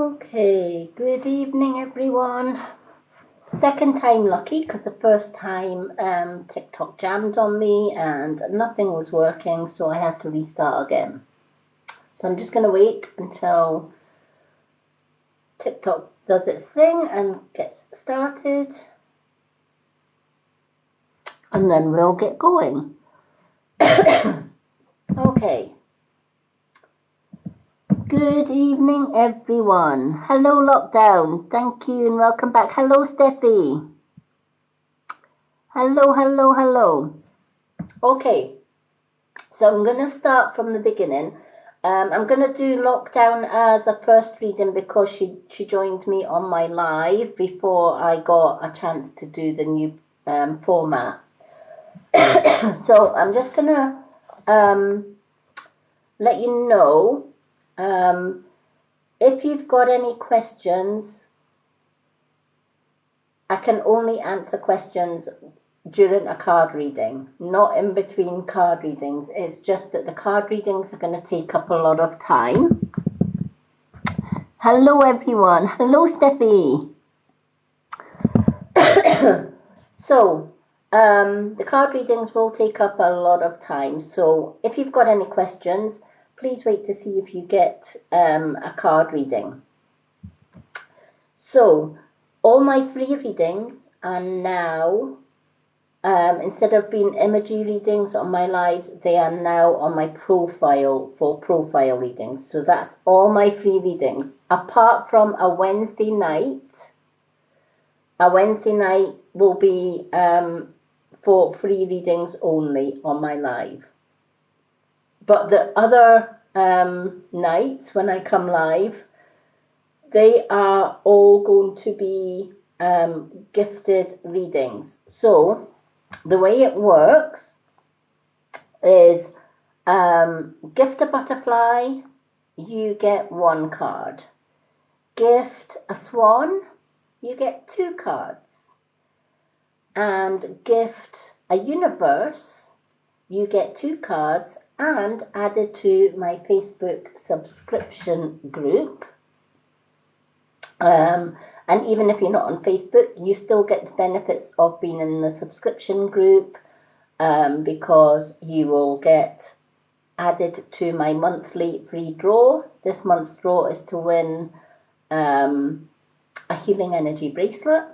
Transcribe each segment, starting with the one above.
Okay, good evening everyone. Second time lucky because the first time TikTok jammed on me and nothing was working, so I had to restart again. So I'm just going to wait until TikTok does its thing and gets started, and then we'll get going. Okay. Good evening, everyone. Hello, Lockdown. Thank you and welcome back. Hello, Steffi. Hello. Okay, so I'm going to start from the beginning. I'm going to do Lockdown as a first reading because she joined me on my live before I got a chance to do the new format. So I'm just going to let you know if you've got any questions. I can only answer questions during a card reading, not in between card readings. It's just that the card readings are going to take up a lot of time. Hello everyone. Hello Steffi. So the card readings will take up a lot of time, so if you've got any questions, please wait to see if you get a card reading. So all my free readings are now, instead of being emoji readings on my lives, they are now on my profile for profile readings. So that's all my free readings, apart from a Wednesday night. A Wednesday night will be for free readings only on my live. But the other nights when I come live, they are all going to be gifted readings. So the way it works is gift a butterfly, you get 1 card. Gift a swan, you get 2 cards. And gift a universe, you get 2 cards, and added to my Facebook subscription group. And even if you're not on Facebook, you still get the benefits of being in the subscription group, because you will get added to my monthly free draw. This month's draw is to win a healing energy bracelet.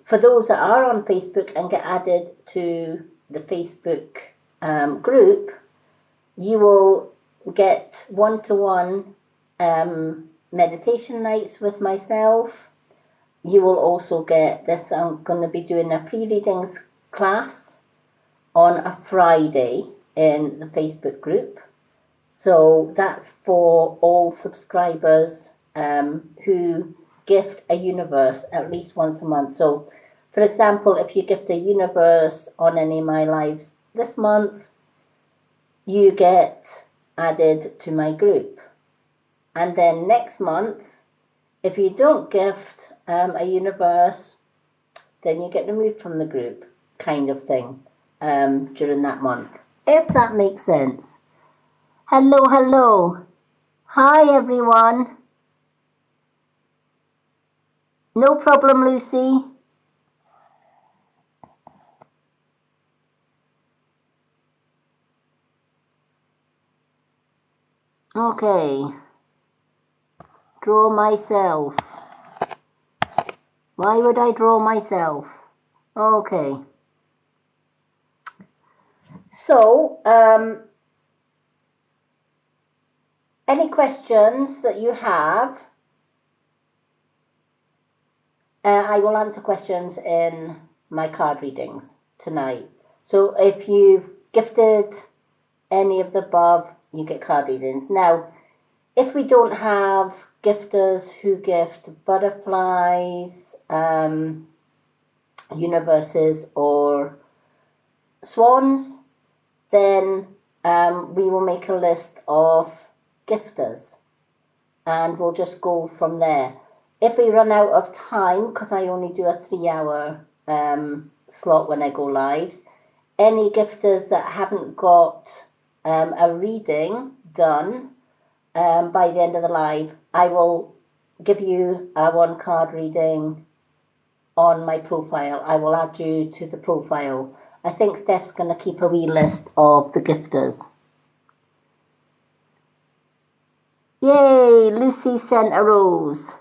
For those that are on Facebook and get added to the Facebook group, you will get 1-to-1 meditation nights with myself. You will also get this. I'm going to be doing a free readings class on a Friday in the Facebook group. So that's for all subscribers who gift a universe at least once a month. So for example, if you gift a universe on any of my lives this month, you get added to my group. And then next month, if you don't gift a universe, then you get removed from the group, kind of thing, during that month, if that makes sense. Hello. Hi, everyone. No problem, Lucy. Okay. Draw myself. Why would I draw myself? Okay. So, any questions that you have, I will answer questions in my card readings tonight. So if you've gifted any of the above, you get card readings. Now, if we don't have gifters who gift butterflies, universes, or swans, then we will make a list of gifters and we'll just go from there. If we run out of time, because I only do a 3-hour slot when I go lives, any gifters that haven't got a reading done, by the end of the live, I will give you a 1 card reading on my profile. I will add you to the profile. I think Steph's going to keep a wee list of the gifters. Yay, Lucy sent a rose.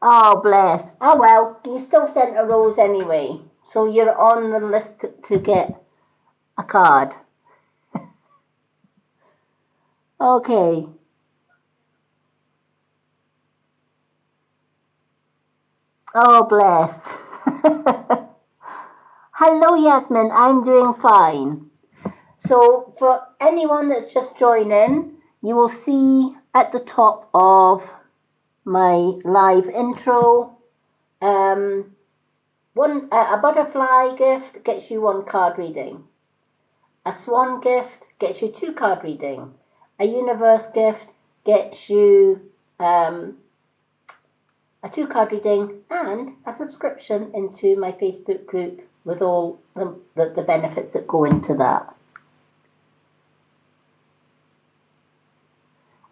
Oh, bless. Oh, well, you still sent a rose anyway. So you're on the list to get a card. Okay. Oh, bless. Hello, Yasmin. I'm doing fine. So for anyone that's just joining, you will see at the top of my live intro, a butterfly gift gets you 1 card reading. A swan gift gets you 2 card reading. A universe gift gets you a 2 card reading and a subscription into my Facebook group with all the benefits that go into that.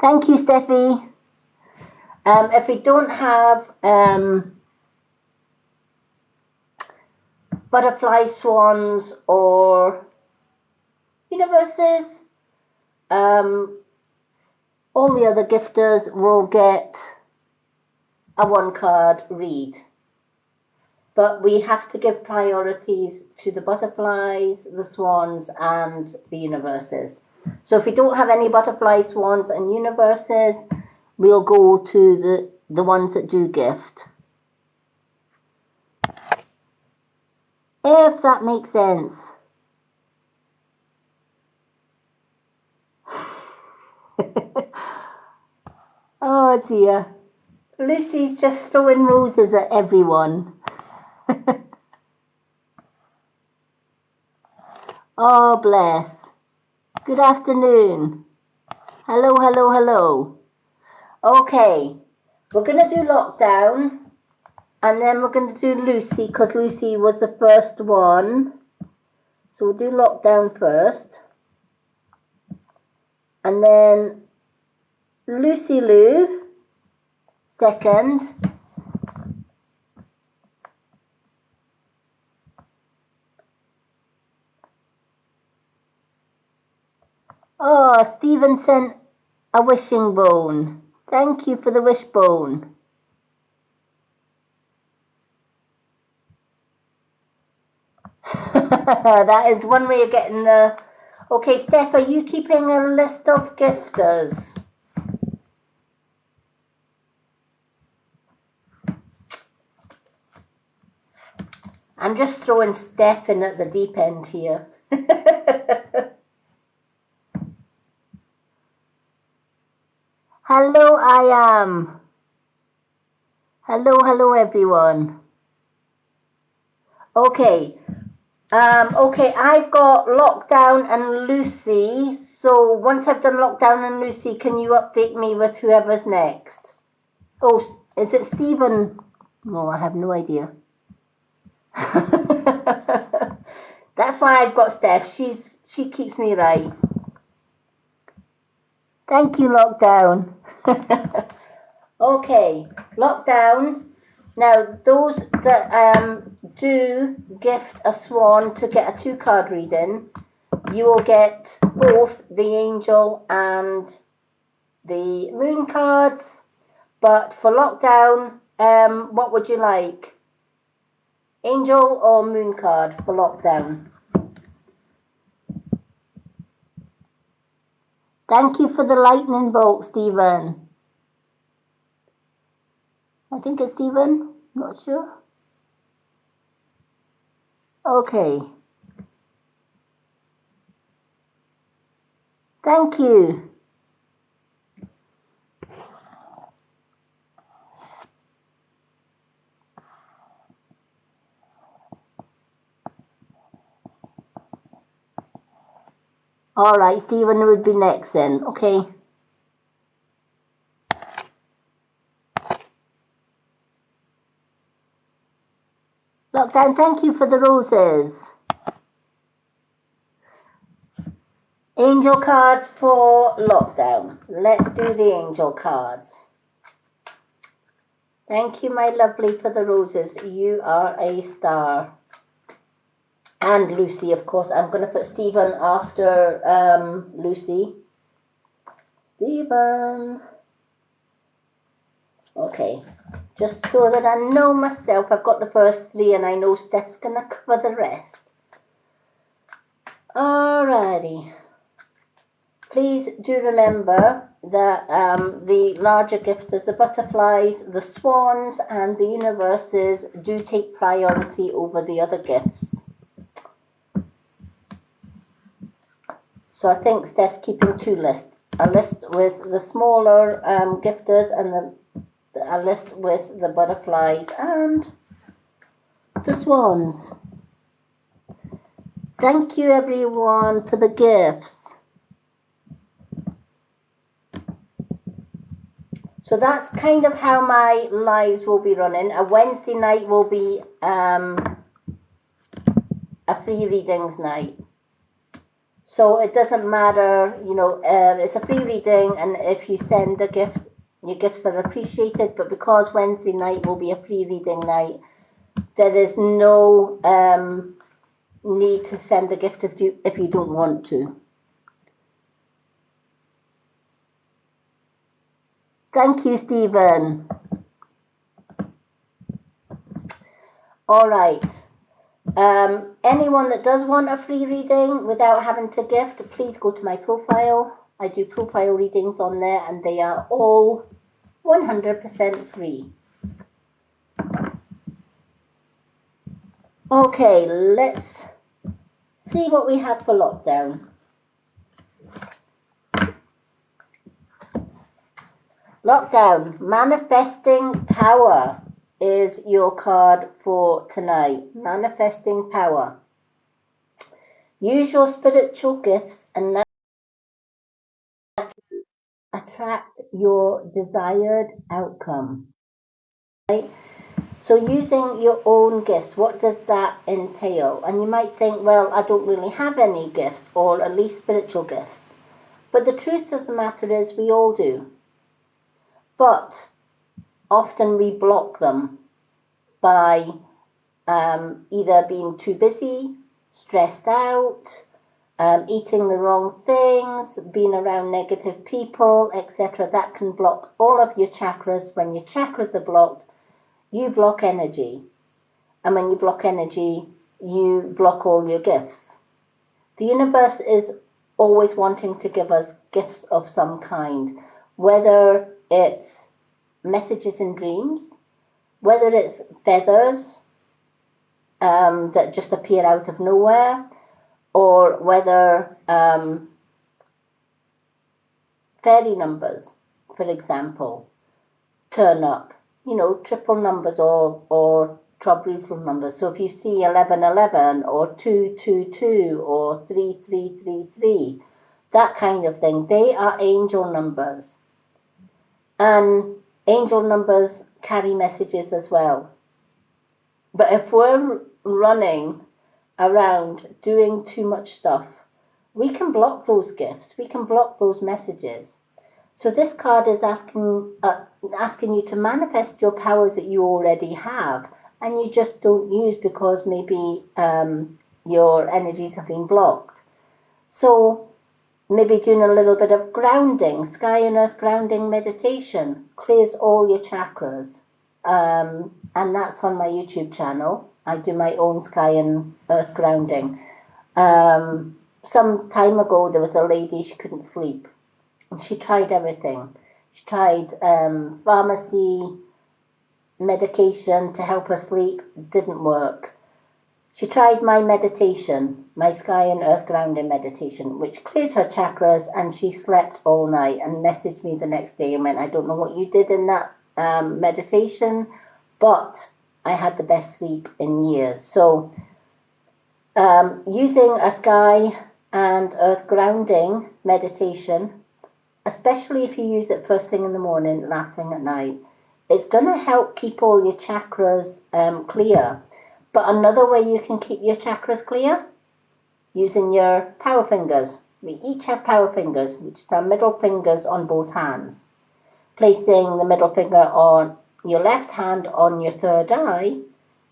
Thank you, Steffi. If we don't have butterfly swans or universes, all the other gifters will get a 1 card read. But we have to give priorities to the butterflies, the swans, and the universes. So if we don't have any butterflies, swans, and universes, we'll go to the ones that do gift. If that makes sense. Oh dear. Lucy's just throwing roses at everyone. Oh, bless. Good afternoon. Hello, hello, hello. Okay, we're going to do lockdown, and then we're going to do Lucy, because Lucy was the first one. So we'll do lockdown first. And then Lucy Lou, second. Oh, Stephen sent a wishing bone. Thank you for the wishbone. That is one way of getting the... Okay, Steph, are you keeping a list of gifters? I'm just throwing Steph in at the deep end here. Hello, I am. Hello, hello, everyone. Okay. Okay, I've got Lockdown and Lucy. So once I've done Lockdown and Lucy, can you update me with whoever's next? Oh, is it Stephen? No, I have no idea. That's why I've got Steph. She keeps me right. Thank you, Lockdown. Okay, Lockdown. Now, those that do gift a swan to get a 2-card reading, you will get both the angel and the moon cards. But for Lockdown, what would you like? Angel or moon card for Lockdown? Thank you for the lightning bolt, Stephen. I think it's Stephen. Not sure. Okay. Thank you. All right, Stephen would be next then. Okay. Lockdown, thank you for the roses. Angel cards for lockdown. Let's do the angel cards. Thank you, my lovely, for the roses. You are a star. And Lucy, of course. I'm going to put Stephen after Lucy. Stephen. Okay. Just so that I know myself, I've got the first three and I know Steph's going to cover the rest. Alrighty. Please do remember that the larger gifters, the butterflies, the swans, and the universes do take priority over the other gifts. So I think Steph's keeping two lists. A list with the smaller gifters and a list with the butterflies and the swans. Thank you everyone for the gifts. So that's kind of how my lives will be running. A Wednesday night will be a free readings night. So it doesn't matter, you know, it's a free reading, and if you send a gift, your gifts are appreciated. But because Wednesday night will be a free reading night, there is no need to send a gift if you don't want to. Thank you, Stephen. All right. Anyone that does want a free reading without having to gift, please go to my profile. I do profile readings on there and they are all 100% free. Okay, let's see what we have for lockdown. Lockdown, manifesting power is your card for tonight. Manifesting power. Use your spiritual gifts and attract your desired outcome. Right? So using your own gifts, what does that entail? And you might think, well, I don't really have any gifts, or at least spiritual gifts. But the truth of the matter is we all do. But often we block them by either being too busy, stressed out, eating the wrong things, being around negative people, etc. That can block all of your chakras. When your chakras are blocked, you block energy. And when you block energy, you block all your gifts. The universe is always wanting to give us gifts of some kind, whether it's messages in dreams, whether it's feathers that just appear out of nowhere, or whether fairy numbers, for example, turn up, you know, triple numbers or quadruple numbers. So if you see 1111 or 222 or 3333, that kind of thing, they are angel numbers. And angel numbers carry messages as well. But if we're running around doing too much stuff, we can block those gifts, we can block those messages. So this card is asking you to manifest your powers that you already have and you just don't use because maybe your energies have been blocked. So maybe doing a little bit of grounding, sky and earth grounding meditation, clears all your chakras. And that's on my YouTube channel. I do my own sky and earth grounding. Some time ago, there was a lady, she couldn't sleep. And she tried everything. She tried pharmacy, medication to help her sleep, didn't work. She tried my meditation, my sky and earth grounding meditation, which cleared her chakras, and she slept all night and messaged me the next day and went, I don't know what you did in that meditation, but I had the best sleep in years. So using a sky and earth grounding meditation, especially if you use it first thing in the morning, last thing at night, it's going to help keep all your chakras clear. But another way you can keep your chakras clear, using your power fingers, we each have power fingers, which is our middle fingers on both hands. Placing the middle finger on your left hand on your third eye,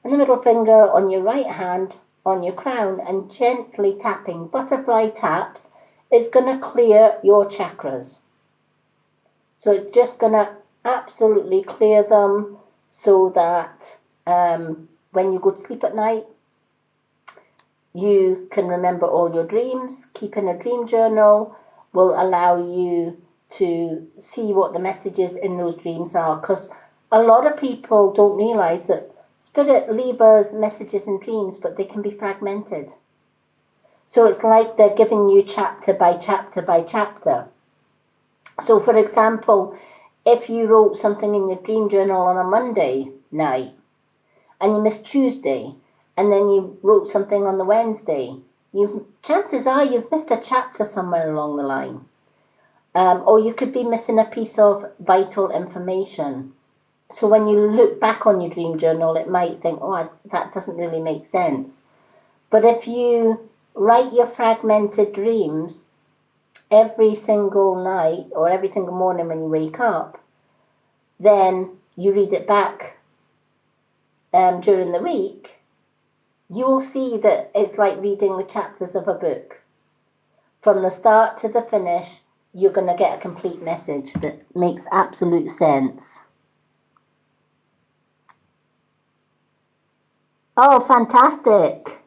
and the middle finger on your right hand on your crown, and gently tapping, butterfly taps, is going to clear your chakras. So it's just going to absolutely clear them so that when you go to sleep at night, you can remember all your dreams. Keeping a dream journal will allow you to see what the messages in those dreams are, because a lot of people don't realize that Spirit leaves us messages in dreams, but they can be fragmented. So it's like they're giving you chapter by chapter by chapter. So for example, if you wrote something in your dream journal on a Monday night and you missed Tuesday, and then you wrote something on the Wednesday, chances are you've missed a chapter somewhere along the line. Or you could be missing a piece of vital information. So when you look back on your dream journal, it might think, oh, that doesn't really make sense. But if you write your fragmented dreams every single night or every single morning when you wake up, then you read it back during the week, you will see that it's like reading the chapters of a book. From the start to the finish, you're going to get a complete message that makes absolute sense. Oh, fantastic.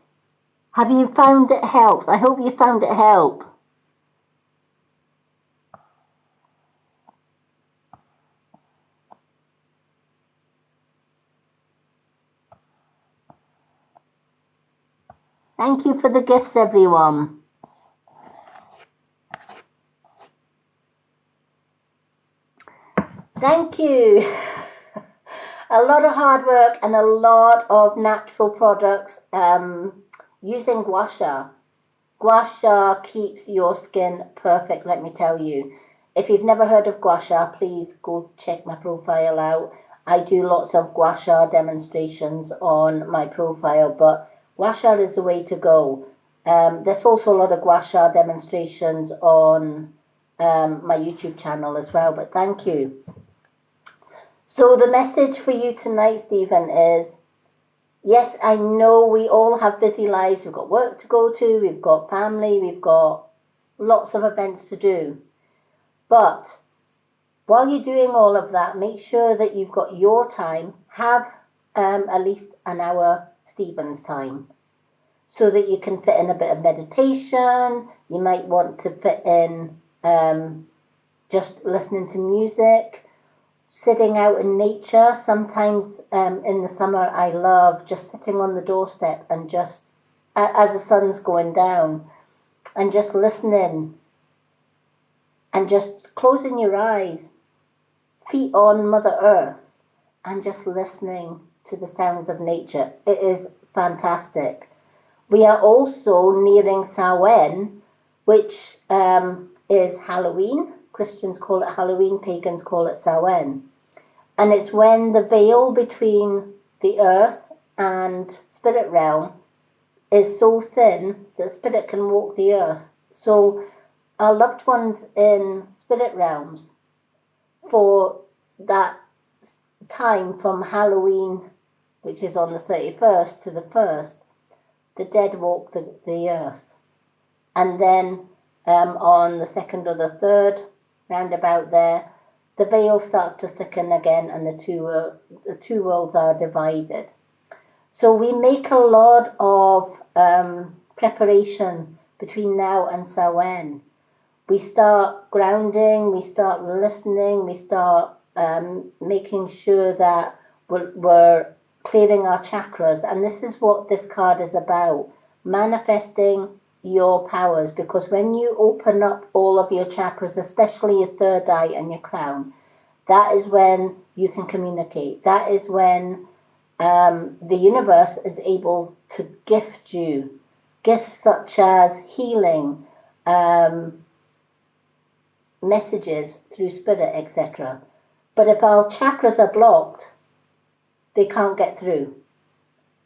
Have you found it helps? I hope you found it help. Thank you for the gifts, everyone. Thank you. A lot of hard work and a lot of natural products using gua sha. Gua sha keeps your skin perfect, let me tell you. If you've never heard of gua sha, please go check my profile out. I do lots of gua sha demonstrations on my profile, but gua sha is the way to go. There's also a lot of gua sha demonstrations on my YouTube channel as well, but thank you. So the message for you tonight, Stephen, is, yes, I know we all have busy lives. We've got work to go to, we've got family, we've got lots of events to do. But while you're doing all of that, make sure that you've got your time. Have at least an hour Stephen's time, so that you can fit in a bit of meditation. You might want to fit in just listening to music, sitting out in nature. Sometimes in the summer, I love just sitting on the doorstep and just, as the sun's going down, and just listening and just closing your eyes, feet on Mother Earth, and just listening to the sounds of nature. It is fantastic. We are also nearing Samhain, which is Halloween. Christians call it Halloween, pagans call it Samhain. And it's when the veil between the earth and spirit realm is so thin that spirit can walk the earth. So our loved ones in spirit realms, for that time from Halloween, which is on the 31st to the 1st, the dead walk the earth. And then on the 2nd or the 3rd, round about there, the veil starts to thicken again and the two worlds are divided. So we make a lot of preparation between now and Samhain. We start grounding, we start listening, we start making sure that we're clearing our chakras. And this is what this card is about, manifesting your powers, because when you open up all of your chakras, especially your third eye and your crown, that is when you can communicate. That is when the universe is able to gift you gifts such as healing, messages through spirit, etc. But if our chakras are blocked, they can't get through.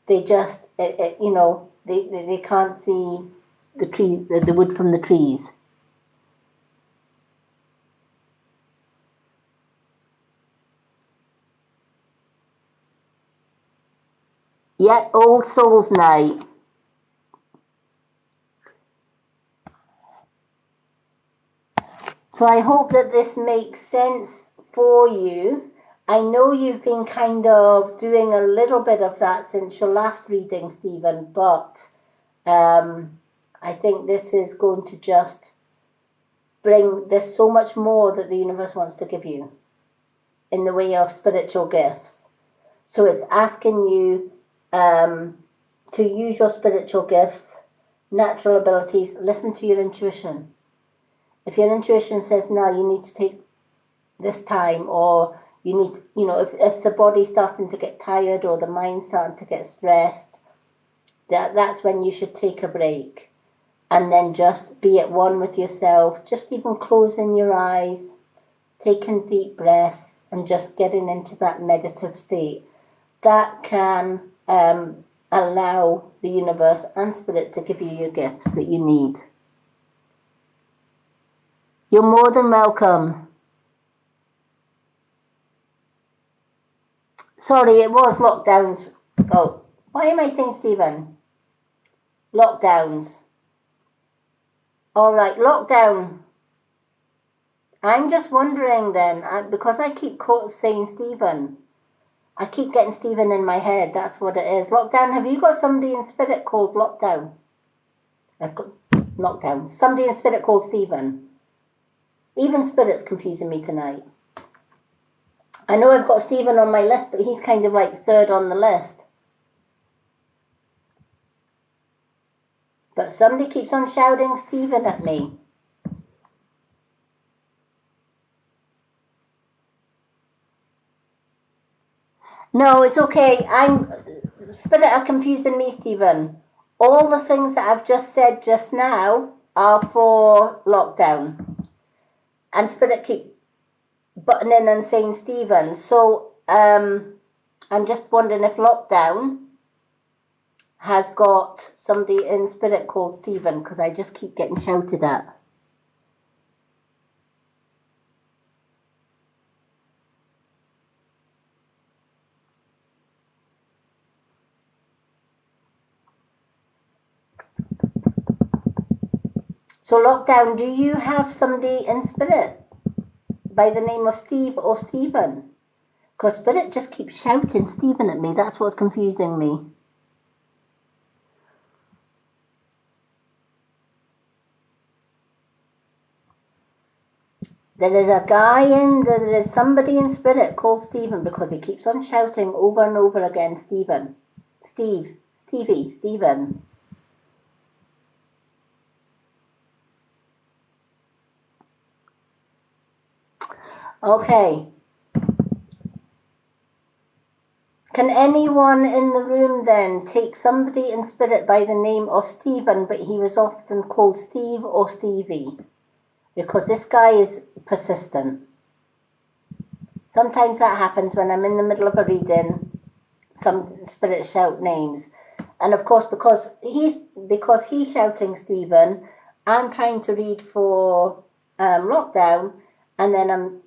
They just, they can't see the wood from the trees. Yeah, All Souls Night. So I hope that this makes sense for you. I know you've been kind of doing a little bit of that since your last reading, Stephen, but I think this is going to just bring, there's so much more that the universe wants to give you in the way of spiritual gifts. So it's asking you to use your spiritual gifts, natural abilities, listen to your intuition. If your intuition says, no, you need to take this time, or you need, you know, if the body's starting to get tired or the mind's starting to get stressed, that's when you should take a break and then just be at one with yourself, just even closing your eyes, taking deep breaths and just getting into that meditative state. That can allow the universe and spirit to give you your gifts that you need. You're more than welcome. Sorry, it was lockdowns. Oh, why am I saying Stephen? Lockdowns. All right, lockdown. I'm just wondering then, because I keep saying Stephen. I keep getting Stephen in my head. That's what it is. Lockdown. Have you got somebody in spirit called Lockdown? I've got Lockdown. Somebody in spirit called Stephen. Even spirit's confusing me tonight. I know I've got Stephen on my list, but he's kind of like third on the list. But somebody keeps on shouting Stephen at me. No, it's okay. Spirit are confusing me, Stephen. All the things that I've just said just now are for lockdown. And Spirit keep butting in and saying Stephen. So I'm just wondering if lockdown has got somebody in spirit called Stephen, because I just keep getting shouted at. So lockdown, do you have somebody in spirit by the name of Steve or Stephen? Because spirit just keeps shouting Stephen at me. That's what's confusing me. There is somebody in spirit called Stephen, because he keeps on shouting over and over again, Stephen. Steve, Stevie, Stephen. Okay. Can anyone in the room then take somebody in spirit by the name of Stephen, but he was often called Steve or Stevie? Because this guy is persistent. Sometimes that happens when I'm in the middle of a reading, some spirits shout names. And of course, because he's shouting Stephen, I'm trying to read for lockdown, and then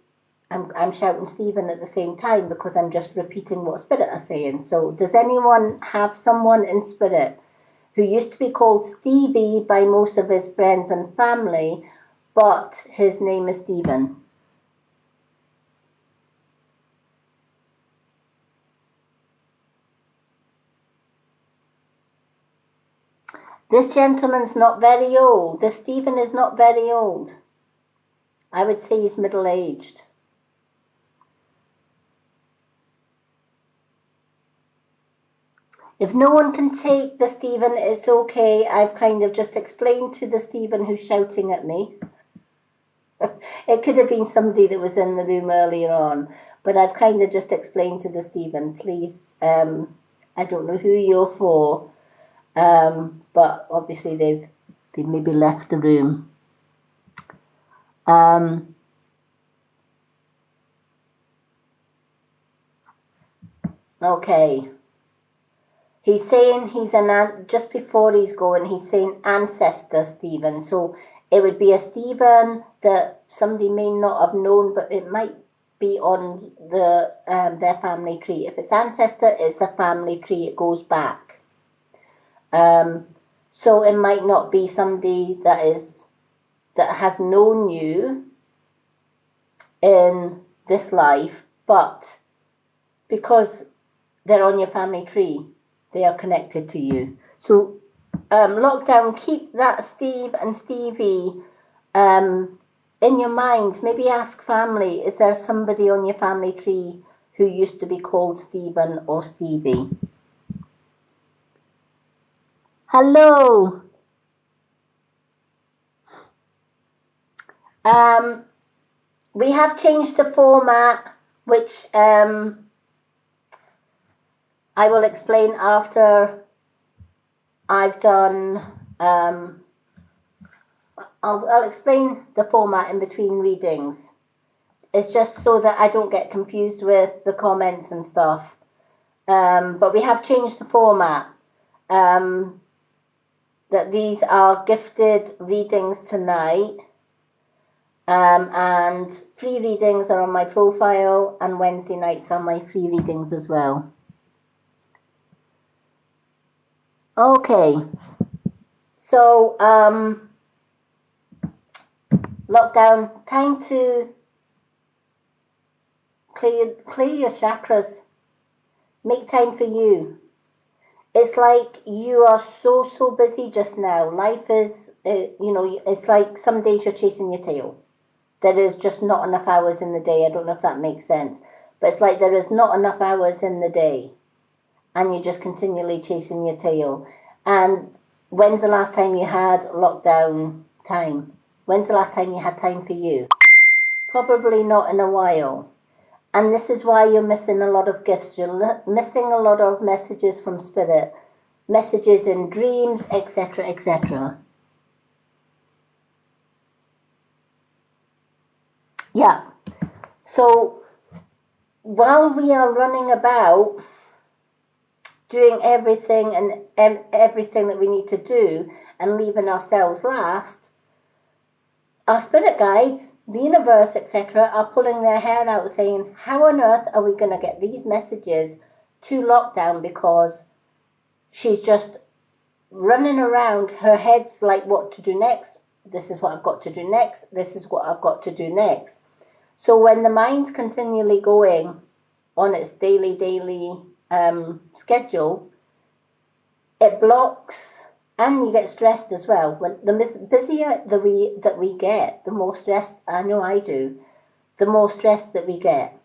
I'm shouting Stephen at the same time, because I'm just repeating what spirit are saying. So does anyone have someone in spirit who used to be called Stevie by most of his friends and family, but his name is Stephen? This gentleman's not very old. This Stephen is not very old. I would say he's middle-aged. If no one can take the Stephen, it's okay. I've kind of just explained to the Stephen who's shouting at me. It could have been somebody that was in the room earlier on, but I've kind of just explained to the Stephen, please, I don't know who you're for, but obviously they maybe left the room. Okay. He's saying just before he's going, he's saying ancestor Stephen. So it would be a Stephen that somebody may not have known, but it might be on their family tree. If it's ancestor, it's a family tree. It goes back. So it might not be somebody that has known you in this life, but because they're on your family tree, they are connected to you. So lockdown, keep that Steve and Stevie in your mind. Maybe ask family, is there somebody on your family tree who used to be called Stephen or Stevie? Hello. We have changed the format, which I will explain after I've done. I'll explain the format in between readings. It's just so that I don't get confused with the comments and stuff. But we have changed the format. That these are gifted readings tonight. And free readings are on my profile, and Wednesday nights are my free readings as well. Okay. So, lockdown, time to clear your chakras. Make time for you. It's like you are so busy just now. Life is, it's like some days you're chasing your tail. There is just not enough hours in the day. I don't know if that makes sense. But it's like there is not enough hours in the day. And you're just continually chasing your tail. And when's the last time you had lockdown time? When's the last time you had time for you? Probably not in a while. And this is why you're missing a lot of gifts. You're missing a lot of messages from Spirit. Messages in dreams, etc., etc. Yeah. So while we are running about doing everything and everything that we need to do and leaving ourselves last, our spirit guides, the universe, etc., are pulling their hair out saying, how on earth are we going to get these messages to lockdown? Because she's just running around, her head's like, what to do next? This is what I've got to do next. This is what I've got to do next. So when the mind's continually going on its daily schedule, it blocks, and you get stressed as well. When the busier that we get, the more stressed, I know I do, the more stressed that we get,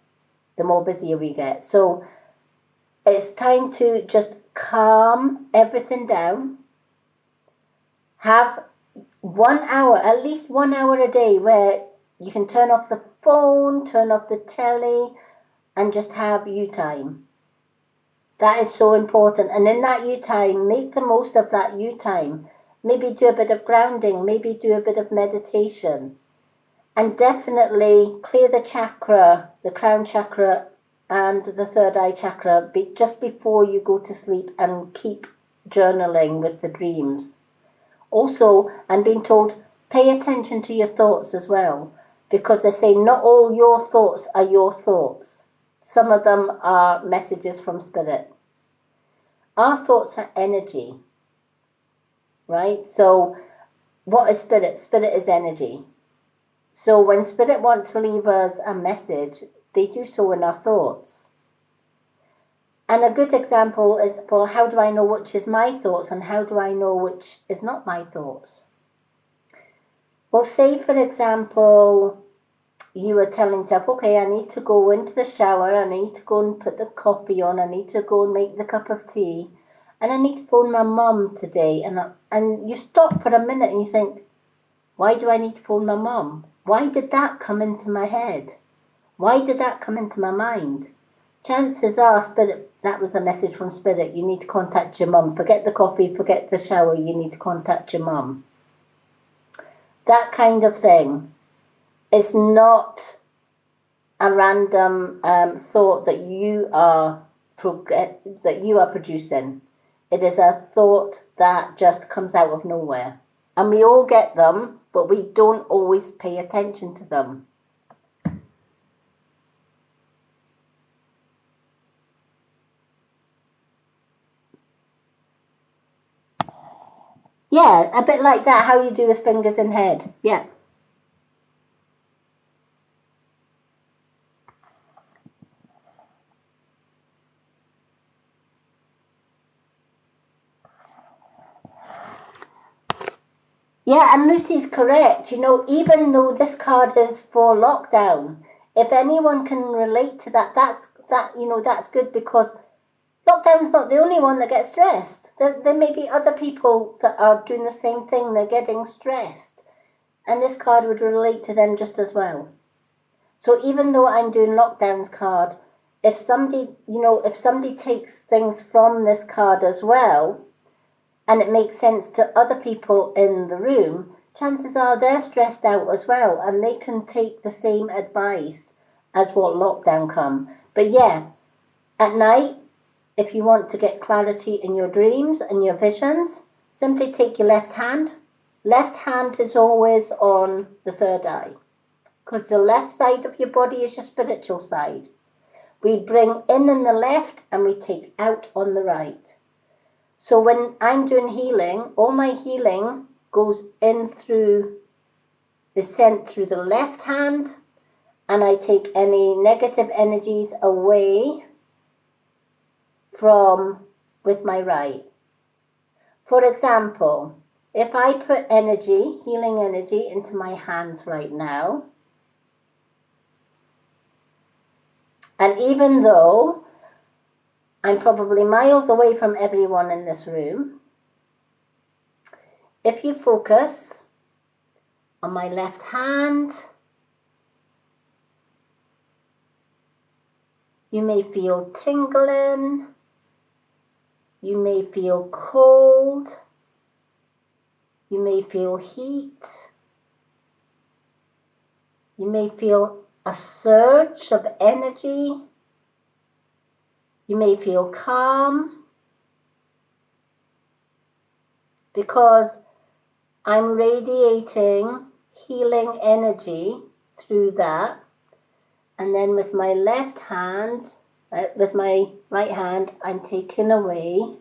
the more busier we get. So it's time to just calm everything down. Have 1 hour, at least 1 hour a day where you can turn off the phone, turn off the telly, and just have you time. That is so important. And in that you time, make the most of that you time. Maybe do a bit of grounding, maybe do a bit of meditation. And definitely clear the chakra, the crown chakra and the third eye chakra just before you go to sleep, and keep journaling with the dreams. Also, I'm being told, pay attention to your thoughts as well, because they say not all your thoughts are your thoughts. Some of them are messages from Spirit. Our thoughts are energy, right? So what is Spirit? Spirit is energy. So when Spirit wants to leave us a message, they do so in our thoughts. And a good example is, well, how do I know which is my thoughts and how do I know which is not my thoughts? Well, say, for example, you were telling yourself, okay, I need to go into the shower, I need to go and put the coffee on, I need to go and make the cup of tea, and I need to phone my mum today. And you stop for a minute and you think, why do I need to phone my mum? Why did that come into my head? Why did that come into my mind? Chances are, Spirit, that was a message from Spirit. You need to contact your mum. Forget the coffee, forget the shower, you need to contact your mum. That kind of thing is not a random thought that you are producing. It is a thought that just comes out of nowhere. And we all get them, but we don't always pay attention to them. Yeah, a bit like that, how you do with fingers and head. Yeah. Yeah, and Lucy's correct. You know, even though this card is for lockdown, if anyone can relate to that, that's good, because lockdown's not the only one that gets stressed. There may be other people that are doing the same thing. They're getting stressed, and this card would relate to them just as well. So even though I'm doing lockdowns card, if somebody takes things from this card as well, and it makes sense to other people in the room, chances are they're stressed out as well, and they can take the same advice as what lockdown come. But yeah, at night, if you want to get clarity in your dreams and your visions, simply take your left hand. Left hand is always on the third eye, because the left side of your body is your spiritual side. We bring in the left and we take out on the right. So when I'm doing healing, all my healing goes in is sent through the left hand, and I take any negative energies away with my right. For example, if I put healing energy into my hands right now, and even though I'm probably miles away from everyone in this room, if you focus on my left hand, you may feel tingling, you may feel cold, you may feel heat, you may feel a surge of energy, you may feel calm, because I'm radiating healing energy through that. And then with my with my right hand, I'm taking away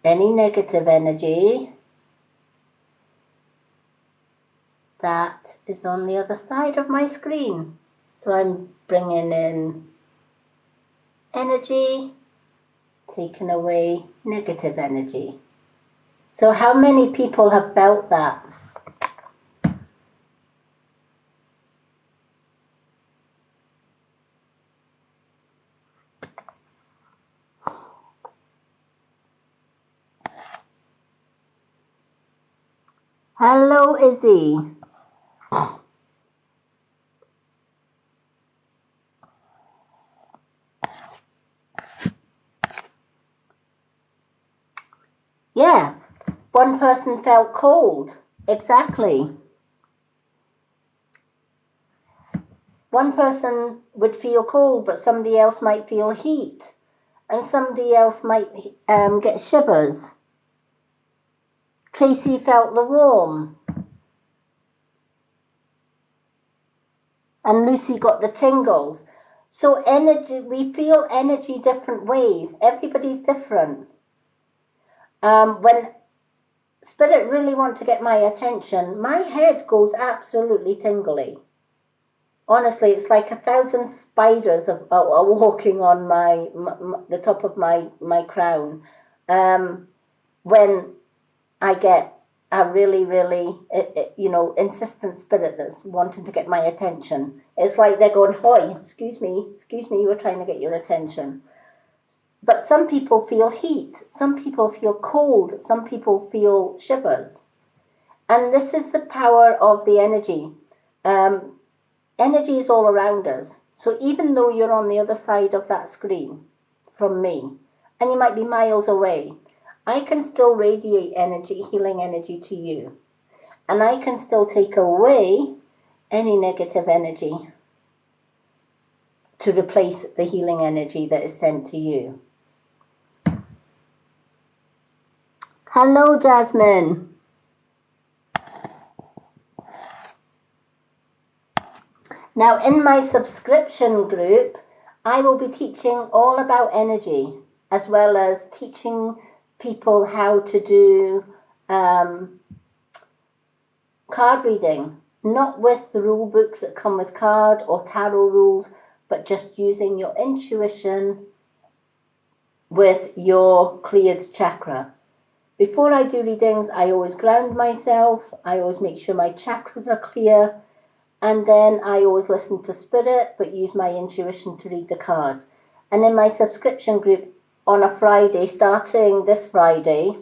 any negative energy that is on the other side of my screen. So I'm bringing in energy, taking away negative energy. So how many people have felt that? Hello, Izzy. Yeah, one person felt cold. Exactly. One person would feel cold, but somebody else might feel heat, and somebody else might get shivers. Tracy felt the warm, and Lucy got the tingles. So energy, we feel energy different ways. Everybody's different. When spirit really wants to get my attention, my head goes absolutely tingly. Honestly, it's like 1,000 spiders are walking on the top of my crown. When I get a really, really, insistent spirit that's wanting to get my attention. It's like they're going, "Hoy, excuse me, we're trying to get your attention." But some people feel heat, some people feel cold, some people feel shivers. And this is the power of the energy. Energy is all around us. So even though you're on the other side of that screen from me, and you might be miles away, I can still radiate energy, healing energy to you. And I can still take away any negative energy to replace the healing energy that is sent to you. Hello, Jasmine. Now, in my subscription group, I will be teaching all about energy, as well as teaching people how to do card reading, not with the rule books that come with card or tarot rules, but just using your intuition with your cleared chakra. Before I do readings, I always ground myself. I always make sure my chakras are clear. And then I always listen to spirit, but use my intuition to read the cards. And in my subscription group on a Friday, starting this Friday,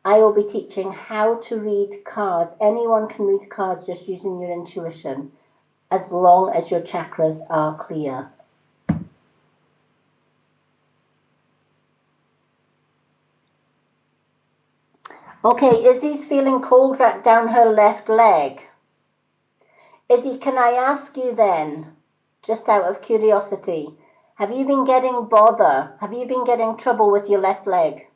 I will be teaching how to read cards. Anyone can read cards just using your intuition, as long as your chakras are clear. Okay, Izzy's feeling cold right down her left leg. Izzy, can I ask you then, just out of curiosity, have you been getting bother? Have you been getting trouble with your left leg?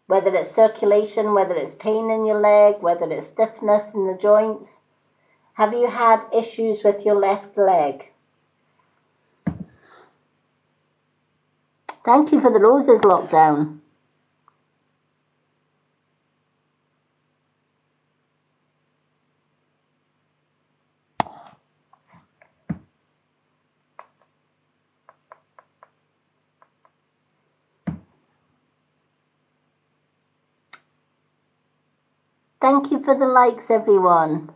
Whether it's circulation, whether it's pain in your leg, whether it's stiffness in the joints. Have you had issues with your left leg? Thank you for the roses, Lockdown. Thank you for the likes, everyone.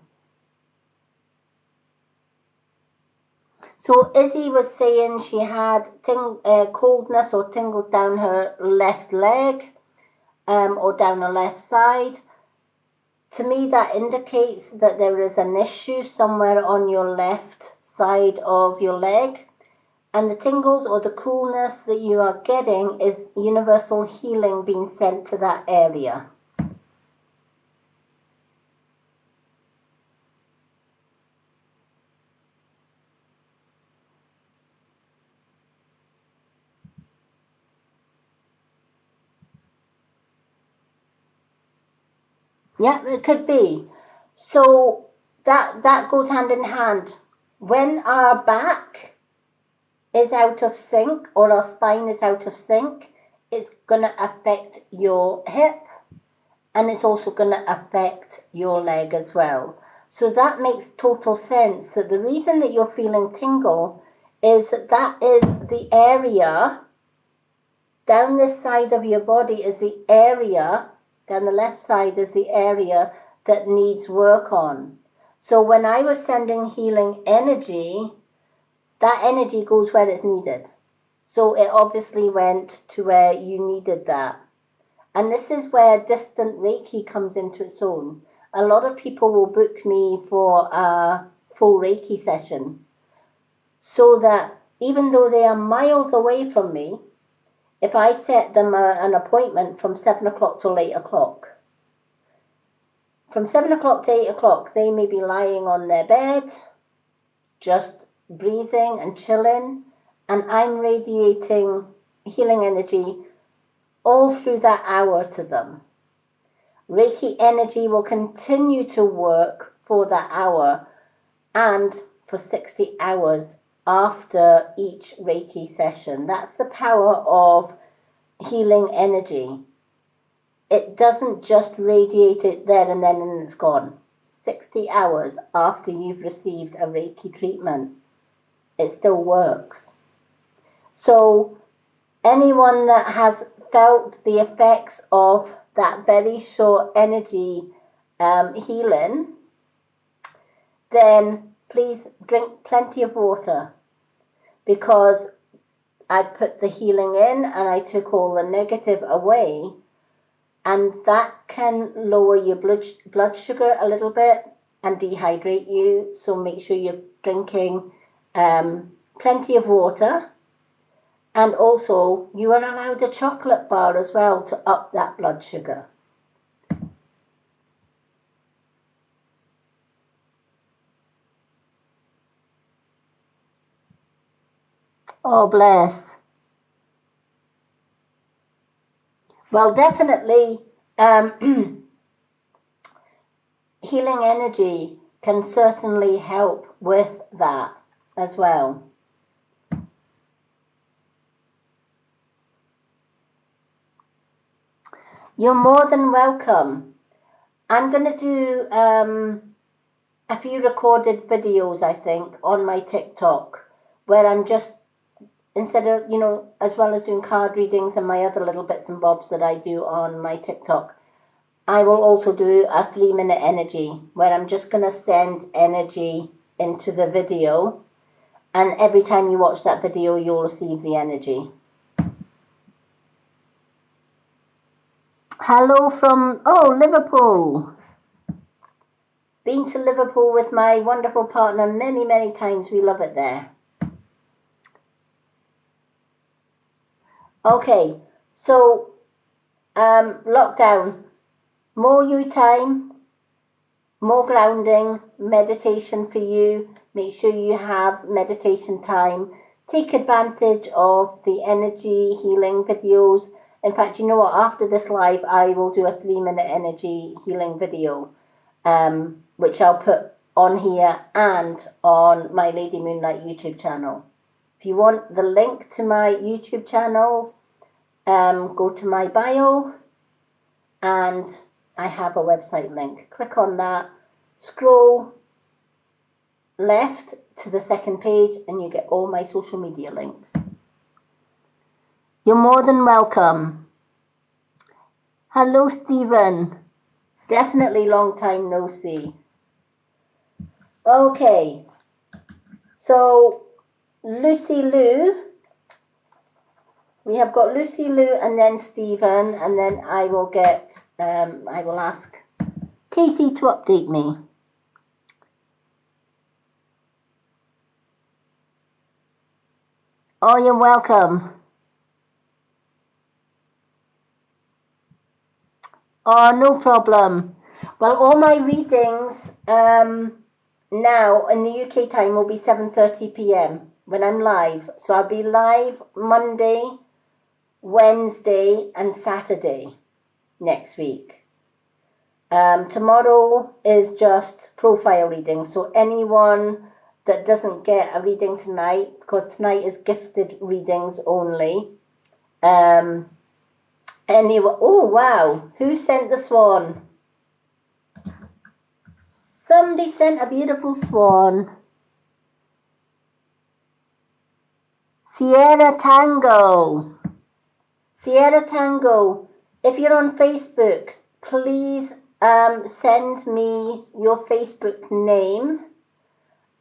So Izzy was saying she had coldness or tingles down her left leg or down her left side. To me, that indicates that there is an issue somewhere on your left side of your leg. And the tingles or the coolness that you are getting is universal healing being sent to that area. Yeah, it could be. So that goes hand in hand. When our back is out of sync or our spine is out of sync, it's going to affect your hip and it's also going to affect your leg as well. So that makes total sense that the reason that you're feeling tingle is that is the area down this side of your body is the area, down the left side is the area that needs work on. So when I was sending healing energy, that energy goes where it's needed. So it obviously went to where you needed that. And this is where distant Reiki comes into its own. A lot of people will book me for a full Reiki session so that even though they are miles away from me, if I set them an appointment from 7 o'clock till 8 o'clock, from 7 o'clock to 8 o'clock, they may be lying on their bed, just breathing and chilling, and I'm radiating healing energy all through that hour to them. Reiki energy will continue to work for that hour and for 60 hours after each Reiki session. That's the power of healing energy. It doesn't just radiate it there and then and it's gone. 60 hours after you've received a Reiki treatment, it still works. So anyone that has felt the effects of that very short energy healing, then please drink plenty of water, because I put the healing in and I took all the negative away, and that can lower your blood sugar a little bit and dehydrate you. So make sure you're drinking plenty of water. And also, you are allowed a chocolate bar as well to up that blood sugar. Oh, bless. Well, definitely, healing energy can certainly help with that as well. You're more than welcome. I'm going to do a few recorded videos, I think, on my TikTok, where I'm just, instead of, you know, as well as doing card readings and my other little bits and bobs that I do on my TikTok, I will also do a 3-minute energy, where I'm just going to send energy into the video. And every time you watch that video, you'll receive the energy. Hello from, Liverpool. Been to Liverpool with my wonderful partner many, many times. We love it there. Okay, so lockdown, more you time, more grounding, meditation for you. Make sure you have meditation time. Take advantage of the energy healing videos. In fact, you know what? After this live, I will do a 3-minute energy healing video, which I'll put on here and on my Lady Moonlight YouTube channel. If you want the link to my YouTube channels, go to my bio and I have a website link. Click on that, scroll left to the second page and you get all my social media links. You're more than welcome. Hello, Stephen. Definitely long time no see. Okay, so Lucy Lou. We have got Lucy Lou and then Stephen, and then I will get, I will ask Casey to update me. Oh, you're welcome. Oh, no problem. Well, all my readings now in the UK time will be 7:30 p.m. when I'm live. So I'll be live Monday, Wednesday and Saturday next week. Tomorrow is just profile reading. So anyone that doesn't get a reading tonight, because tonight is gifted readings only. Anyway, oh wow, who sent the swan? Somebody sent a beautiful swan. Sierra Tango. Sierra Tango, if you're on Facebook, please send me your Facebook name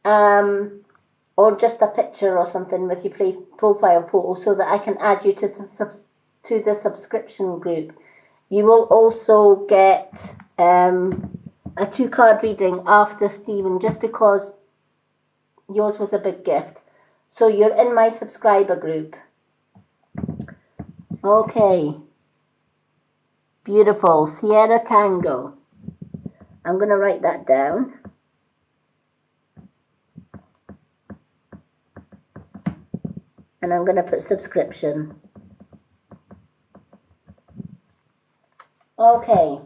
or just a picture or something with your profile photo so that I can add you to the subscription group. You will also get a 2-card reading after Stephen, just because yours was a big gift. So you're in my subscriber group. Okay. Beautiful. Sierra Tango. I'm going to write that down. And I'm going to put subscription. Okay.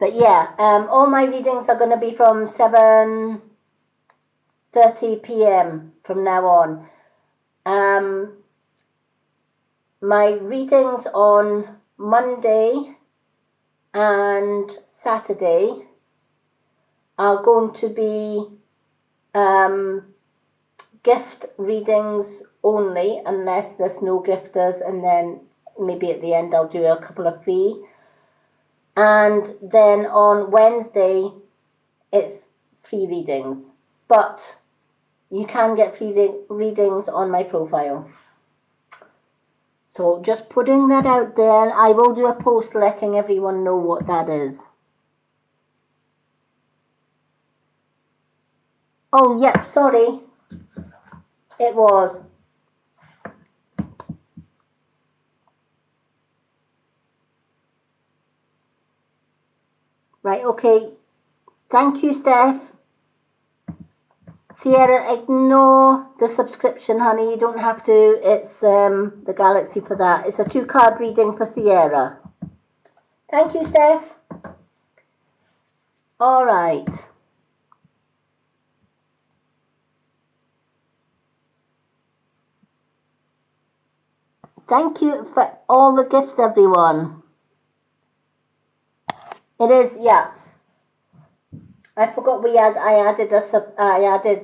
But yeah, all my readings are going to be from 7:30 p.m. from now on. My readings on Monday and Saturday are going to be gift readings only, unless there's no gifters, and then maybe at the end I'll do a couple of free. And then on Wednesday, it's free readings. But you can get free readings on my profile. So just putting that out there. I will do a post letting everyone know what that is. Oh, yep, sorry. It was. Right, okay. Thank you, Steph. Sierra, ignore the subscription, honey. You don't have to. It's the Galaxy for that. It's a 2-card reading for Sierra. Thank you, Steph. All right. Thank you for all the gifts, everyone. It is, yeah. I forgot I added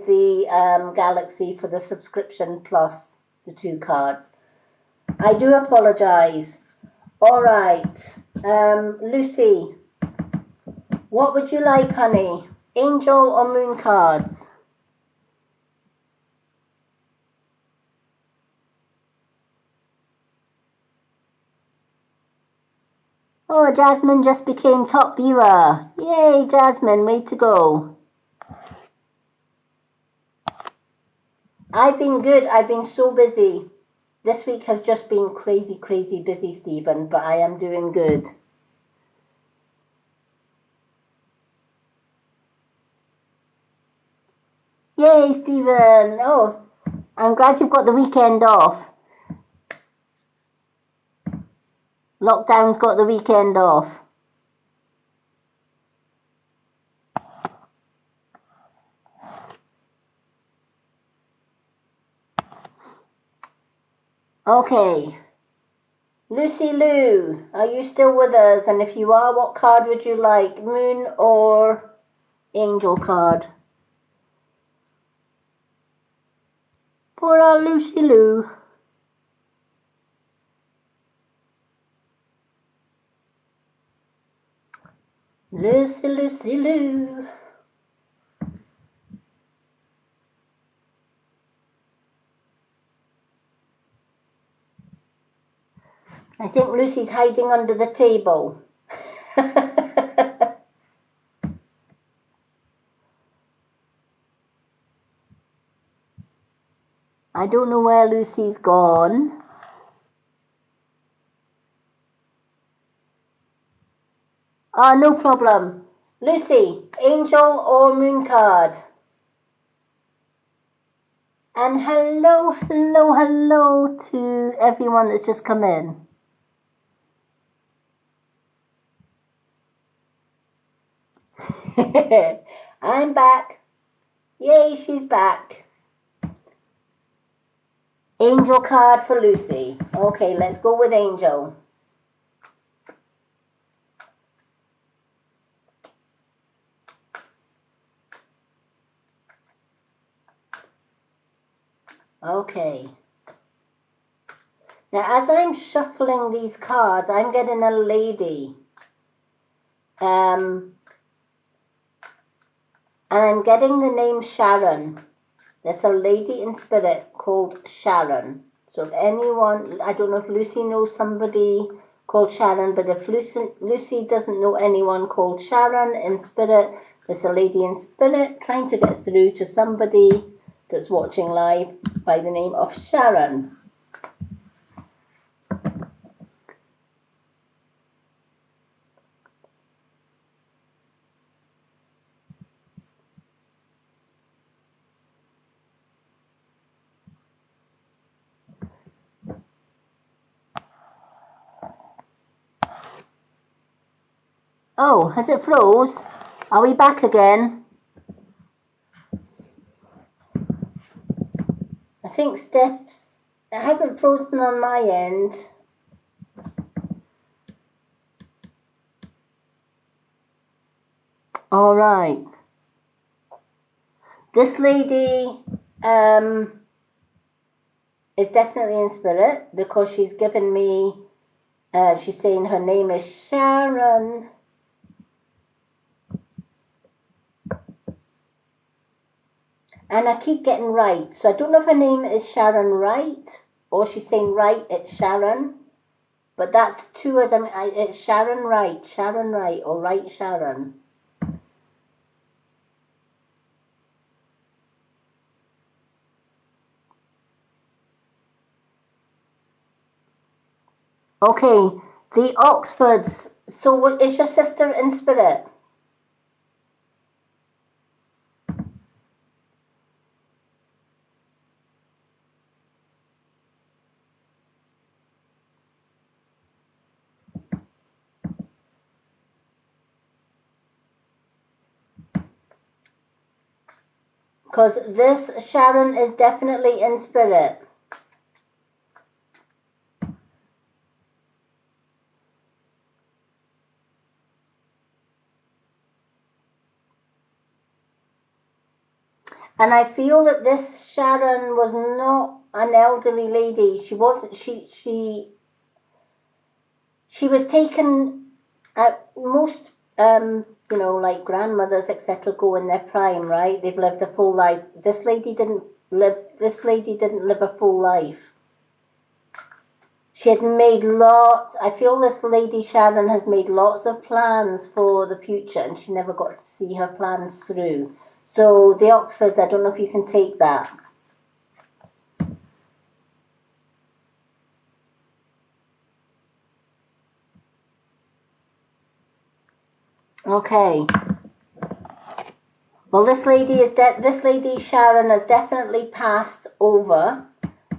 the Galaxy for the subscription plus the 2 cards. I do apologize. All right, Lucy, what would you like, honey? Angel or moon cards? Oh, Jasmine just became top viewer. Yay, Jasmine, way to go. I've been good. I've been so busy. This week has just been crazy, crazy busy, Stephen, but I am doing good. Yay, Stephen. Oh, I'm glad you've got the weekend off. Lockdown's got the weekend off. Okay. Lucy Lou, are you still with us? And if you are, what card would you like? Moon or angel card? Poor old Lucy Lou. Lucy, Lucy Lou. I think Lucy's hiding under the table. I don't know where Lucy's gone. No problem. Lucy, angel or moon card? And hello, hello, hello to everyone that's just come in. I'm back. Yay, she's back. Angel card for Lucy. Okay, let's go with angel. Okay. Now, as I'm shuffling these cards, I'm getting a lady. And I'm getting the name Sharon. There's a lady in spirit called Sharon. So if anyone, I don't know if Lucy knows somebody called Sharon, but if Lucy doesn't know anyone called Sharon in spirit, there's a lady in spirit trying to get through to somebody that's watching live by the name of Sharon. Oh, has it froze? Are we back again? I think Steph's, it hasn't frozen on my end. All right. This lady is definitely in spirit because she's given me, she's saying her name is Sharon. And I keep getting right. So I don't know if her name is Sharon Wright or she's saying right, it's Sharon. But that's two as it's Sharon Wright, or Right Sharon. Okay, the Oxfords. So is your sister in spirit? Because this Sharon is definitely in spirit. And I feel that this Sharon was not an elderly lady. She wasn't. She was taken. Most like grandmothers, etc., go in their prime, right? They've lived a full life. This lady didn't live. This lady didn't live a full life. She had made lots. I feel this lady Sharon has made lots of plans for the future, and she never got to see her plans through. So the Oxfords, I don't know if you can take that. Okay. Well, this lady Sharon has definitely passed over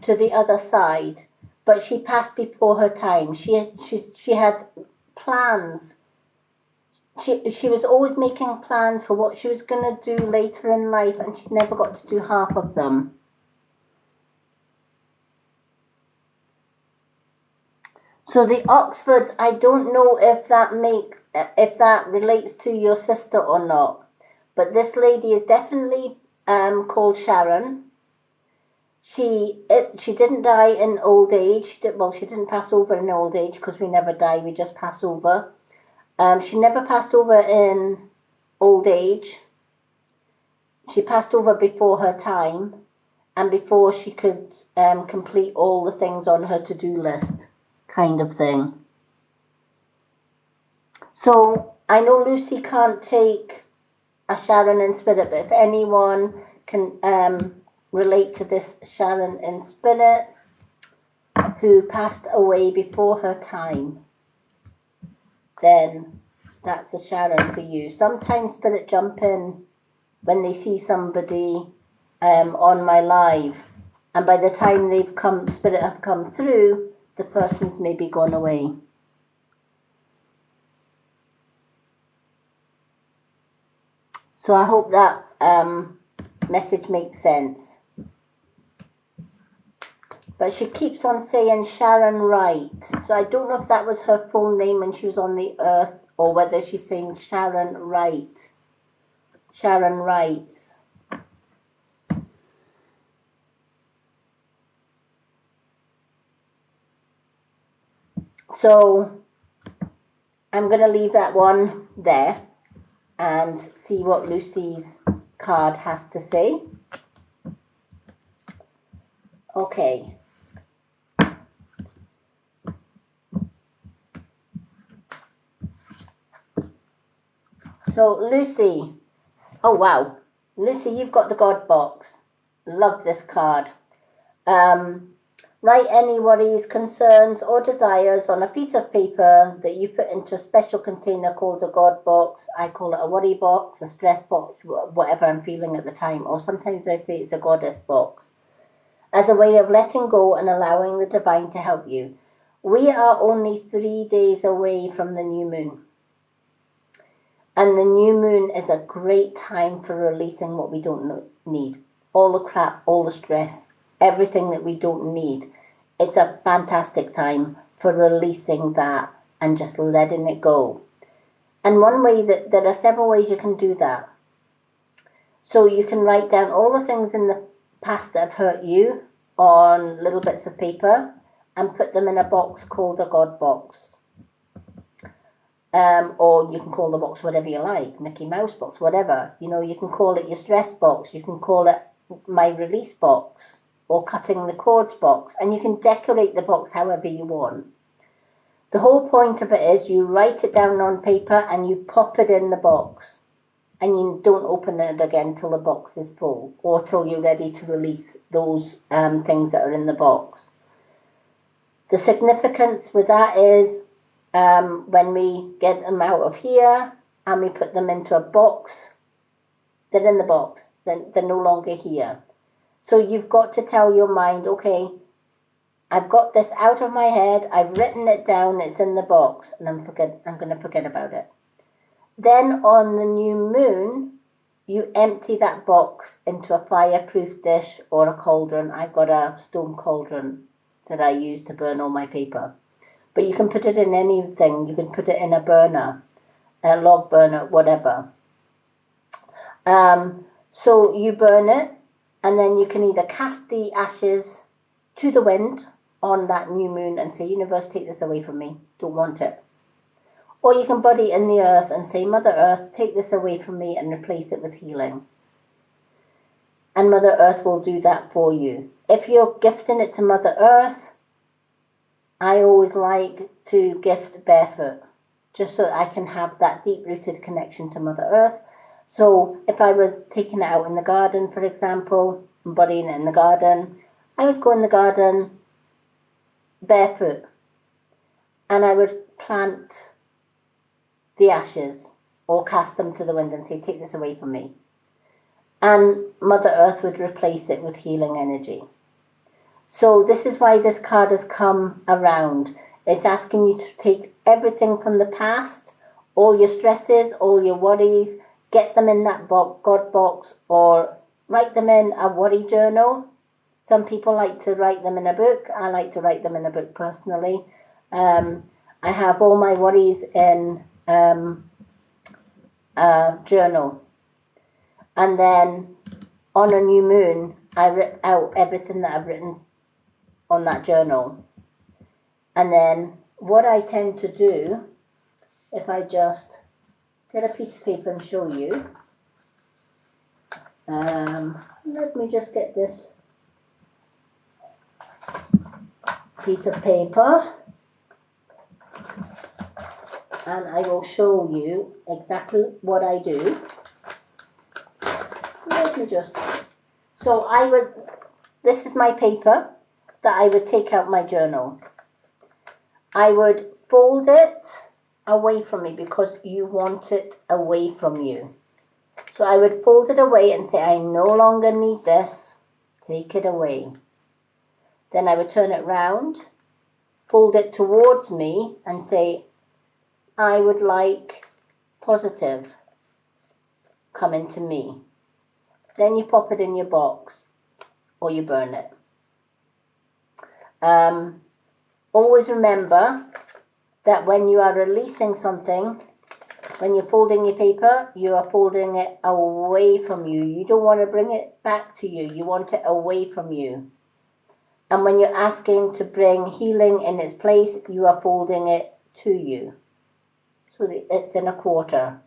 to the other side, but she passed before her time. She had plans. She was always making plans for what she was going to do later in life, and she never got to do half of them. So the Oxfords, I don't know if that relates to your sister or not, but this lady is definitely called Sharon. She didn't die in old age. She didn't pass over in old age, because we never die, we just pass over. She never passed over in old age. She passed over before her time, and before she could complete all the things on her to-do list, kind of thing. So I know Lucy can't take a Sharon in spirit, but if anyone can relate to this Sharon in spirit who passed away before her time, then that's a Sharon for you. Sometimes spirit jump in when they see somebody on my live, and by the time spirit have come through, the person's maybe gone away. So I hope that message makes sense. But she keeps on saying Sharon Wright. So I don't know if that was her full name when she was on the earth, or whether she's saying Sharon Wright. Sharon Wrights. So I'm going to leave that one there and see what Lucy's card has to say. Okay. So Lucy, oh wow, Lucy, you've got the God box. Love this card. Write any worries, concerns, or desires on a piece of paper that you put into a special container called a God box. I call it a worry box, a stress box, whatever I'm feeling at the time, or sometimes I say it's a goddess box, as a way of letting go and allowing the divine to help you. We are only 3 days away from the new moon. And the new moon is a great time for releasing what we don't need. All the crap, all the stress, everything that we don't need. It's a fantastic time for releasing that and just letting it go. And one way that there are several ways you can do that. So you can write down all the things in the past that have hurt you on little bits of paper and put them in a box called a God box. Or you can call the box whatever you like, Mickey Mouse box, whatever. You can call it your stress box, you can call it my release box, or cutting the cords box, and you can decorate the box however you want. The whole point of it is you write it down on paper and you pop it in the box, and you don't open it again till the box is full, or till you're ready to release those things that are in the box. The significance with that is when we get them out of here and we put them into a box, they're in the box, then they're no longer here. So you've got to tell your mind, okay, I've got this out of my head, I've written it down, it's in the box, and I'm going to forget about it. Then on the new moon, you empty that box into a fireproof dish or a cauldron. I've got a stone cauldron that I use to burn all my paper. But you can put it in anything. You can put it in a burner, a log burner, whatever. So you burn it, and then you can either cast the ashes to the wind on that new moon and say, universe, take this away from me, don't want it. Or you can bury it in the earth and say, Mother Earth, take this away from me and replace it with healing. And Mother Earth will do that for you. If you're gifting it to Mother Earth, I always like to gift barefoot, just so that I can have that deep-rooted connection to Mother Earth. So if I was taking it out in the garden, for example, and burying it in the garden, I would go in the garden barefoot, and I would plant the ashes or cast them to the wind and say, take this away from me. And Mother Earth would replace it with healing energy. So this is why this card has come around. It's asking you to take everything from the past, all your stresses, all your worries, get them in that God box, or write them in a worry journal. Some people like to write them in a book. I like to write them in a book personally. I have all my worries in a journal. And then on a new moon, I rip out everything that I've written on that journal. And then what I tend to do, if I just get a piece of paper and show you, let me just get this piece of paper, and I will show you exactly what I do. Let me just, so I would, this is my paper that I would take out my journal. I would fold it away from me because you want it away from you. So I would fold it away and say, I no longer need this, take it away. Then I would turn it round, fold it towards me and say, I would like positive coming to me. Then you pop it in your box or you burn it. Always remember that when you are releasing something, when you're folding your paper, you are folding it away from you. You don't want to bring it back to you. You want it away from you. And when you're asking to bring healing in its place, you are folding it to you. So it's in a quarter.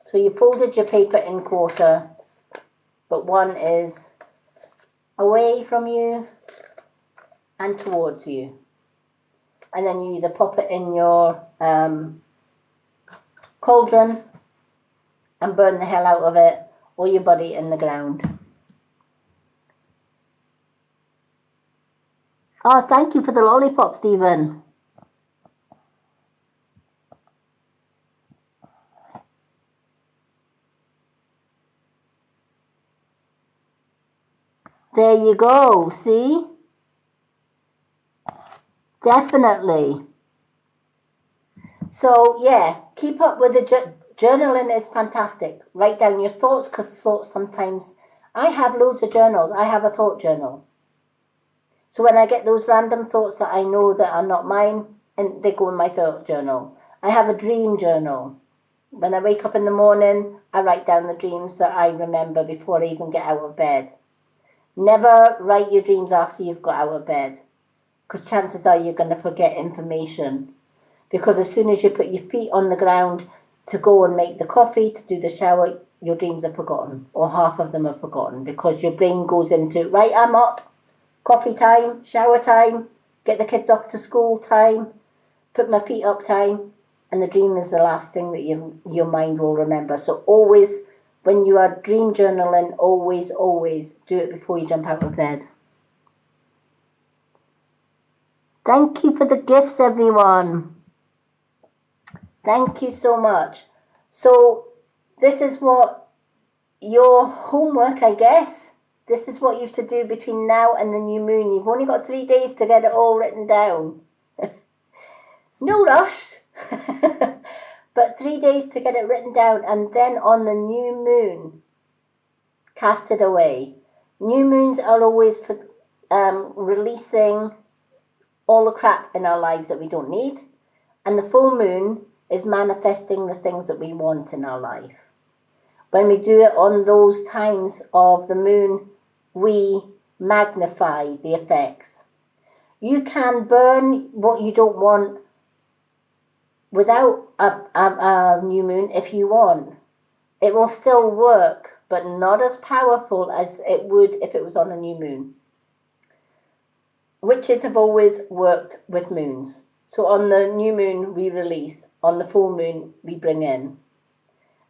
So you folded your paper in quarter, but one is away from you and towards you. And then you either pop it in your cauldron and burn the hell out of it, or you bury it in the ground. Oh, thank you for the lollipop, Stephen. There you go, see? Definitely. So, yeah, keep up with the journaling is fantastic. Write down your thoughts, because thoughts sometimes... I have loads of journals. I have a thought journal. So when I get those random thoughts that I know that are not mine, and they go in my thought journal. I have a dream journal. When I wake up in the morning, I write down the dreams that I remember before I even get out of bed. Never write your dreams after you've got out of bed, because chances are you're going to forget information. Because as soon as you put your feet on the ground to go and make the coffee, to do the shower, your dreams are forgotten, or half of them are forgotten, because your brain goes into, right, I'm up, coffee time, shower time, get the kids off to school time, put my feet up time, and the dream is the last thing that your mind will remember. So always, when you are dream journaling, always do it before you jump out of bed. Thank you for the gifts, everyone. Thank you so much. So this is what your homework, I guess. This is what you have to do between now and the new moon. You've only got 3 days to get it all written down. No rush. But 3 days to get it written down, and then on the new moon, cast it away. New moons are always for releasing all the crap in our lives that we don't need, and the full moon is manifesting the things that we want in our life. When we do it on those times of the moon, we magnify the effects. You can burn what you don't want without a new moon if you want. It will still work, but not as powerful as it would if it was on a new moon. Witches have always worked with moons. So on the new moon, we release. On the full moon, we bring in.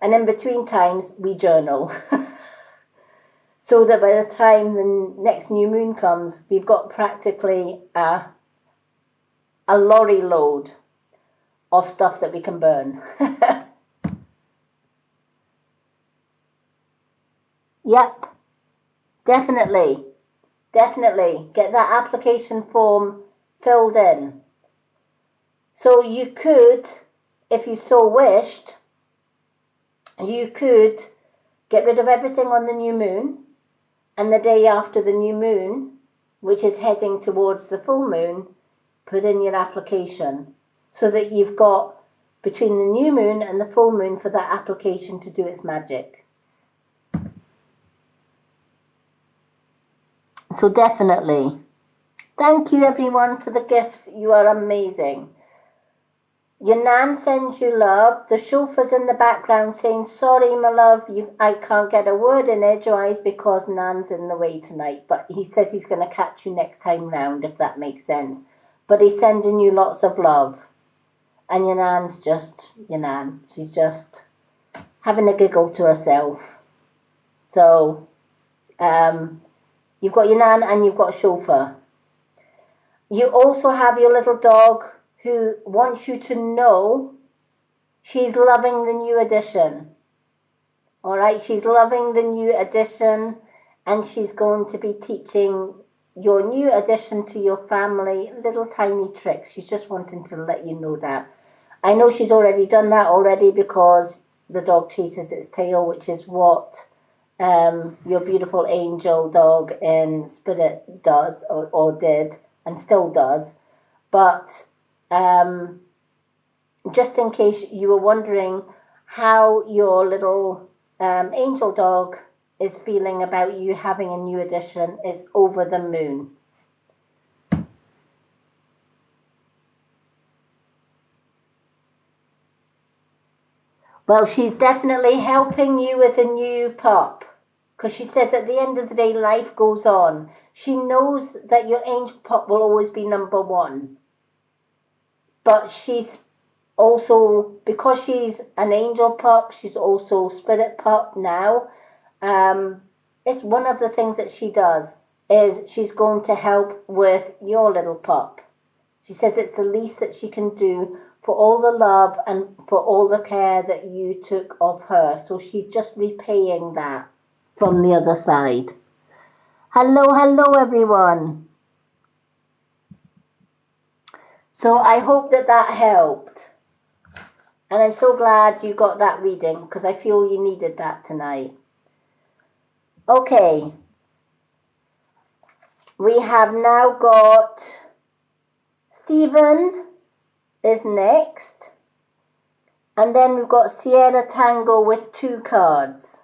And in between times, we journal. So that by the time the next new moon comes, we've got practically a lorry load of stuff that we can burn. Yep, definitely. Definitely get that application form filled in. So you could, if you so wished, you could get rid of everything on the new moon, and the day after the new moon, which is heading towards the full moon, put in your application so that you've got between the new moon and the full moon for that application to do its magic. So definitely. Thank you everyone for the gifts. You are amazing. Your Nan sends you love. The chauffeur's in the background saying, sorry, my love, I can't get a word in edgewise because Nan's in the way tonight. But he says he's going to catch you next time round, if that makes sense. But he's sending you lots of love. And your Nan's just your Nan. She's just having a giggle to herself. So, you've got your Nan and you've got a chauffeur. You also have your little dog who wants you to know she's loving the new edition. All right, she's loving the new edition, and she's going to be teaching your new addition to your family little tiny tricks. She's just wanting to let you know that. I know she's already done that already because the dog chases its tail, which is what your beautiful angel dog in spirit does or did and still does. But just in case you were wondering how your little angel dog is feeling about you having a new edition, it's over the moon. Well, she's definitely helping you with a new pup, because she says at the end of the day, life goes on. She knows that your angel pup will always be number one. But she's also, because she's an angel pup, she's also spirit pup now. It's one of the things that she does is she's going to help with your little pup. She says it's the least that she can do for all the love and for all the care that you took of her. So she's just repaying that from the other side. Hello, everyone. So I hope that helped. And I'm so glad you got that reading because I feel you needed that tonight. Okay. We have now got Stephen is next. And then we've got Sierra Tango with 2 cards.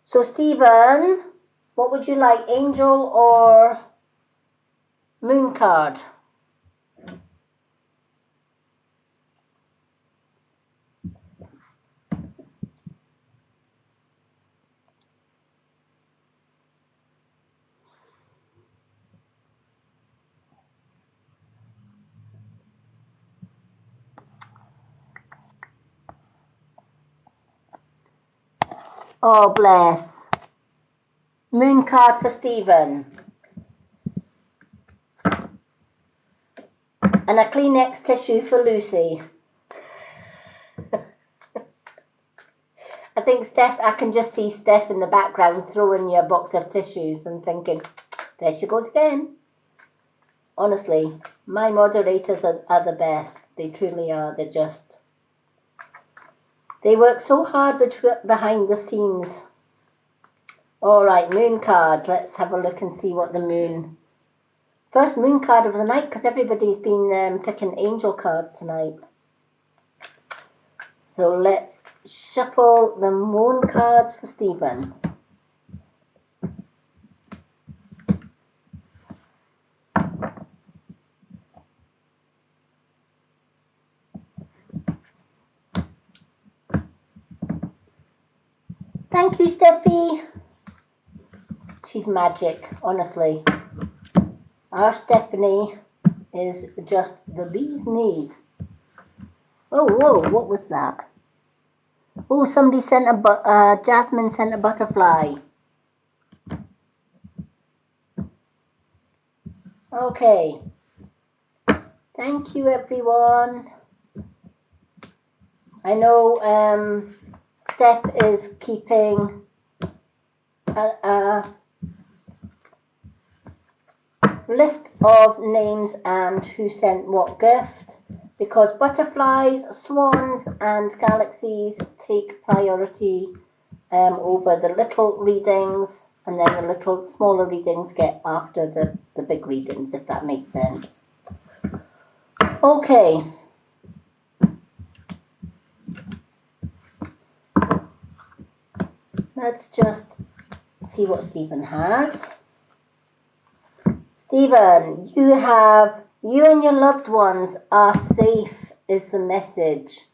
So Stephen, what would you like, angel or moon card? Oh, bless. Moon card for Stephen. And a Kleenex tissue for Lucy. I think I can just see Steph in the background throwing you a box of tissues and thinking, there she goes again. Honestly, my moderators are the best. They truly are. They work so hard behind the scenes. All right, moon cards. Let's have a look and see what the moon... First moon card of the night, because everybody's been picking angel cards tonight. So let's shuffle the moon cards for Stephen. Thank you, Steffi. She's magic, honestly. Our Stephanie is just the bee's knees. Oh, whoa, what was that? Oh, somebody sent Jasmine sent a butterfly. Okay. Thank you, everyone. I know Steph is keeping a list of names and who sent what gift, because butterflies, swans, and galaxies take priority over the little readings, and then the little smaller readings get after the big readings, if that makes sense. Okay. Let's just see what Stephen has. Stephen, you and your loved ones are safe, is the message.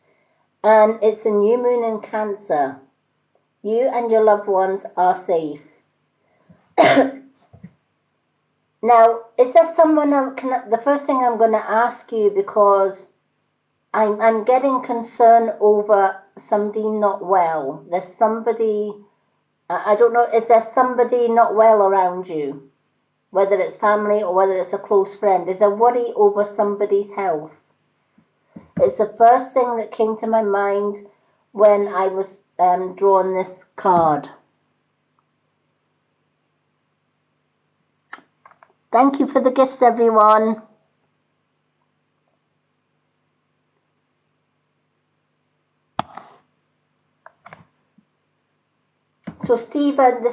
And it's a new moon in Cancer. You and your loved ones are safe. Now, is there someone the first thing I'm going to ask you, because I'm getting concerned over somebody not well. There's somebody, I don't know, is there somebody not well around you? Whether it's family or whether it's a close friend, is there worry over somebody's health? It's the first thing that came to my mind when I was drawing this card. Thank you for the gifts, everyone. So Stephen,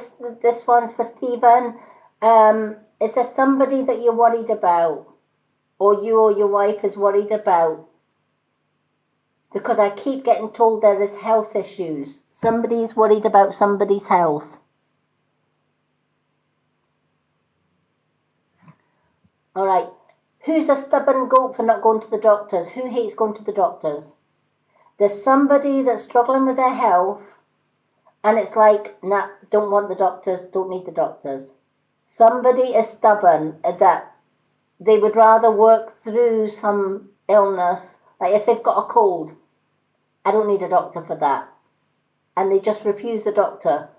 this one's for Stephen. Is there somebody that you're worried about, or you or your wife is worried about? Because I keep getting told there is health issues. Somebody's worried about somebody's health. All right. Who's a stubborn goat for not going to the doctors? Who hates going to the doctors? There's somebody that's struggling with their health, and it's like, nah, don't want the doctors, don't need the doctors. Somebody is stubborn that they would rather work through some illness, like if they've got a cold, I don't need a doctor for that. And they just refuse the doctor.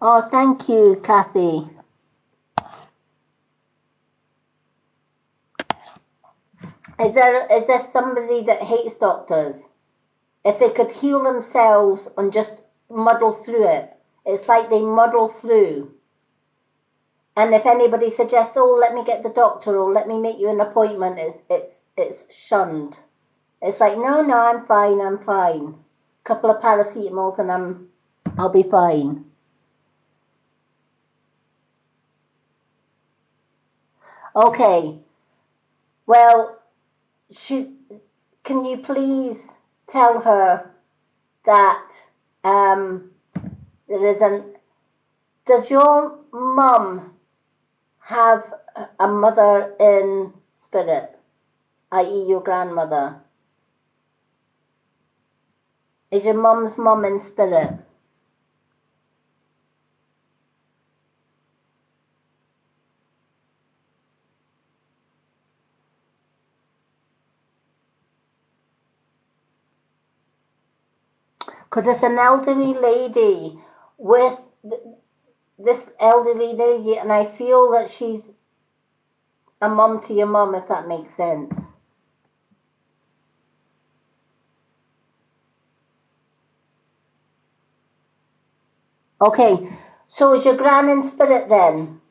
Oh, thank you, Kathy. Is there somebody that hates doctors? If they could heal themselves and just muddle through it, it's like they muddle through. And if anybody suggests, oh, let me get the doctor or let me make you an appointment, it's shunned. It's like, no, I'm fine. Couple of paracetamols and I'll be fine. Okay. Well, can you please tell her that does your mum have a mother in spirit, i.e. your grandmother? Is your mum's mum in spirit? Because it's an elderly lady with this elderly lady, and I feel that she's a mum to your mum, if that makes sense. Okay, so is your gran in spirit then?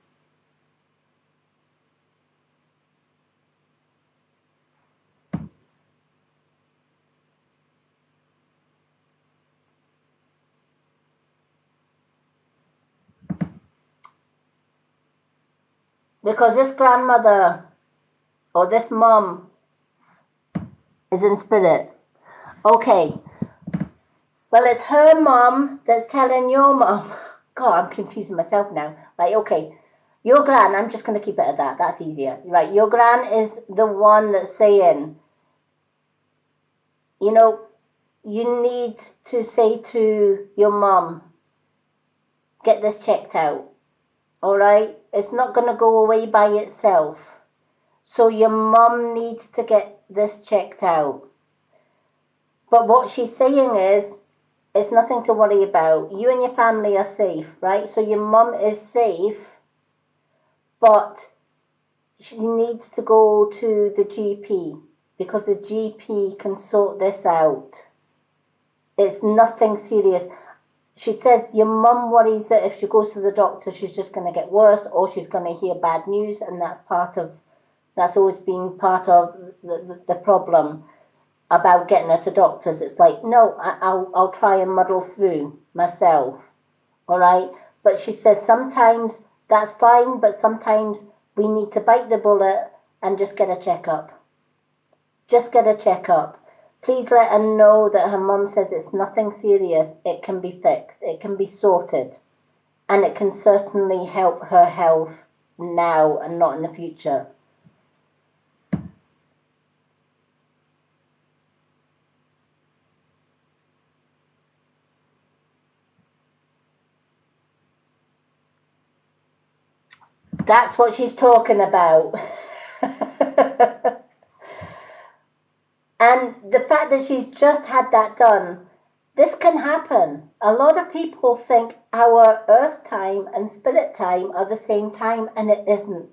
Because this grandmother or this mum is in spirit. Okay. Well, it's her mum that's telling your mum. God, I'm confusing myself now. Right, okay. Your gran, I'm just going to keep it at that. That's easier. Right, your gran is the one that's saying, you know, you need to say to your mum, get this checked out. All right? It's not going to go away by itself. So your mum needs to get this checked out. But what she's saying is, it's nothing to worry about. You and your family are safe, right? So your mum is safe, but she needs to go to the GP because the GP can sort this out. It's nothing serious. She says your mum worries that if she goes to the doctor, she's just going to get worse or she's going to hear bad news, and that's always been part of the problem about getting her to doctors. It's like, no, I'll try and muddle through myself, all right? But she says sometimes that's fine, but sometimes we need to bite the bullet and just get a checkup. Just get a checkup. Please let her know that her mum says it's nothing serious. It can be fixed. It can be sorted. And it can certainly help her health now and not in the future. That's what she's talking about. And the fact that she's just had that done, this can happen. A lot of people think our earth time and spirit time are the same time, and it isn't.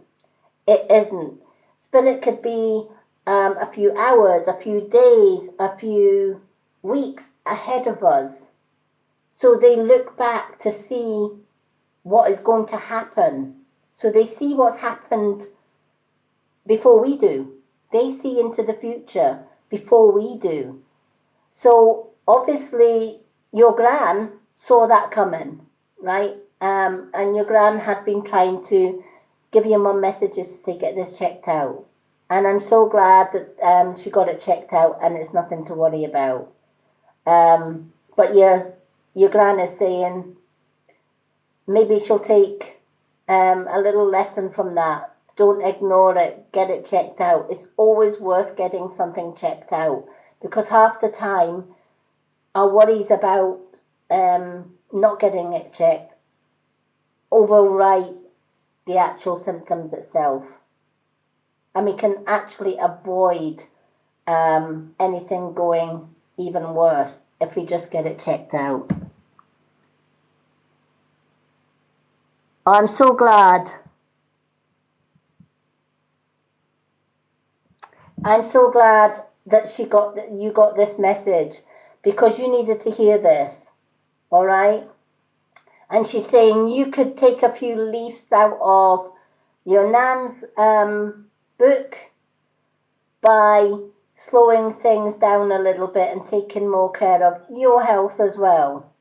It isn't. Spirit could be a few hours, a few days, a few weeks ahead of us. So they look back to see what is going to happen. So they see what's happened before we do. They see into the future before we do. So obviously your gran saw that coming, right? And your gran had been trying to give your mum messages to get this checked out. And I'm so glad that she got it checked out and it's nothing to worry about. But your gran is saying maybe she'll take a little lesson from that. Don't ignore it. Get it checked out. It's always worth getting something checked out, because half the time our worries about not getting it checked override the actual symptoms itself. And we can actually avoid anything going even worse if we just get it checked out. I'm so glad. I'm so glad that you got this message, because you needed to hear this, all right? And she's saying you could take a few leaves out of your nan's book by slowing things down a little bit and taking more care of your health as well,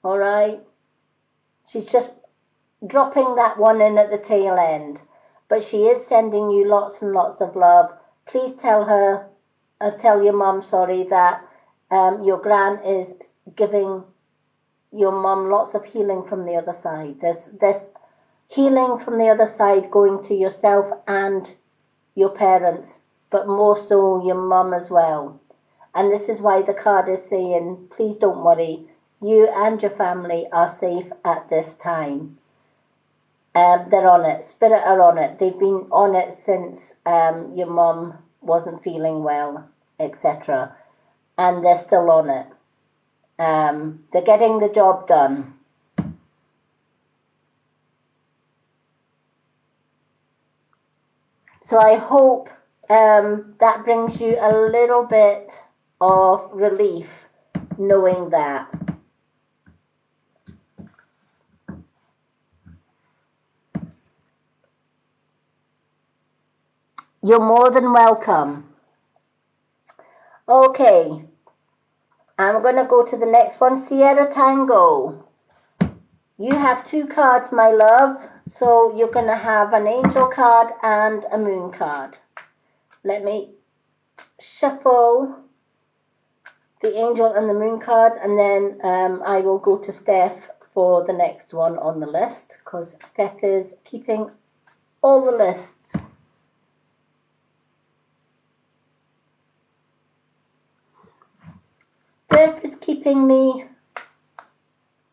all right? She's just dropping that one in at the tail end, but she is sending you lots and lots of love. Please tell her, tell your mum, sorry, that your gran is giving your mum lots of healing from the other side. There's healing from the other side going to yourself and your parents, but more so your mum as well. And this is why the card is saying, please don't worry, you and your family are safe at this time. They're on it. Spirit are on it. They've been on it since your mum wasn't feeling well, etc. And they're still on it. They're getting the job done. So I hope that brings you a little bit of relief knowing that. You're more than welcome. Okay, I'm going to go to the next one, Sierra Tango. You have 2 cards, my love. So you're going to have an angel card and a moon card. Let me shuffle the angel and the moon cards, and then I will go to Steph for the next one on the list, because Steph is keeping all the lists. Steph is keeping me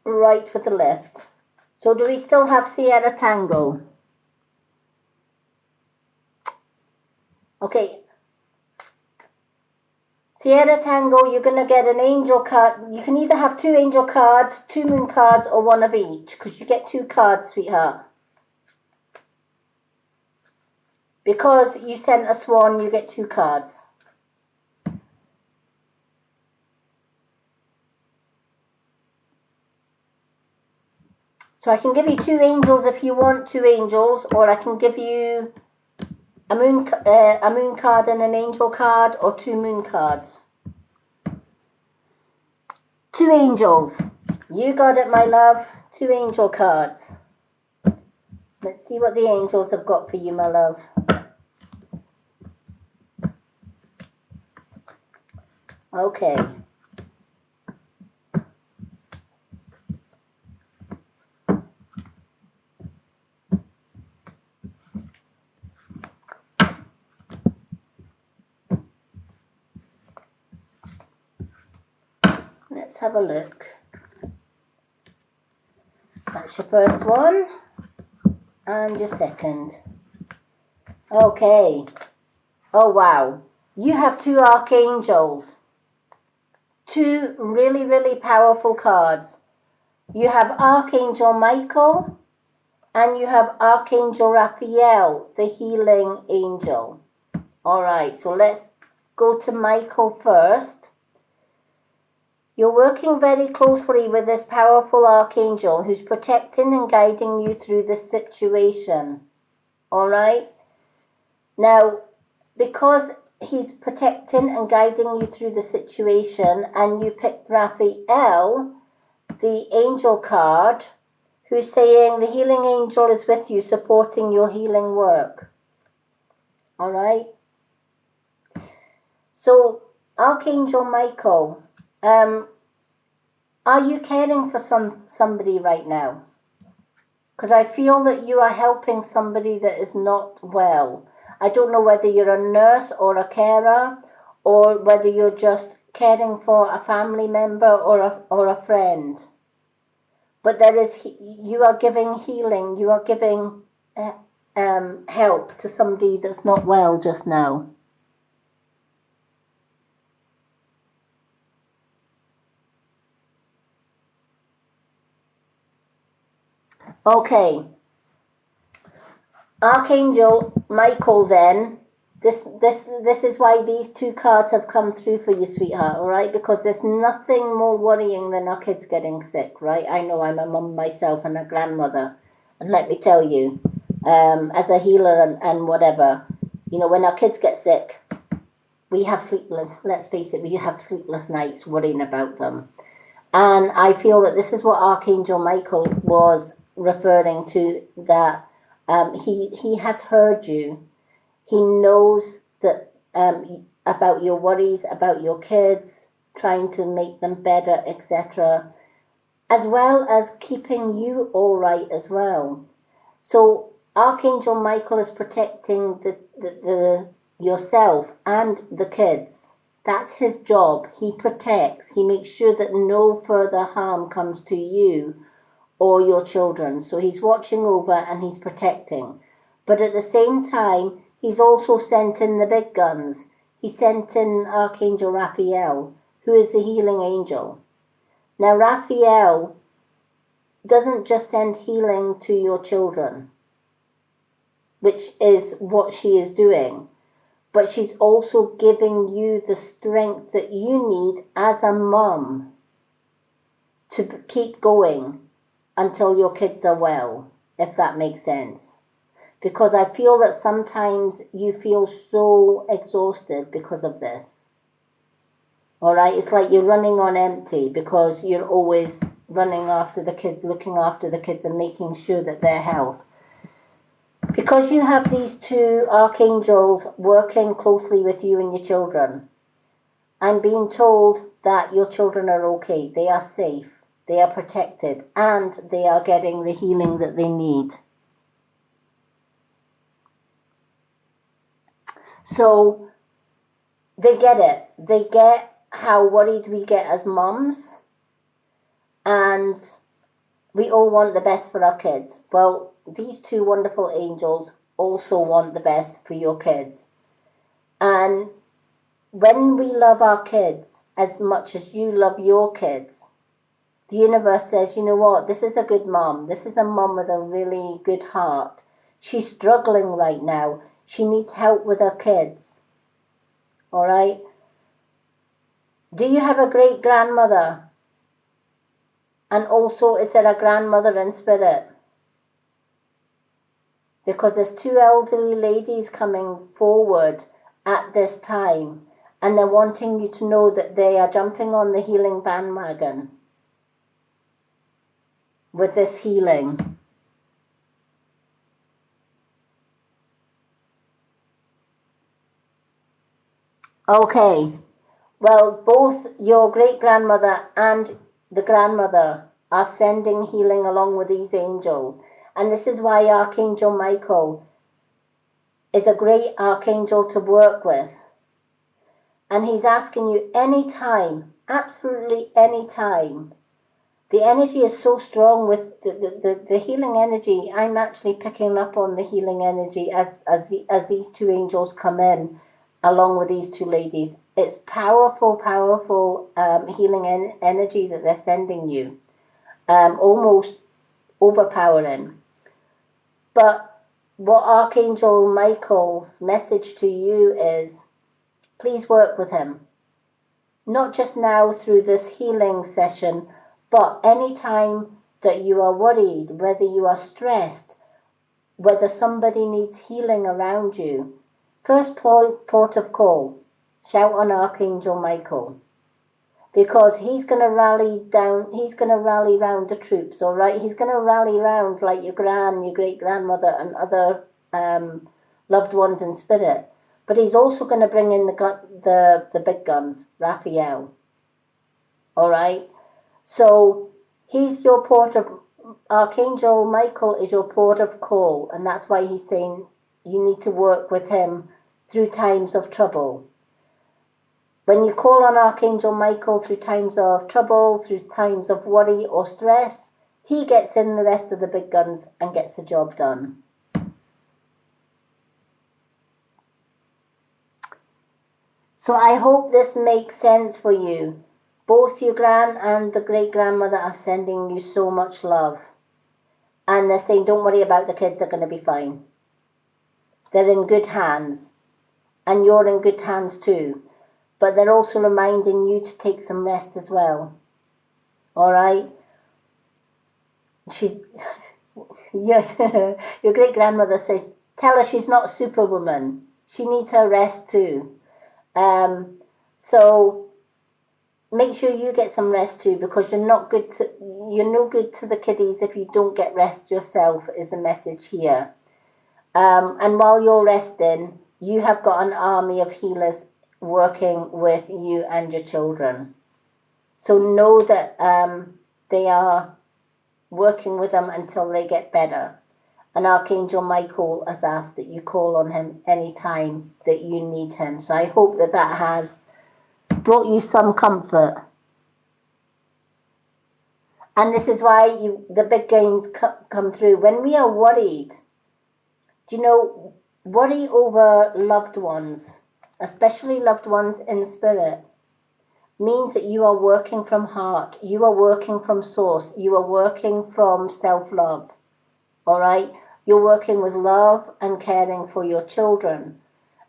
right with the left. So do we still have Sierra Tango? Okay. Sierra Tango, you're going to get an angel card. You can either have 2 angel cards, 2 moon cards, or 1 of each, because you get 2 cards, sweetheart. Because you sent a swan, you get 2 cards. So I can give you 2 angels if you want 2 angels, or I can give you a moon card and an angel card, or 2 moon cards. 2 angels. You got it, my love. 2 angel cards. Let's see what the angels have got for you, my love. Okay. Let's have a look. That's your first one. And your second. Okay. Oh, wow. You have 2 archangels. 2 really, really powerful cards. You have Archangel Michael and you have Archangel Raphael, the healing angel. All right, so let's go to Michael first. You're working very closely with this powerful archangel who's protecting and guiding you through this situation. All right? Now, because he's protecting and guiding you through the situation, and you picked Raphael, the angel card, who's saying the healing angel is with you, supporting your healing work. All right? So, Archangel Michael, are you caring for somebody right now? Because I feel that you are helping somebody that is not well. I don't know whether you're a nurse or a carer, or whether you're just caring for a family member or a friend. But you are giving healing, you are giving help to somebody that's not well just now. Okay. Archangel Michael, then, this is why these 2 cards have come through for you, sweetheart, all right? Because there's nothing more worrying than our kids getting sick, right? I know, I'm a mum myself and a grandmother, and let me tell you, as a healer and whatever, you know, when our kids get sick, we have let's face it, we have sleepless nights worrying about them. And I feel that this is what Archangel Michael was referring to, that he has heard you. He knows that about your worries, about your kids, trying to make them better, etc., as well as keeping you all right as well. So Archangel Michael is protecting the yourself and the kids. That's his job. He protects. He makes sure that no further harm comes to you or your children. So he's watching over and he's protecting. But at the same time, he's also sent in the big guns. He sent in Archangel Raphael, who is the healing angel. Now, Raphael doesn't just send healing to your children, which is what she is doing, but she's also giving you the strength that you need as a mum to keep going until your kids are well, if that makes sense. Because I feel that sometimes you feel so exhausted because of this. All right, it's like you're running on empty because you're always running after the kids, looking after the kids, and making sure that their health. Because you have these two archangels working closely with you and your children, I'm being told that your children are okay, they are safe, they are protected, and they are getting the healing that they need. So they get it. They get how worried we get as mums, and we all want the best for our kids. Well, these two wonderful angels also want the best for your kids. And when we love our kids as much as you love your kids, the universe says, you know what, this is a good mom. This is a mom with a really good heart. She's struggling right now. She needs help with her kids. All right? Do you have a great grandmother? And also, is there a grandmother in spirit? Because there's two elderly ladies coming forward at this time, and they're wanting you to know that they are jumping on the healing bandwagon with this healing. Okay, well, both your great-grandmother and the grandmother are sending healing along with these angels. And this is why Archangel Michael is a great archangel to work with. And he's asking you anytime, absolutely anytime. The energy is so strong with the healing energy. I'm actually picking up on the healing energy as these two angels come in along with these two ladies. It's powerful, powerful healing energy that they're sending you. Almost overpowering. But what Archangel Michael's message to you is, please work with him. Not just now through this healing session, but anytime that you are worried, whether you are stressed, whether somebody needs healing around you, first port of call, shout on Archangel Michael. Because he's going to rally round the troops, all right? He's going to rally round like your great-grandmother and other loved ones in spirit. But he's also going to bring in the big guns, Raphael. All right? So he's your Archangel Michael is your port of call, and that's why he's saying you need to work with him through times of trouble. When you call on Archangel Michael through times of trouble, through times of worry or stress, he gets in the rest of the big guns and gets the job done. So I hope this makes sense for you. Both your gran and the great-grandmother are sending you so much love. And they're saying, don't worry about the kids, they're going to be fine. They're in good hands. And you're in good hands too. But they're also reminding you to take some rest as well. All right? Your great-grandmother says, tell her she's not Superwoman. She needs her rest too. So make sure you get some rest too, because you're no good to the kiddies if you don't get rest yourself, is the message here. And while you're resting, you have got an army of healers working with you and your children. So know that they are working with them until they get better. And Archangel Michael has asked that you call on him anytime that you need him. So I hope that has brought you some comfort. And this is why the big gains come through. When we are worried, do you know, worry over loved ones, especially loved ones in spirit, means that you are working from heart, you are working from source, you are working from self-love, all right? You're working with love and caring for your children.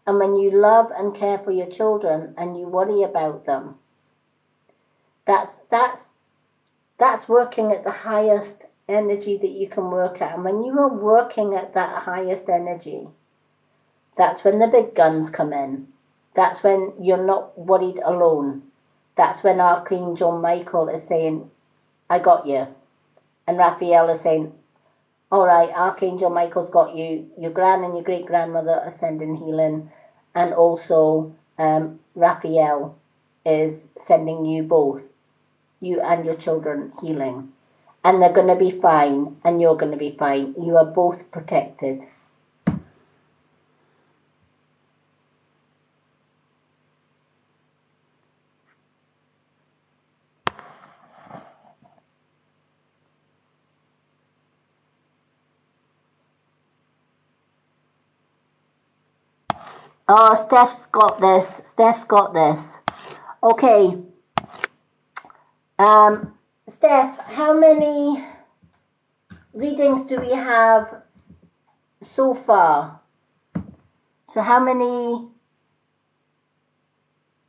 And when you love and care for your children and you worry about them, that's working at the highest energy that you can work at. And when you are working at that highest energy, that's when the big guns come in. That's when you're not worried alone. That's when Archangel Michael is saying, I got you. And Raphael is saying, all right, Archangel Michael's got you. Your gran and your great-grandmother are sending healing. And also Raphael is sending you both, you and your children, healing. And they're going to be fine, and you're going to be fine. You are both protected. Oh, Steph's got this. Steph's got this. Okay. Steph, how many readings do we have so far? So how many?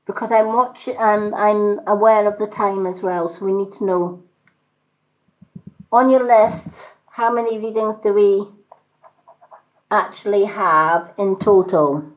Because I'm aware of the time as well, so we need to know. On your list, how many readings do we actually have in total?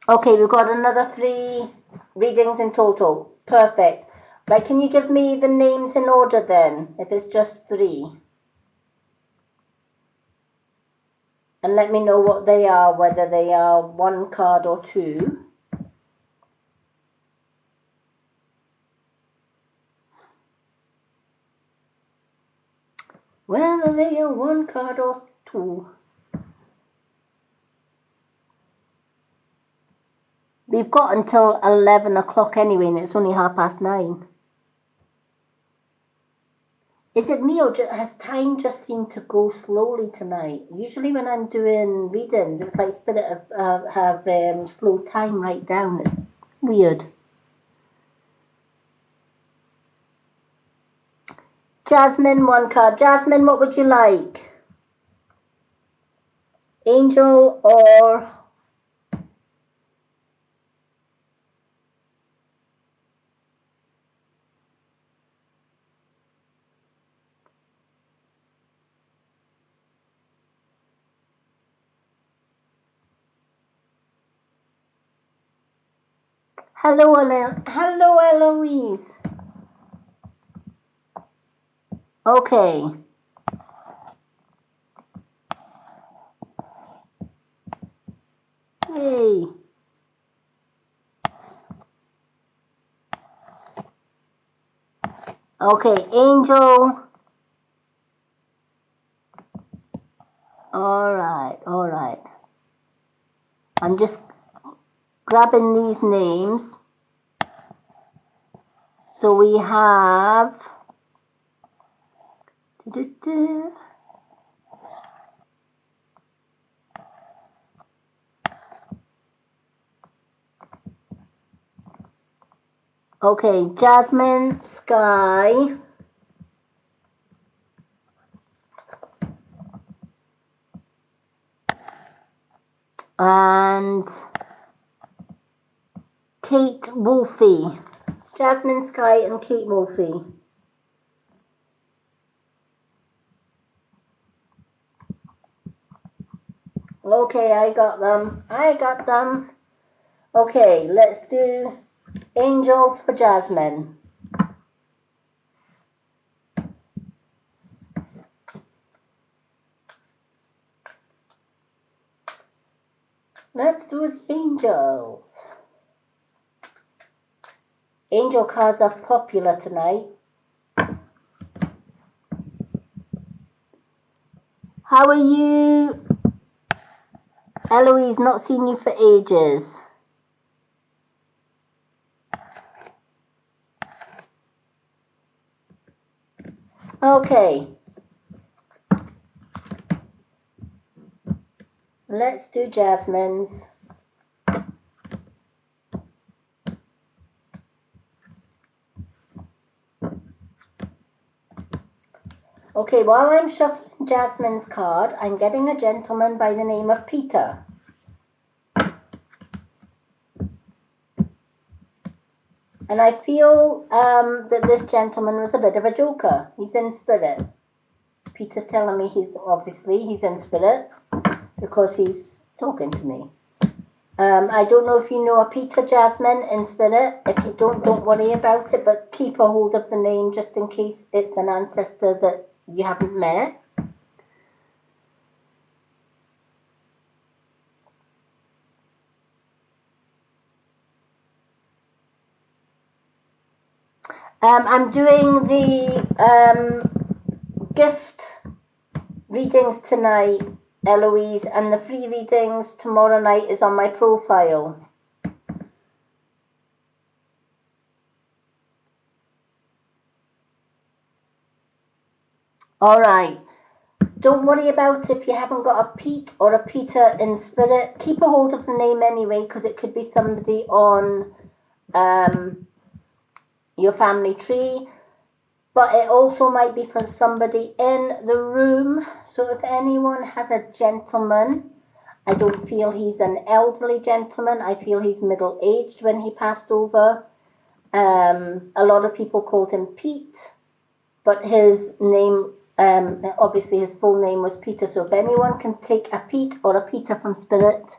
Okay, we've got another 3 readings in total. Perfect. Right, can you give me the names in order then, if it's just 3? And let me know what they are, whether they are 1 card or 2. Whether they are 1 card or 2. We've got until 11 o'clock anyway, and it's only 9:30. Is it me, or has time just seemed to go slowly tonight? Usually when I'm doing readings, it's like Spirit have slowed time right down. It's weird. Jasmine, 1 card. Jasmine, what would you like? Angel or... Hello, Eloise. Okay. Yay. Okay, Angel. All right. I'm just grabbing these names. So we have... Okay, Jasmine, Sky. And Kate Wolfie. Jasmine, Sky, and Kate Wolfie. Okay, I got them. Okay, let's do Angel for Jasmine. Let's do the angels. Angel cards are popular tonight. How are you? Eloise, not seen you for ages. Okay. Let's do Jasmine's. Okay, while I'm shuffling Jasmine's card, I'm getting a gentleman by the name of Peter. And I feel that this gentleman was a bit of a joker. He's in spirit. Peter's telling me he's in spirit. because he's talking to me. I don't know if you know a Peter, Jasmine, in spirit. If you don't worry about it, but keep a hold of the name just in case it's an ancestor that you haven't met. I'm doing the gift readings tonight, Eloise, and the free readings tomorrow night is on my profile. All right. Don't worry about if you haven't got a Pete or a Peter in spirit. Keep a hold of the name anyway, because it could be somebody on your family tree. But it also might be for somebody in the room. So if anyone has a gentleman, I don't feel he's an elderly gentleman. I feel he's middle-aged when he passed over. A lot of people called him Pete, but his name, obviously his full name was Peter. So if anyone can take a Pete or a Peter from spirit,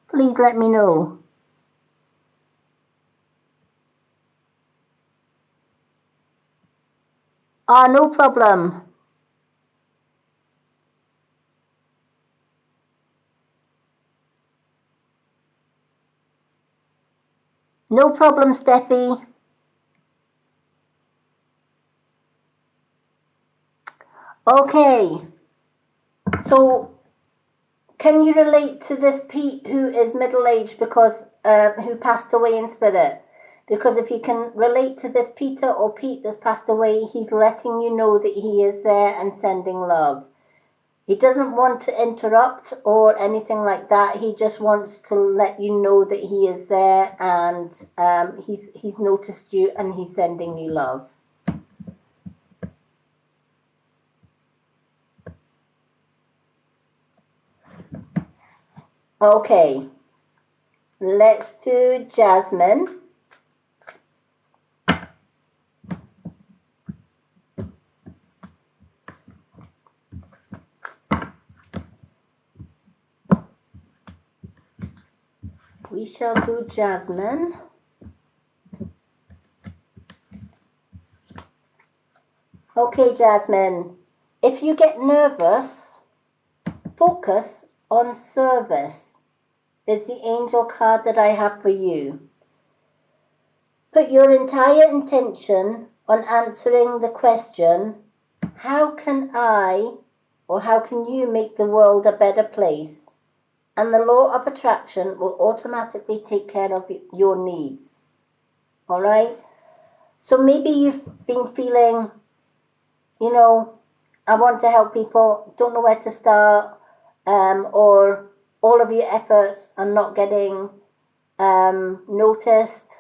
please let me know. No problem. No problem, Steffi. Okay. So, can you relate to this Pete who is middle-aged because who passed away in spirit? Because if you can relate to this Peter or Pete that's passed away, he's letting you know that he is there and sending love. He doesn't want to interrupt or anything like that. He just wants to let you know that he is there and he's noticed you and he's sending you love. Okay, let's do Jasmine. We shall do Jasmine. Okay, Jasmine, if you get nervous, focus on service. Is the angel card that I have for you. Put your entire intention on answering the question, how can I or how can you make the world a better place? And the law of attraction will automatically take care of your needs. All right? So maybe you've been feeling, you know, I want to help people, don't know where to start, or all of your efforts are not getting noticed,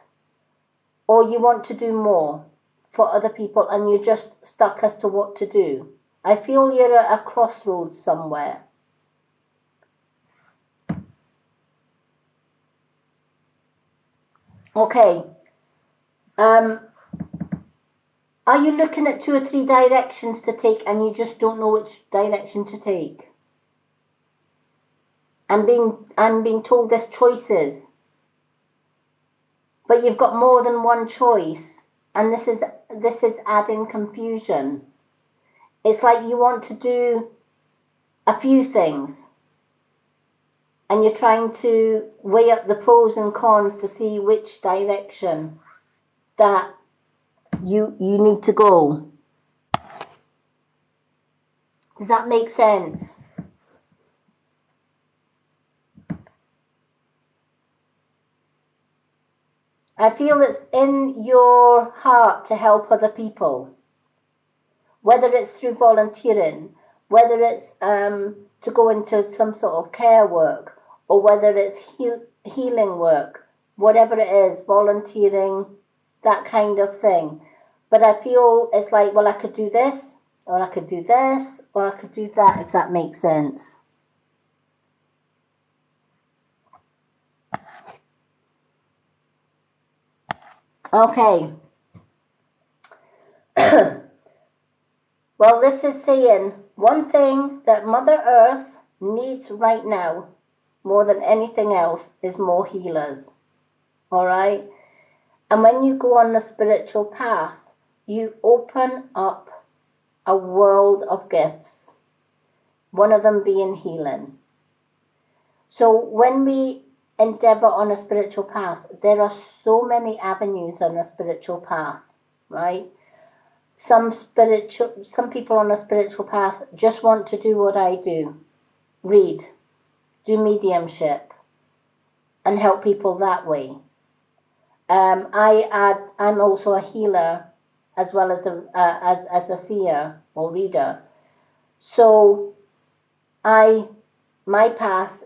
or you want to do more for other people and you're just stuck as to what to do. I feel you're at a crossroads somewhere. Okay. Are you looking at 2 or 3 directions to take and you just don't know which direction to take? And being told there's choices. But you've got more than one choice, and this is adding confusion. It's like you want to do a few things, and you're trying to weigh up the pros and cons to see which direction that you need to go. Does that make sense? I feel it's in your heart to help other people, whether it's through volunteering, whether it's to go into some sort of care work, or whether it's healing work, whatever it is, volunteering, that kind of thing. But I feel it's like, well, I could do this, or I could do this, or I could do that, if that makes sense. Okay. Well, this is saying one thing that Mother Earth needs right now, more than anything else, is more healers. All right? And when you go on the spiritual path, you open up a world of gifts, one of them being healing. So when we endeavor on a spiritual path, there are so many avenues on a spiritual path, right? Some people on a spiritual path just want to do what I do, read, do mediumship, and help people that way. I'm also a healer as well as a seer or reader. So my path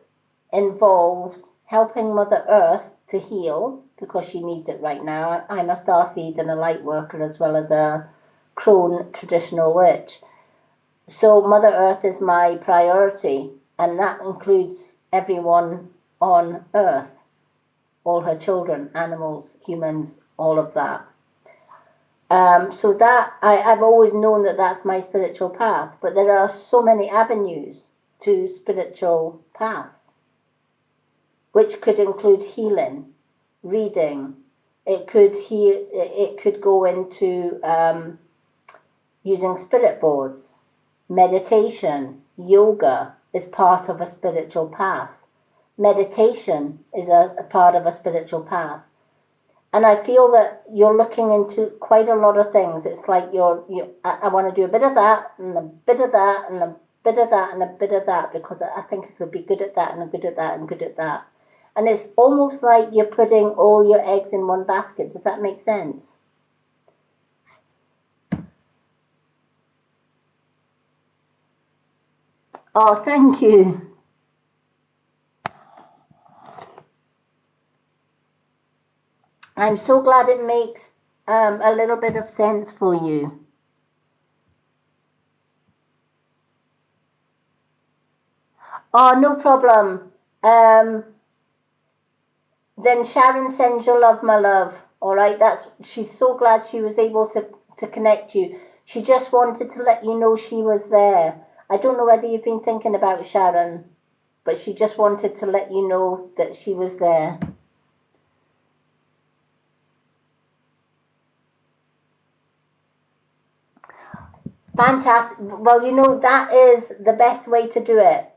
involves helping Mother Earth to heal because she needs it right now. I'm a starseed and a light worker as well as a crone traditional witch. So Mother Earth is my priority, and that includes everyone on Earth, all her children, animals, humans, all of that. So that I've always known that that's my spiritual path, but there are so many avenues to spiritual path, which could include healing, reading. It could go into using spirit boards. Meditation, yoga is part of a spiritual path. Meditation is a part of a spiritual path. And I feel that you're looking into quite a lot of things. It's like I want to do a bit of that, and a bit of that, and a bit of that, and a bit of that, because I think I could be good at that, and I'm good at that, and good at that. And it's almost like you're putting all your eggs in one basket. Does that make sense? Oh, thank you. I'm so glad it makes a little bit of sense for you. Oh, no problem. Then Sharon sends your love, my love. All right, she's so glad she was able to connect you. She just wanted to let you know she was there. I don't know whether you've been thinking about Sharon, but she just wanted to let you know that she was there. Fantastic. Well, that is the best way to do it.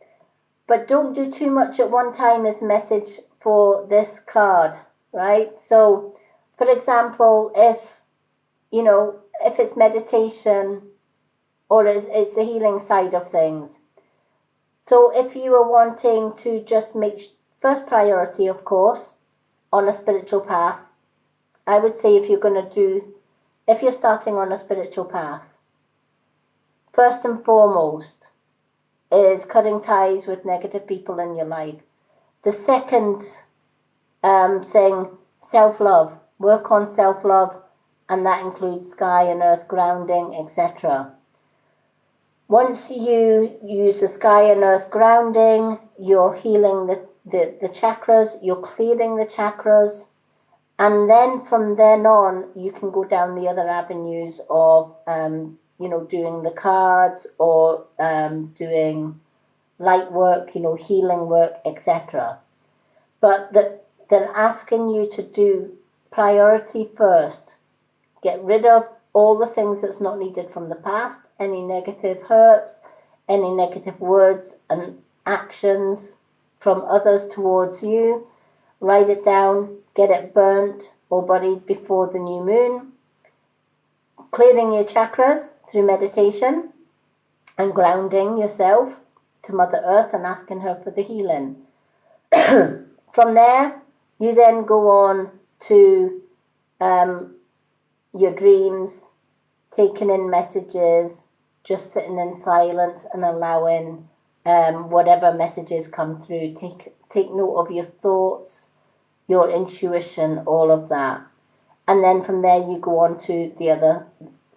But don't do too much at one time as message for this card, right? So, for example, if it's meditation or it's the healing side of things. So if you are wanting to just make first priority, of course, on a spiritual path, I would say if you're starting on a spiritual path, first and foremost is cutting ties with negative people in your life. The second thing, self-love. Work on self-love, and that includes sky and earth grounding, etc. Once you use the sky and earth grounding, you're healing the chakras, you're clearing the chakras, and then from then on, you can go down the other avenues of, doing the cards or doing light work, healing work, etc. But they're asking you to do priority first. Get rid of all the things that's not needed from the past, any negative hurts, any negative words and actions from others towards you. Write it down, get it burnt or buried before the new moon. Clearing your chakras through meditation and grounding yourself to Mother Earth and asking her for the healing. From there, you then go on to your dreams, taking in messages, just sitting in silence and allowing whatever messages come through. Take note of your thoughts, your intuition, all of that. And then from there you go on to the other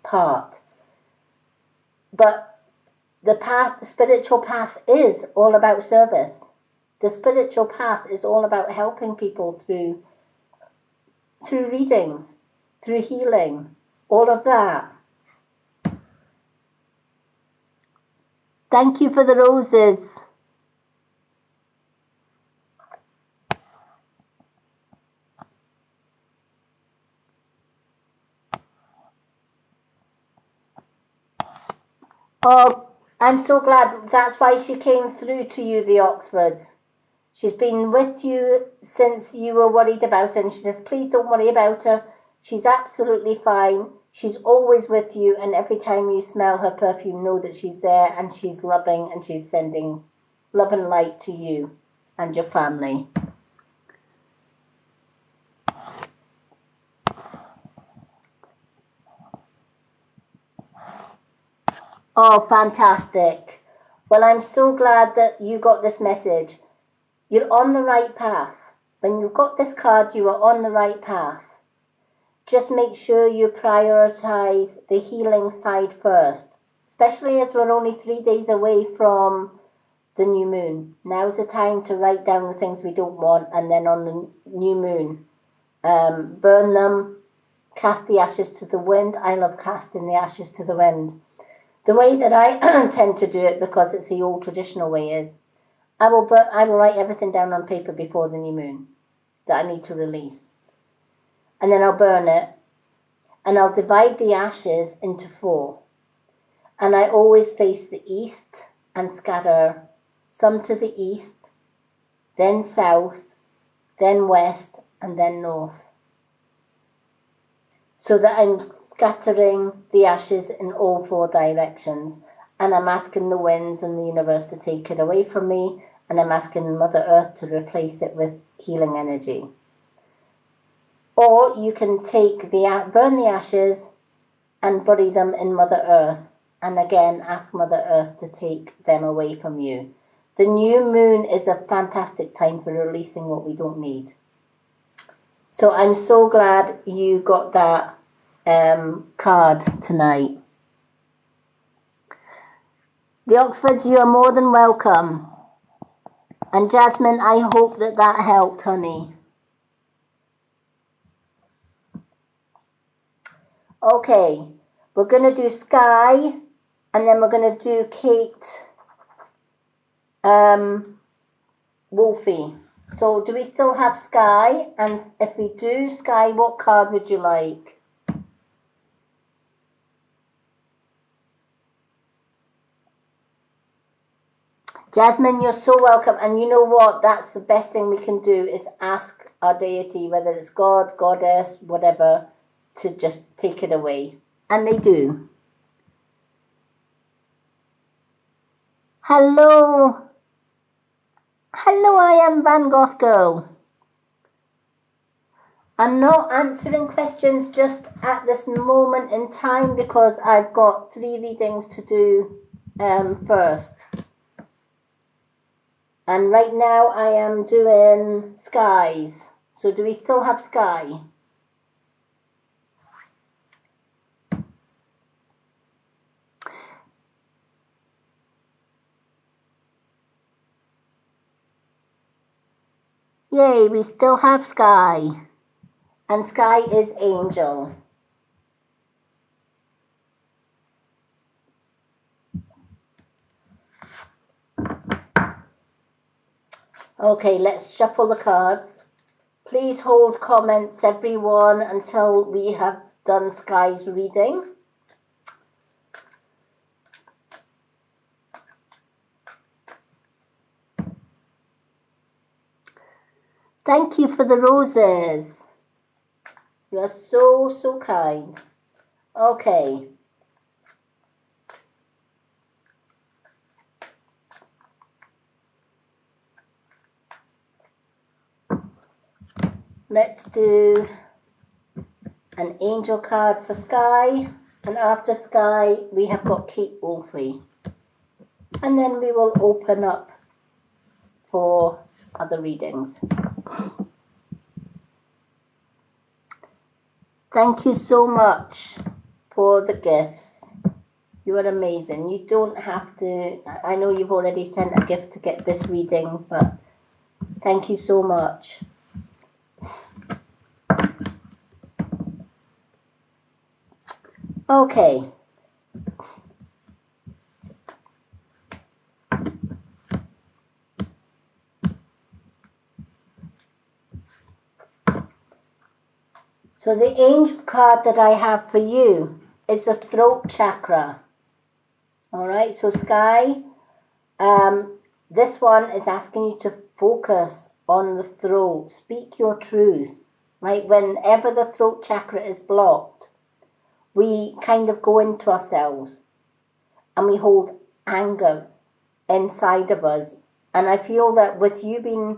part. But the spiritual path is all about service. The spiritual path is all about helping people through readings, through healing, all of that. Thank you for the roses. Oh, I'm so glad. That's why she came through to you, the Oxfords. She's been with you since you were worried about her, and she says, please don't worry about her. She's absolutely fine. She's always with you, and every time you smell her perfume, know that she's there and she's loving and she's sending love and light to you and your family. Oh, fantastic. Well, I'm so glad that you got this message. You're on the right path. When you got this card, you are on the right path. Just make sure you prioritize the healing side first, especially as we're only 3 days away from the new moon. Now's the time to write down the things we don't want, and then on the new moon, burn them, cast the ashes to the wind. I love casting the ashes to the wind. The way that I tend to do it, because it's the old traditional way, is I will write everything down on paper before the new moon that I need to release. And then I'll burn it. And I'll divide the ashes into 4. And I always face the east and scatter some to the east, then south, then west, and then north. So that I'm scattering the ashes in all 4 directions, and I'm asking the winds and the universe to take it away from me, and I'm asking Mother Earth to replace it with healing energy. Or you can burn the ashes and bury them in Mother Earth, and again ask Mother Earth to take them away from you. The new moon is a fantastic time for releasing what we don't need. So I'm so glad you got that card tonight. The Oxfords, you are more than welcome. And Jasmine, I hope that helped, honey. Okay, we're going to do Sky, and then we're going to do Kate Wolfie. So do we still have Sky? And if we do Sky, what card would you like? Jasmine, you're so welcome. And you know what? That's the best thing we can do, is ask our deity, whether it's God, Goddess, whatever, to just take it away. And they do. Hello. Hello, I am Van Gogh Girl. I'm not answering questions just at this moment in time because I've got 3 readings to do first. And right now I am doing skies. So do we still have Sky? Yay, we still have Sky. And Sky is Angel. Okay, let's shuffle the cards. Please hold comments, everyone, until we have done Sky's reading. Thank you for the roses. You are so, so kind. Okay. Let's do an angel card for Sky. And after Sky, we have got Kate Wolfie. And then we will open up for other readings. Thank you so much for the gifts. You are amazing. You don't have to, I know you've already sent a gift to get this reading, but thank you so much. Okay. So the angel card that I have for you is the throat chakra. All right, so Sky, this one is asking you to focus on the throat. Speak your truth, right? Whenever the throat chakra is blocked, we kind of go into ourselves and we hold anger inside of us. And I feel that with you being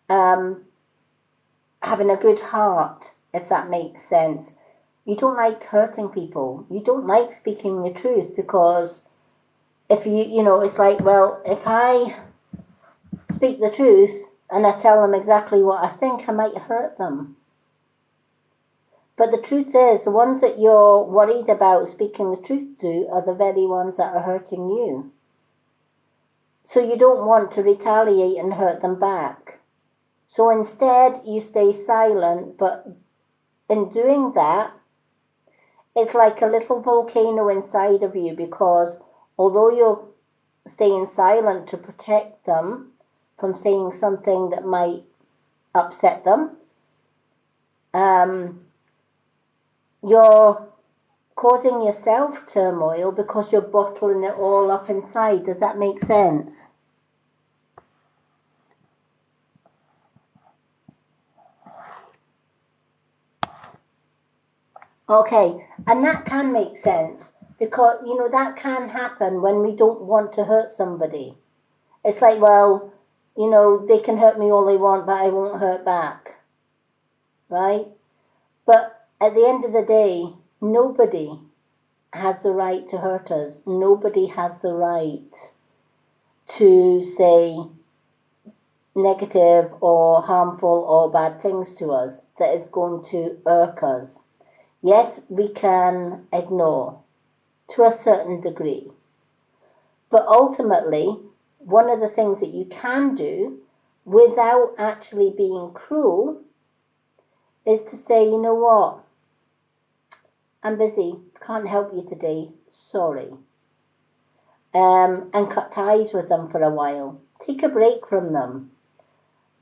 having a good heart, if that makes sense, you don't like hurting people. You don't like speaking the truth, because if it's like, well, if I speak the truth and I tell them exactly what I think, I might hurt them. But the truth is, the ones that you're worried about speaking the truth to are the very ones that are hurting you. So you don't want to retaliate and hurt them back. So instead, you stay silent, but in doing that, it's like a little volcano inside of you, because although you're staying silent to protect them from saying something that might upset them, you're causing yourself turmoil because you're bottling it all up inside. Does that make sense? Okay, and that can make sense, because that can happen when we don't want to hurt somebody. It's like, well, they can hurt me all they want, but I won't hurt back, right? But at the end of the day, nobody has the right to hurt us. Nobody has the right to say negative or harmful or bad things to us that is going to irk us. Yes, we can ignore to a certain degree, but ultimately, one of the things that you can do without actually being cruel is to say, you know what, I'm busy, can't help you today, sorry. And cut ties with them for a while. Take a break from them.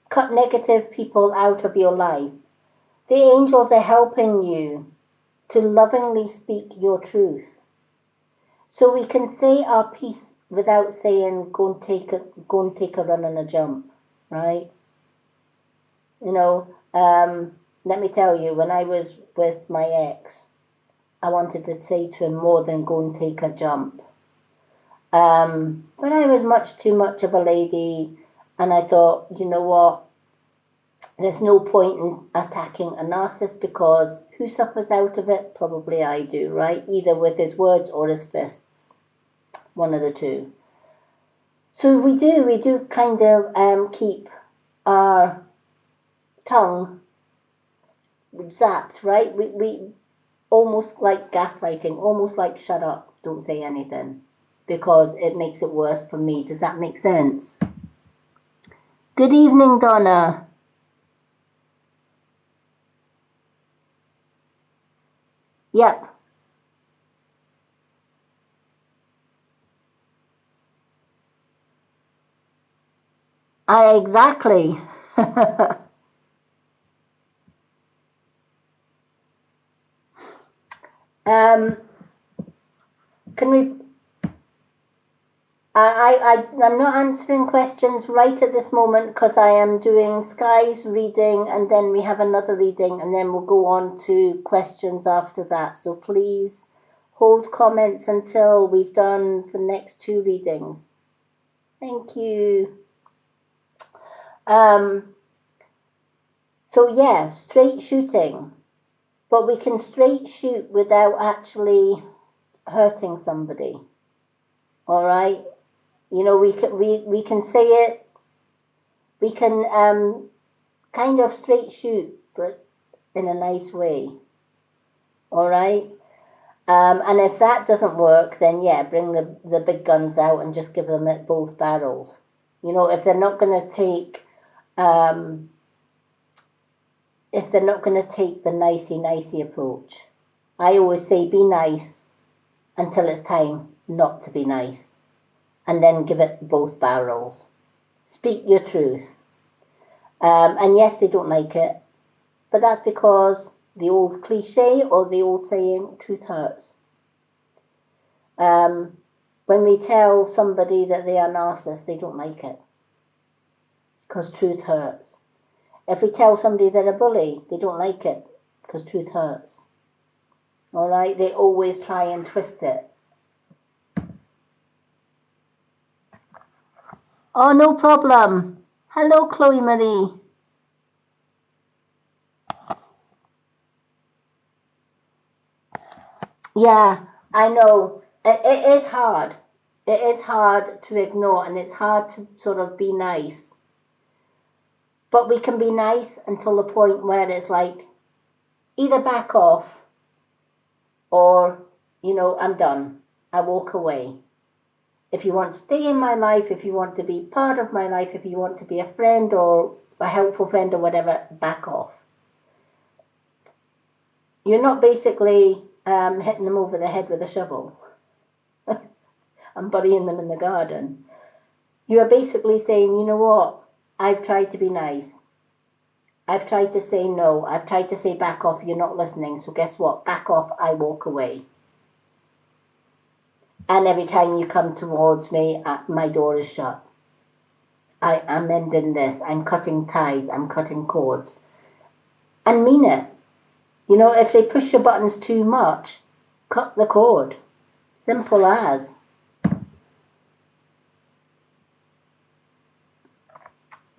Cut negative people out of your life. The angels are helping you to lovingly speak your truth. So we can say our piece without saying, go and take a run and a jump, right? Let me tell you, when I was with my ex, I wanted to say to him more than go and take a jump. But I was much too much of a lady, and I thought, you know what? There's no point in attacking a narcissist, because who suffers out of it? Probably I do, right? Either with his words or his fists. One of the two. So we do kind of keep our tongue zapped, right? We almost like gaslighting, almost like shut up, don't say anything, because it makes it worse for me. Does that make sense? Good evening, Donna. Yep. Exactly. Can we? I'm not answering questions right at this moment, because I am doing Sky's reading, and then we have another reading, and then we'll go on to questions after that. So please hold comments until we've done the next two readings. Thank you. So yeah, straight shooting, but we can straight shoot without actually hurting somebody. All right, we can say it. We can kind of straight shoot, but in a nice way. All right. And if that doesn't work, then yeah, bring the big guns out and just give them at both barrels. If they're not going to take the nicey approach, I always say be nice until it's time not to be nice, and then give it both barrels. Speak your truth. And yes, they don't like it, but that's because the old cliche or the old saying, truth hurts. When When we tell somebody that they are narcissist, they don't like it. Because truth hurts. If we tell somebody they're a bully, they don't like it. Because truth hurts. All right? They always try and twist it. Oh, no problem. Hello, Chloe Marie. Yeah, I know. It is hard. It is hard to ignore, and it's hard to sort of be nice. But we can be nice until the point where it's like, either back off or, I'm done. I walk away. If you want to stay in my life, if you want to be part of my life, if you want to be a friend or a helpful friend or whatever, back off. You're not basically hitting them over the head with a shovel and burying them in the garden. You are basically saying, you know what, I've tried to be nice. I've tried to say no. I've tried to say back off, you're not listening. So guess what? Back off, I walk away. And every time you come towards me, my door is shut. I am ending this. I'm cutting ties. I'm cutting cords. And mean it. If they push your buttons too much, cut the cord. Simple as.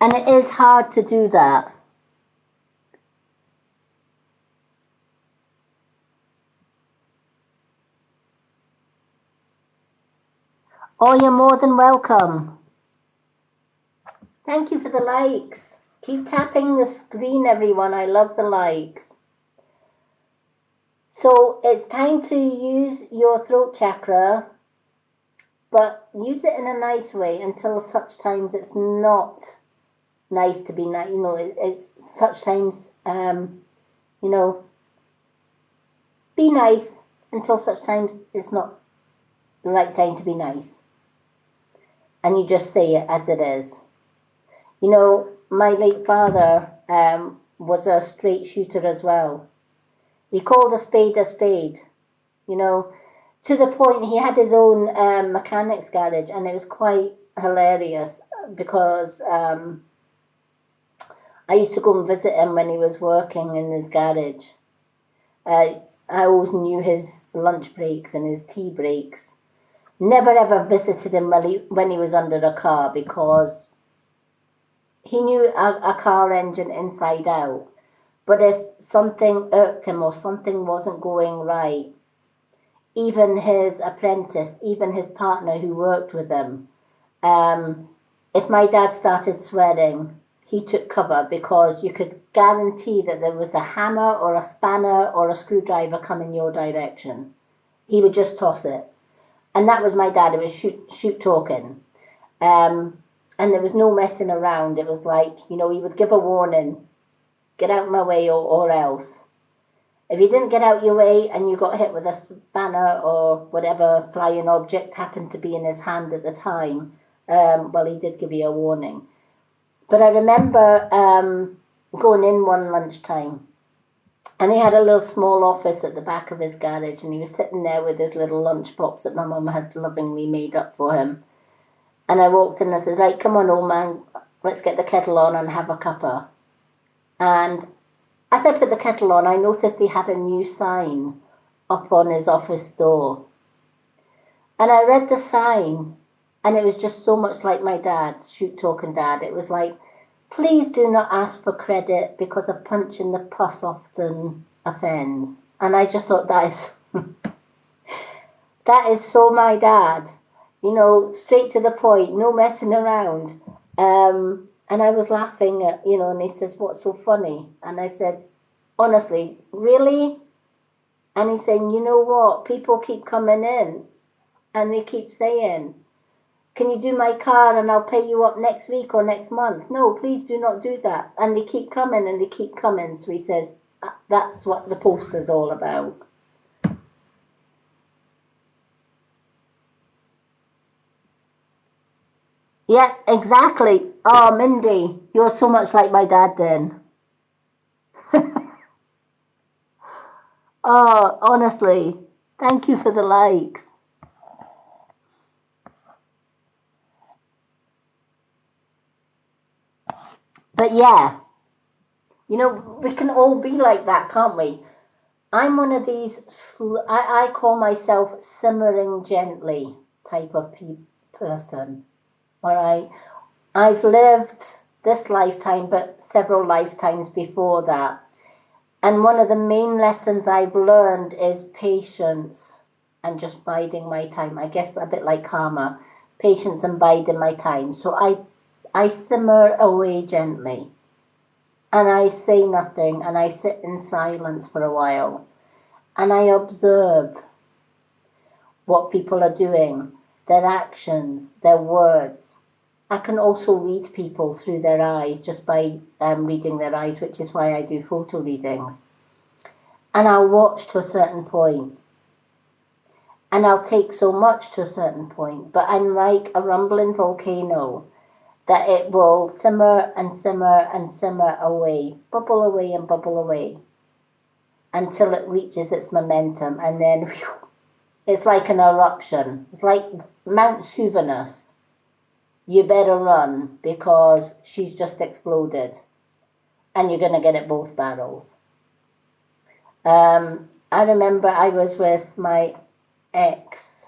And it is hard to do that. Oh, you're more than welcome. Thank you for the likes. Keep tapping the screen, everyone. I love the likes. So it's time to use your throat chakra, but use it in a nice way until such times it's not nice to be nice. It's such times, be nice until such times it's not the right time to be nice. And you just say it as it is. My late father was a straight shooter as well. He called a spade, to the point he had his own mechanics garage, and it was quite hilarious because I used to go and visit him when he was working in his garage. I always knew his lunch breaks and his tea breaks. Never ever visited him when he was under a car because he knew a car engine inside out. But if something irked him or something wasn't going right, even his apprentice, even his partner who worked with him, if my dad started swearing, he took cover because you could guarantee that there was a hammer or a spanner or a screwdriver coming your direction. He would just toss it. And that was my dad. It was shoot talking. And there was no messing around. It was like, he would give a warning, get out of my way or else. If you didn't get out your way and you got hit with a spanner or whatever flying object happened to be in his hand at the time, well, he did give you a warning. But I remember going in one lunchtime, and he had a little small office at the back of his garage, and he was sitting there with his little lunchbox that my mum had lovingly made up for him. And I walked in and I said, right, come on, old man, let's get the kettle on and have a cuppa. And as I put the kettle on, I noticed he had a new sign up on his office door. And I read the sign, and it was just so much like my dad's shoot talking dad. It was like, please do not ask for credit because a punch in the puss often offends. And I just thought that is so my dad. Straight to the point, no messing around. And I was laughing at, and he says, what's so funny? And I said, honestly, really? And he's saying, you know what? People keep coming in and they keep saying, can you do my car and I'll pay you up next week or next month? No, please do not do that. And they keep coming and they keep coming. So he says, that's what the poster's all about. Yeah, exactly. Oh, Mindy, you're so much like my dad then. Oh, honestly, thank you for the likes. But yeah, you know, we can all be like that, can't we? I'm one of these, I call myself simmering gently type of person. Where I've lived this lifetime, but several lifetimes before that. And one of the main lessons I've learned is patience and just biding my time. I guess a bit like karma, patience and biding my time. So I simmer away gently and I say nothing and I sit in silence for a while and I observe what people are doing, their actions, their words. I can also read people through their eyes just by reading their eyes, which is why I do photo readings. And I'll watch to a certain point, and I'll take so much to a certain point, but I'm like a rumbling volcano that it will simmer and simmer and simmer away, bubble away and bubble away until it reaches its momentum, and then whew, it's like an eruption. It's like Mount Souvenus. You better run because she's just exploded and you're going to get it both barrels. I remember I was with my ex.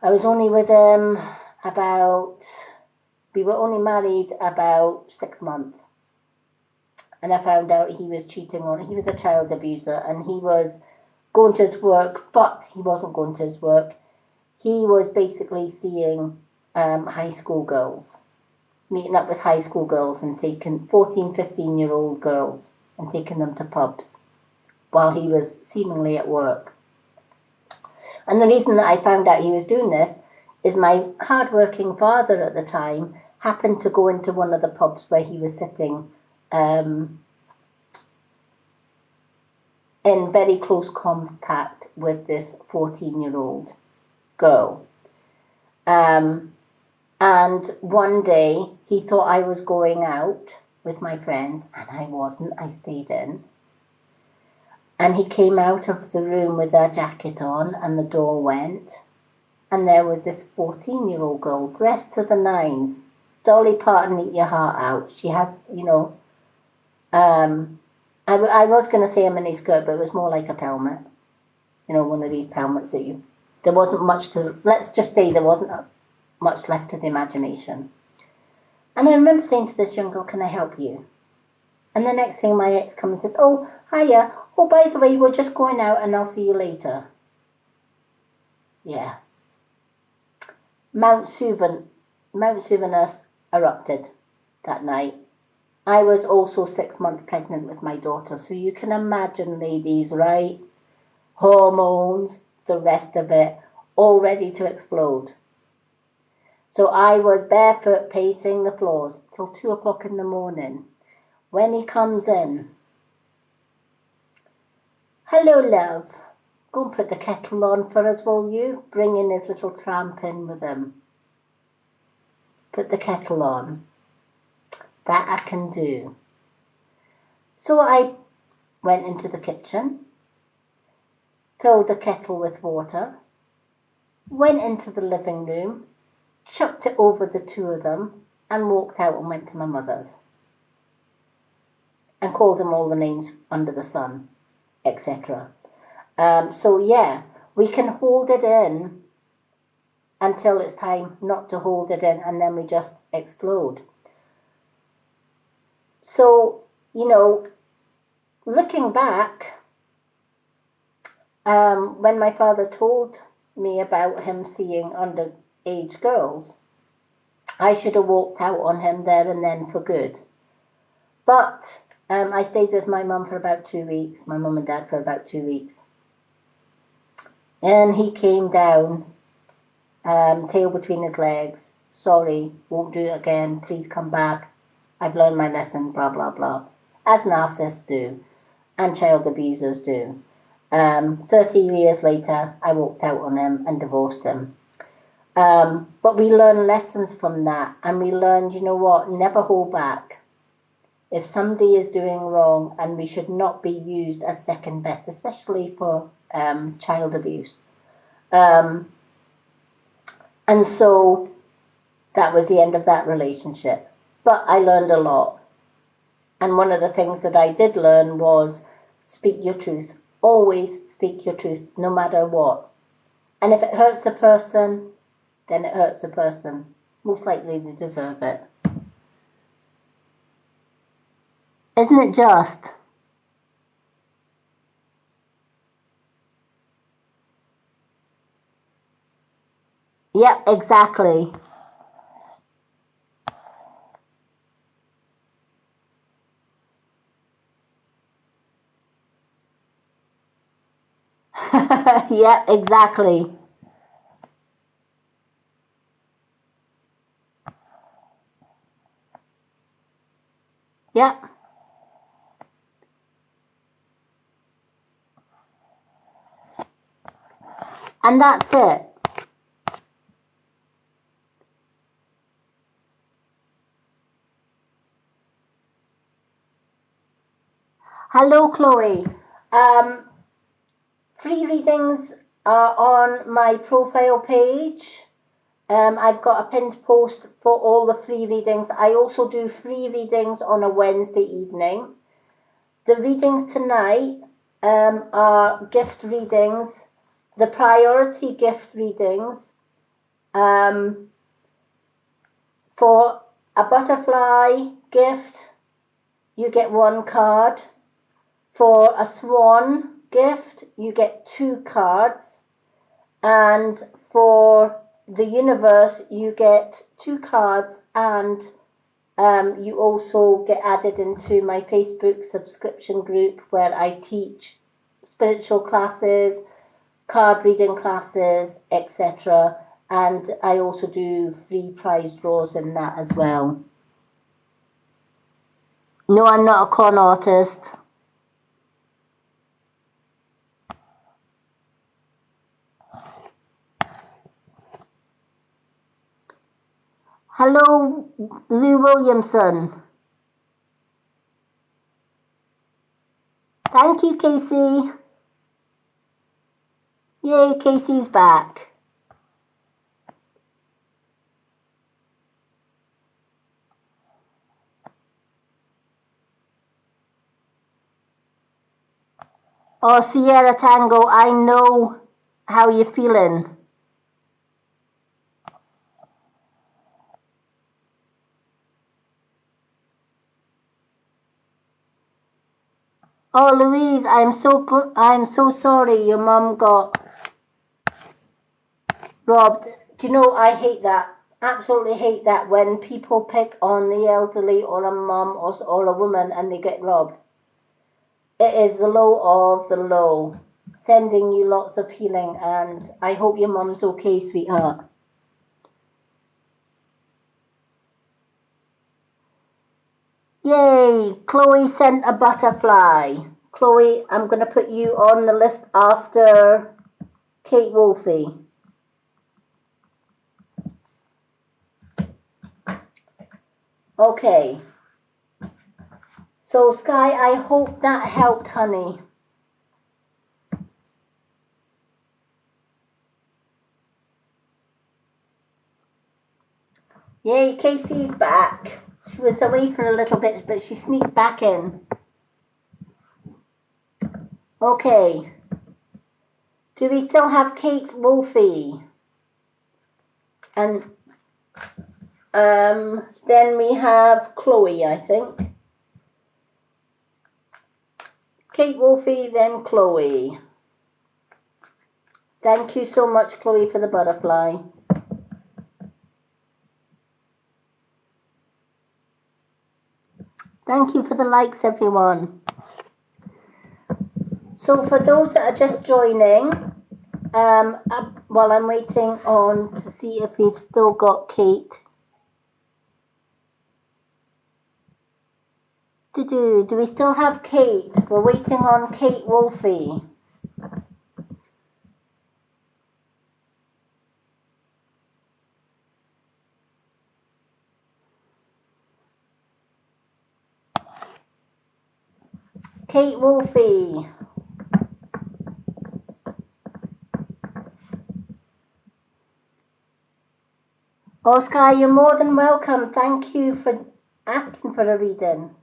I was only with him we were only married about 6 months. And I found out he was cheating he was a child abuser and he was going to his work, but he wasn't going to his work. He was basically seeing high school girls, meeting up with high school girls and taking 14, 15-year-old girls and taking them to pubs while he was seemingly at work. And the reason that I found out he was doing this is my hard-working father at the time happened to go into one of the pubs where he was sitting in very close contact with this 14-year-old girl. And one day he thought I was going out with my friends, and I wasn't. I stayed in. And he came out of the room with her jacket on, and the door went. And there was this 14-year-old girl dressed to the nines. Dolly Parton, eat your heart out. She had, I was going to say a mini skirt, but it was more like a pelmet. One of these pelmets that there wasn't much to, let's just say there wasn't much left to the imagination. And I remember saying to this young girl, can I help you? And the next thing my ex comes and says, oh, hiya. Oh, by the way, we're just going out and I'll see you later. Yeah. Mount Souvenus erupted that night. I was also 6 months pregnant with my daughter, so you can imagine, ladies, right? Hormones, the rest of it, all ready to explode. So I was barefoot pacing the floors till 2 o'clock in the morning. When he comes in, hello, love. Go and put the kettle on for us, will you? Bringing his little tramp in with him. Put the kettle on. That I can do. So I went into the kitchen, filled the kettle with water, went into the living room, chucked it over the two of them, and walked out and went to my mother's. And called them all the names under the sun, etc. So yeah, we can hold it in until it's time not to hold it in, and then we just explode. So, looking back, when my father told me about him seeing underage girls, I should have walked out on him there and then for good. But I stayed with my mum for about 2 weeks, my mum and dad for about 2 weeks. And he came down, tail between his legs. Sorry, won't do it again. Please come back. I've learned my lesson, blah, blah, blah. As narcissists do, and child abusers do. 30 years later, I walked out on him and divorced him. But we learn lessons from that, and we learned, you know what, never hold back. If somebody is doing wrong, and we should not be used as second best, especially for child abuse. And so that was the end of that relationship. but I learned a lot. And one of the things that I did learn was speak your truth. Always speak your truth, no matter what. And if it hurts a person, then it hurts a person. Most likely they deserve it. Isn't it just? Yep, exactly. Yep, exactly. Yep. And that's it. Hello, Chloe. Free readings are on my profile page. I've got a pinned post for all the free readings. I also do free readings on a Wednesday evening. The readings tonight are gift readings, the priority gift readings. For a butterfly gift, you get 1 card. For a swan gift, you get 2 cards. And for the universe, you get 2 cards, and you also get added into my Facebook subscription group where I teach spiritual classes, card reading classes, etc. And I also do free prize draws in that as well. No, I'm not a con artist. Hello, Lou Williamson. Thank you, Casey. Yay, Casey's back. Oh, Sierra Tango, I know how you're feeling. Oh, Louise, I'm so sorry your mum got robbed. Do you know, I hate that. Absolutely hate that when people pick on the elderly or a mum or a woman and they get robbed. It is the low of the low. Sending you lots of healing, and I hope your mum's okay, sweetheart. Yay! Chloe sent a butterfly. Chloe, I'm going to put you on the list after Kate Wolfie. Okay. So, Sky, I hope that helped, honey. Yay, Casey's back. She was away for a little bit, but she sneaked back in. Okay. Do we still have Kate Wolfie? And then we have Chloe, I think. Kate Wolfie, then Chloe. Thank you so much, Chloe, for the butterfly. Thank you for the likes, everyone. So for those that are just joining, while I'm waiting on to see if we've still got Kate. Do we still have Kate? We're waiting on Kate Wolfie. Kate Wolfie. Oscar, you're more than welcome. Thank you for asking for a reading.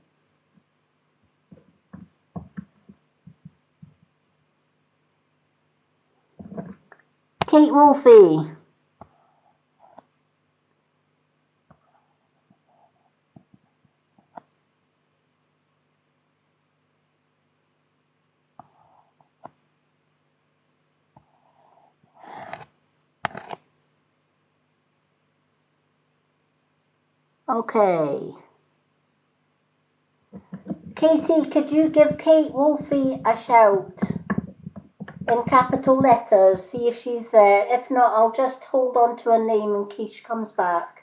Kate Wolfie. Okay. Casey, could you give Kate Wolfie a shout in capital letters? See if she's there. If not, I'll just hold on to her name in case she comes back.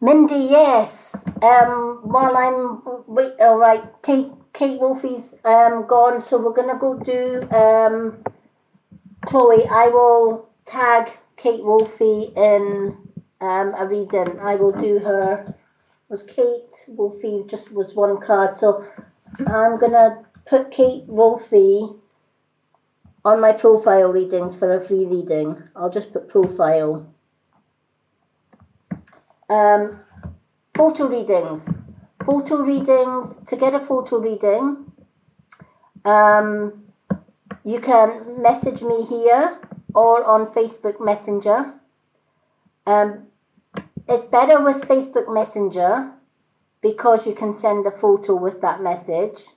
Mindy, yes. While I'm all right, Kate Wolfie's gone, so we're gonna go do Chloe. I will tag Kate Wolfie in a reading. I will do her. Was Kate Wolfie just was one card, so I'm gonna put Kate Wolfie on my profile readings for a free reading. I'll just put profile. Photo readings. Photo readings. To get a photo reading, you can message me here or on Facebook Messenger. It's better with Facebook Messenger because you can send a photo with that message.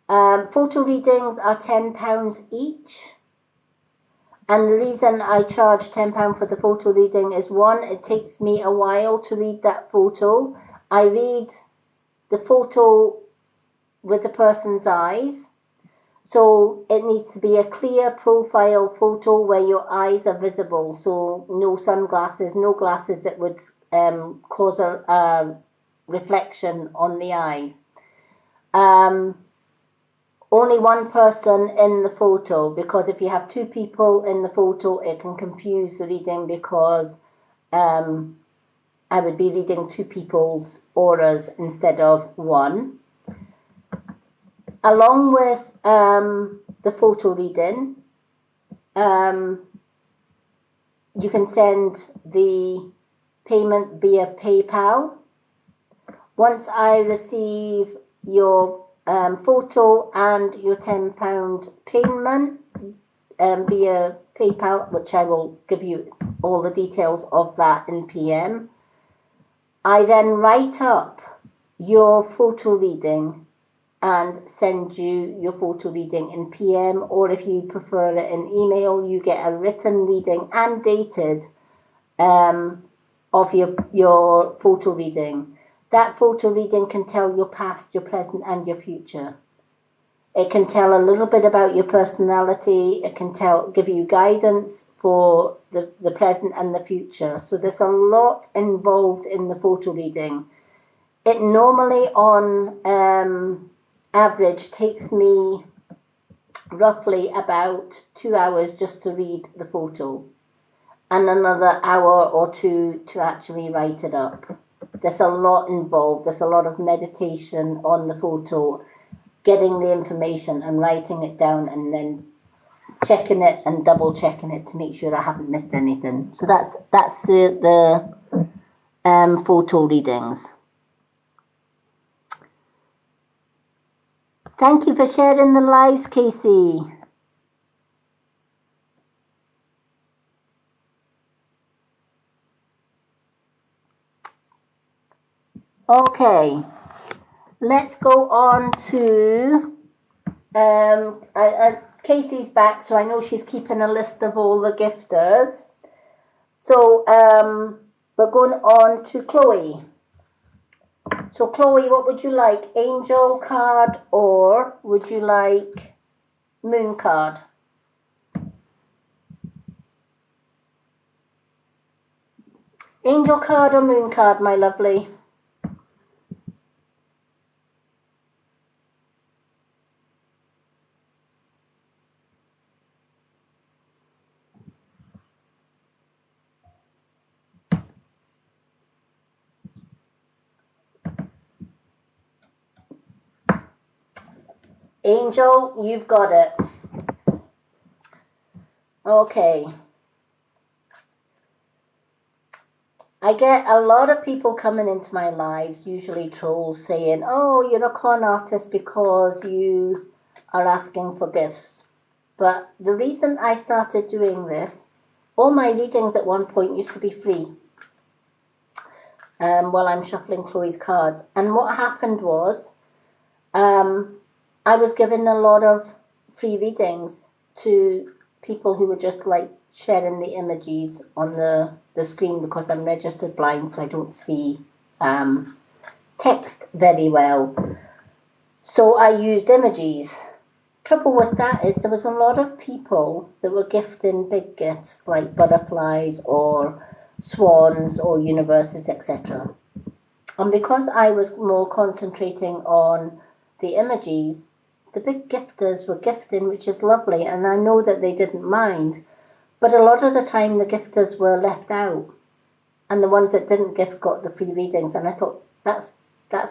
Photo readings are £10 each. And the reason I charge £10 for the photo reading is, one, it takes me a while to read that photo. I read the photo with the person's eyes. So it needs to be a clear profile photo where your eyes are visible. So no sunglasses, no glasses that would cause a reflection on the eyes. Only one person in the photo, because if you have two people in the photo, it can confuse the reading, because I would be reading two people's auras instead of one. Along with the photo reading, you can send the payment via PayPal. Once I receive your photo and your £10 payment via PayPal, which I will give you all the details of that in PM, I then write up your photo reading and send you your photo reading in PM, or if you prefer it in email, you get a written reading and dated of your photo reading. That photo reading can tell your past, your present, and your future. It can tell a little bit about your personality. It can give you guidance for the present and the future. So there's a lot involved in the photo reading. It normally, on average, takes me roughly about 2 hours just to read the photo, and another hour or two to actually write it up. There's a lot involved. There's a lot of meditation on the photo, getting the information and writing it down, and then checking it and double checking it to make sure I haven't missed anything. So that's the photo readings. Thank you for sharing the lives, Casey. Okay, let's go on to Casey's back, so I know she's keeping a list of all the gifters. So we're going on to Chloe. So Chloe, what would you like? Angel card, or would you like moon card? Angel card or moon card, my lovely? Angel, you've got it. Okay. I get a lot of people coming into my lives, usually trolls, saying, oh, you're a con artist because you are asking for gifts. But the reason I started doing this, all my readings at one point used to be free while I'm shuffling Chloe's cards. And what happened was I was given a lot of free readings to people who were just like sharing the images on the screen because I'm registered blind, so I don't see text very well. So I used images. Trouble with that is there was a lot of people that were gifting big gifts like butterflies or swans or universes, etc. And because I was more concentrating on the images, the big gifters were gifting, which is lovely, and I know that they didn't mind. But a lot of the time, the gifters were left out, and the ones that didn't gift got the free readings. And I thought that's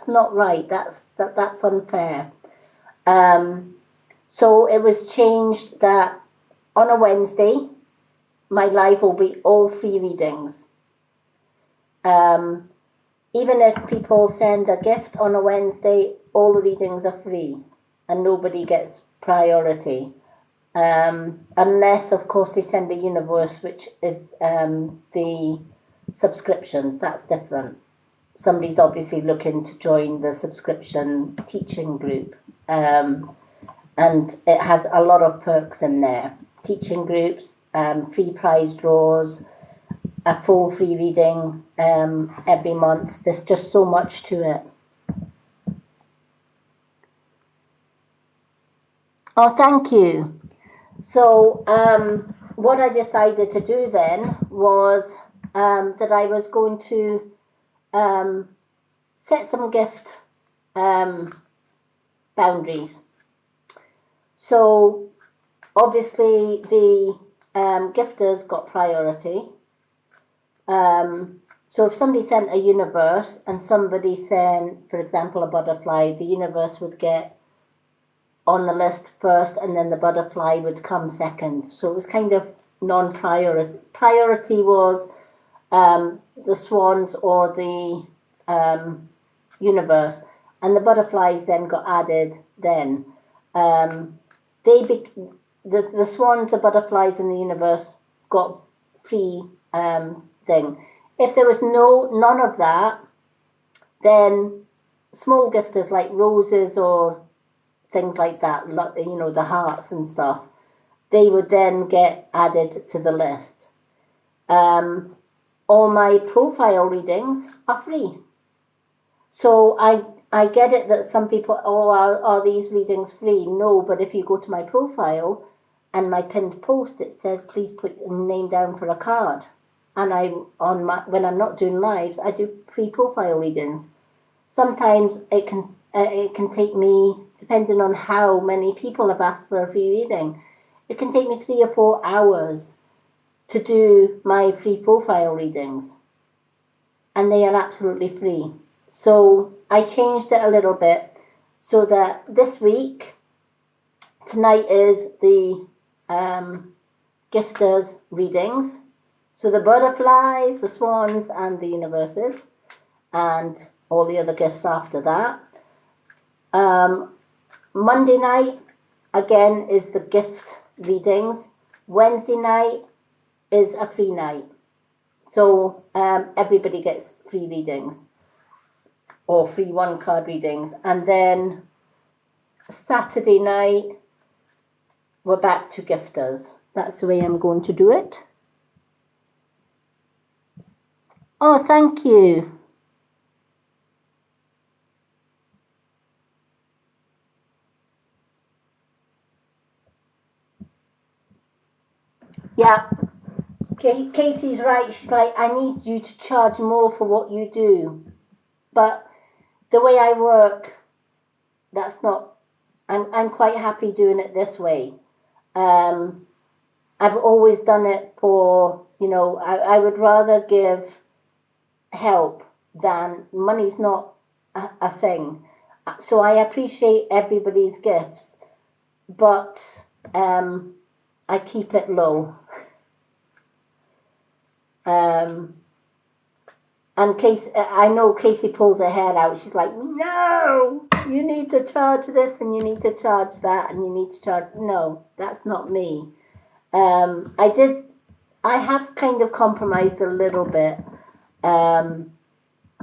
not right. That's unfair. So it was changed that on a Wednesday, my live will be all free readings. Even if people send a gift on a Wednesday, all the readings are free, and nobody gets priority. Unless, of course, they send a universe, which is the subscriptions. That's different. Somebody's obviously looking to join the subscription teaching group. And it has a lot of perks in there. Teaching groups, free prize draws, a full free reading every month. There's just so much to it. Oh, thank you. So what I decided to do then was that I was going to set some gift boundaries. So obviously the gifters got priority. So if somebody sent a universe and somebody sent, for example, a butterfly, the universe would get on the list first and then the butterfly would come second. So it was kind of non-priority. Priority was the swans or the universe, and the butterflies then got added then. The swans, the butterflies, and the universe got free thing. If there was none of that, then small gifters like roses or things like that, you know, the hearts and stuff, they would then get added to the list. All my profile readings are free. So I get it that some people, oh, are these readings free? No, but if you go to my profile and my pinned post, it says, please put your name down for a card. And when I'm not doing lives, I do free profile readings. Sometimes it can take me, depending on how many people have asked for a free reading, it can take me 3 or 4 hours to do my free profile readings. And they are absolutely free. So I changed it a little bit so that this week, tonight is the gifters readings. So the butterflies, the swans, and the universes, and all the other gifts after that. Monday night, again, is the gift readings. Wednesday night is a free night. So everybody gets free readings or free one card readings. And then Saturday night, we're back to gifters. That's the way I'm going to do it. Oh, thank you. Yeah, Casey's right. She's like, I need you to charge more for what you do. But the way I work, that's not, I'm quite happy doing it this way. I've always done it for, you know, I would rather give help than money's not a thing. So I appreciate everybody's gifts, but I keep it low. And Casey, I know Casey pulls her hair out. She's like, no, you need to charge this and you need to charge that and you need to charge. No, that's not me. I have kind of compromised a little bit.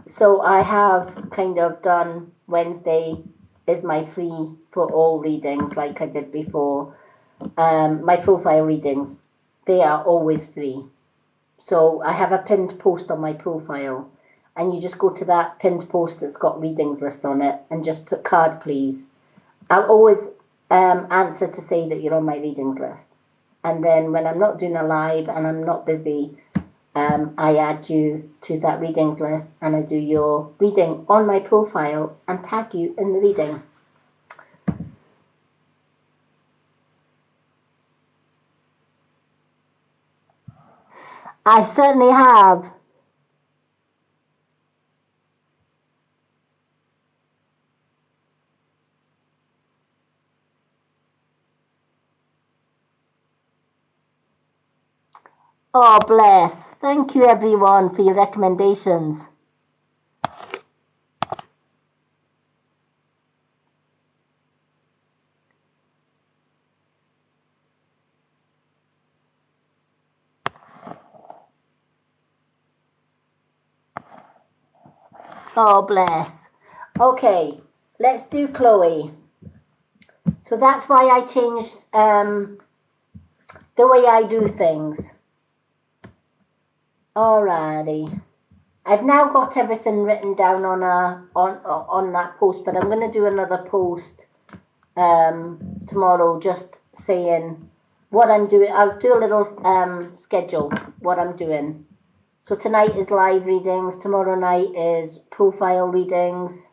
So I have kind of done Wednesday is my free for all readings like I did before. My profile readings, they are always free. So I have a pinned post on my profile, and you just go to that pinned post that's got readings list on it and just put card please. I'll always answer to say that you're on my readings list. And then when I'm not doing a live and I'm not busy, I add you to that readings list and I do your reading on my profile and tag you in the reading. I certainly have. Oh, bless. Thank you, everyone, for your recommendations. Oh, bless. Okay, let's do Chloe. So that's why I changed the way I do things. Alrighty. I've now got everything written down on that post, but I'm going to do another post tomorrow, just saying what I'm doing. I'll do a little schedule what I'm doing. So tonight is live readings. Tomorrow night is profile readings.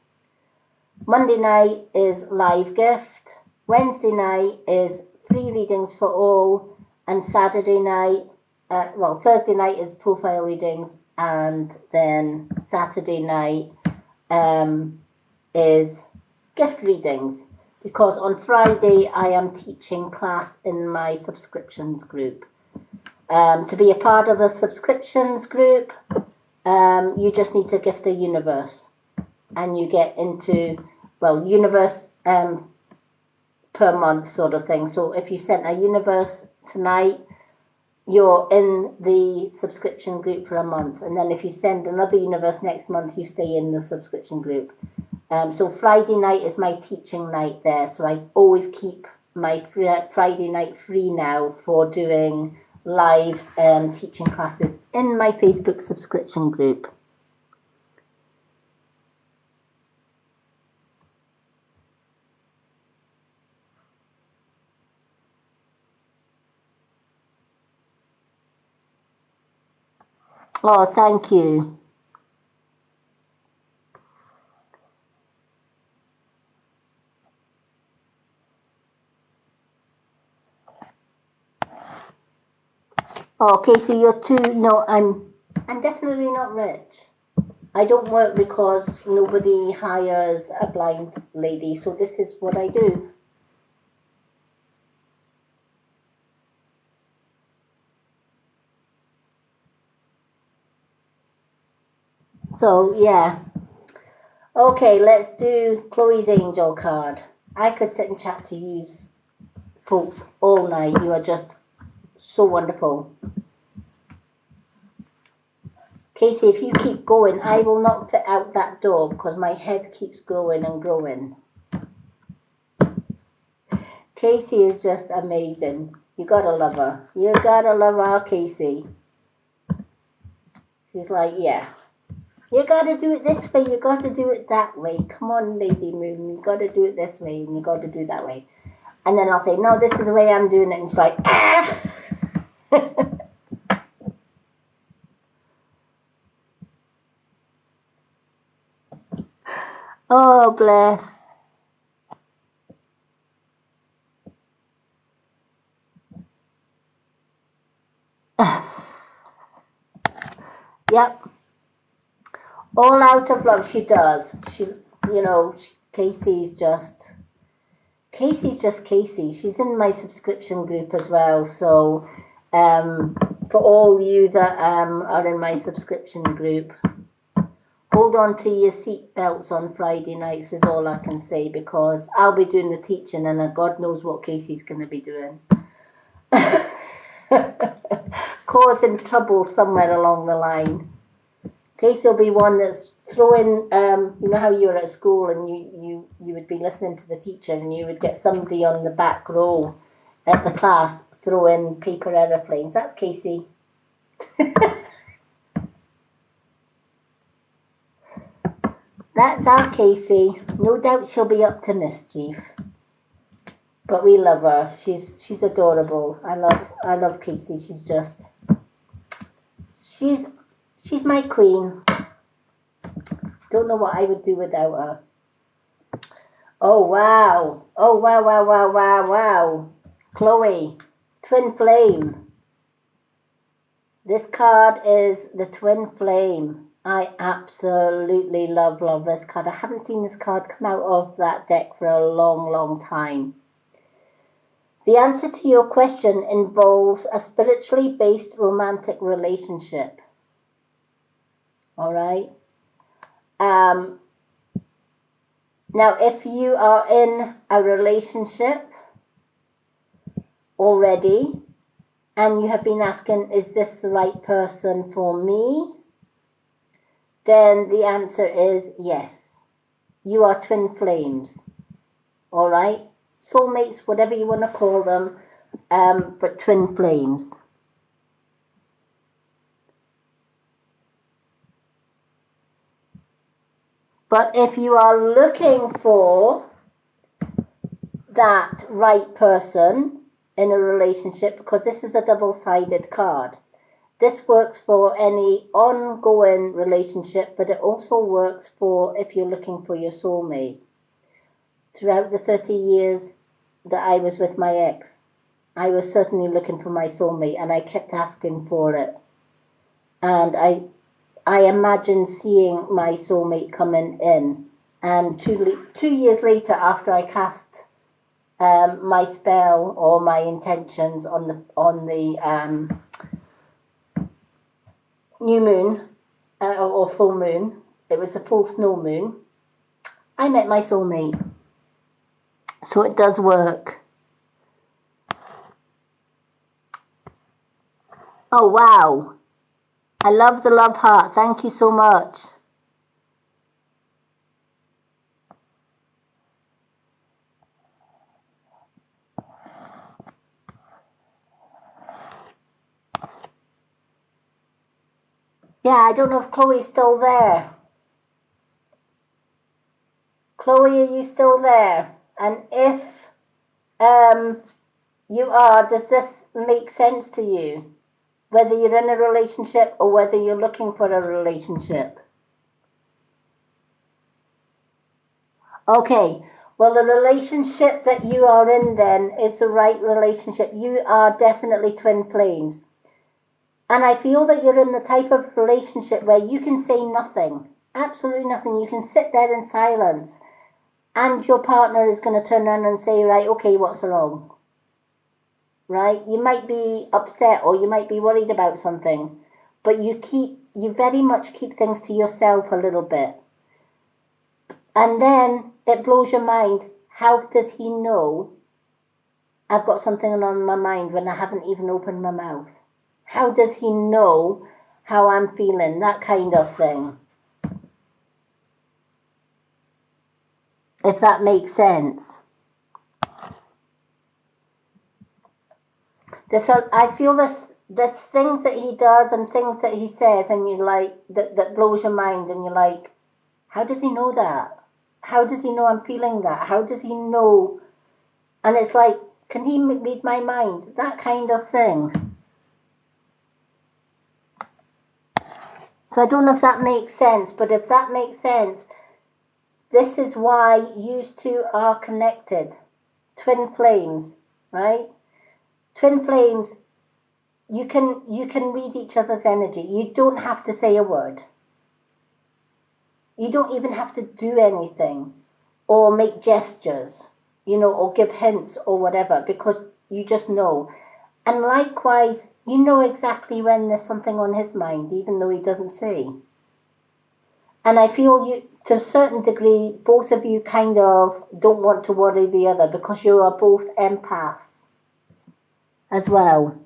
Monday night is live gift. Wednesday night is free readings for all, and Saturday night, Thursday night is profile readings, and then Saturday night is gift readings, because on Friday I am teaching class in my subscriptions group. To be a part of the subscriptions group, you just need to gift a universe, and you get into, universe per month sort of thing. So if you sent a universe tonight, you're in the subscription group for a month, and then if you send another universe next month, you stay in the subscription group. So Friday night is my teaching night there, so I always keep my Friday night free now for doing live teaching classes in my Facebook subscription group. Oh, thank you. Okay, so you're too. No, I'm definitely not rich. I don't work because nobody hires a blind lady, so this is what I do. So yeah. Okay, let's do Chloe's angel card. I could sit and chat to you folks all night. You are just so wonderful. Casey, if you keep going, I will not fit out that door because my head keeps growing and growing. Casey is just amazing. You gotta love her. You gotta love our Casey. She's like, yeah. You gotta do it this way, you gotta do it that way. Come on, Lady Moon, you gotta do it this way and you gotta do it that way. And then I'll say, no, this is the way I'm doing it. And she's like, ah! Oh, bless. Yep. All out of love, she does. Casey's just, Casey's just Casey. She's in my subscription group as well. So for all you that are in my subscription group, hold on to your seat belts on Friday nights is all I can say, because I'll be doing the teaching and God knows what Casey's going to be doing. Causing trouble somewhere along the line. Casey will be one that's throwing, you know how you were at school and you would be listening to the teacher and you would get somebody on the back row at the class throwing paper aeroplanes. That's Casey. That's our Casey. No doubt she'll be up to mischief. But we love her. She's adorable. I love Casey. She's my queen. Don't know what I would do without her. Oh wow. Oh wow. Chloe, Twin Flame. This card is the Twin Flame. I absolutely love this card. I haven't seen this card come out of that deck for a long time. The answer to your question involves a spiritually based romantic relationship. All right. Now, if you are in a relationship already and you have been asking, is this the right person for me? Then the answer is yes. You are twin flames. All right. Soulmates, whatever you want to call them, but twin flames. But if you are looking for that right person in a relationship, because this is a double-sided card, this works for any ongoing relationship, but it also works for if you're looking for your soulmate. Throughout the 30 years that I was with my ex, I was certainly looking for my soulmate, and I kept asking for it. And I imagine seeing my soulmate coming in, and 2 years later, after I cast my spell or my intentions on the new moon or full moon, it was a full snow moon, I met my soulmate. So it does work. Oh wow, I love the love heart. Thank you so much. Yeah, I don't know if Chloe's still there. Chloe, are you still there? And if you are, does this make sense to you? Whether you're in a relationship or whether you're looking for a relationship. Okay, well, the relationship that you are in then is the right relationship. You are definitely twin flames. And I feel that you're in the type of relationship where you can say nothing, absolutely nothing. You can sit there in silence and your partner is going to turn around and say, right, okay, what's wrong? Right? You might be upset or you might be worried about something, but you very much keep things to yourself a little bit. And then it blows your mind. How does he know I've got something on my mind when I haven't even opened my mouth? How does he know how I'm feeling? That kind of thing. If that makes sense. I feel there's things that he does and things that he says and you like, that blows your mind and you're like, how does he know that? How does he know I'm feeling that? How does he know? And it's like, can he read my mind? That kind of thing. So I don't know if that makes sense, but if that makes sense, this is why you two are connected. Twin flames, right? Twin flames, you can read each other's energy. You don't have to say a word. You don't even have to do anything or make gestures. or give hints or whatever, because you just know. And likewise, you know exactly when there's something on his mind, even though he doesn't say. And I feel to a certain degree, both of you kind of don't want to worry the other because you are both empaths as well.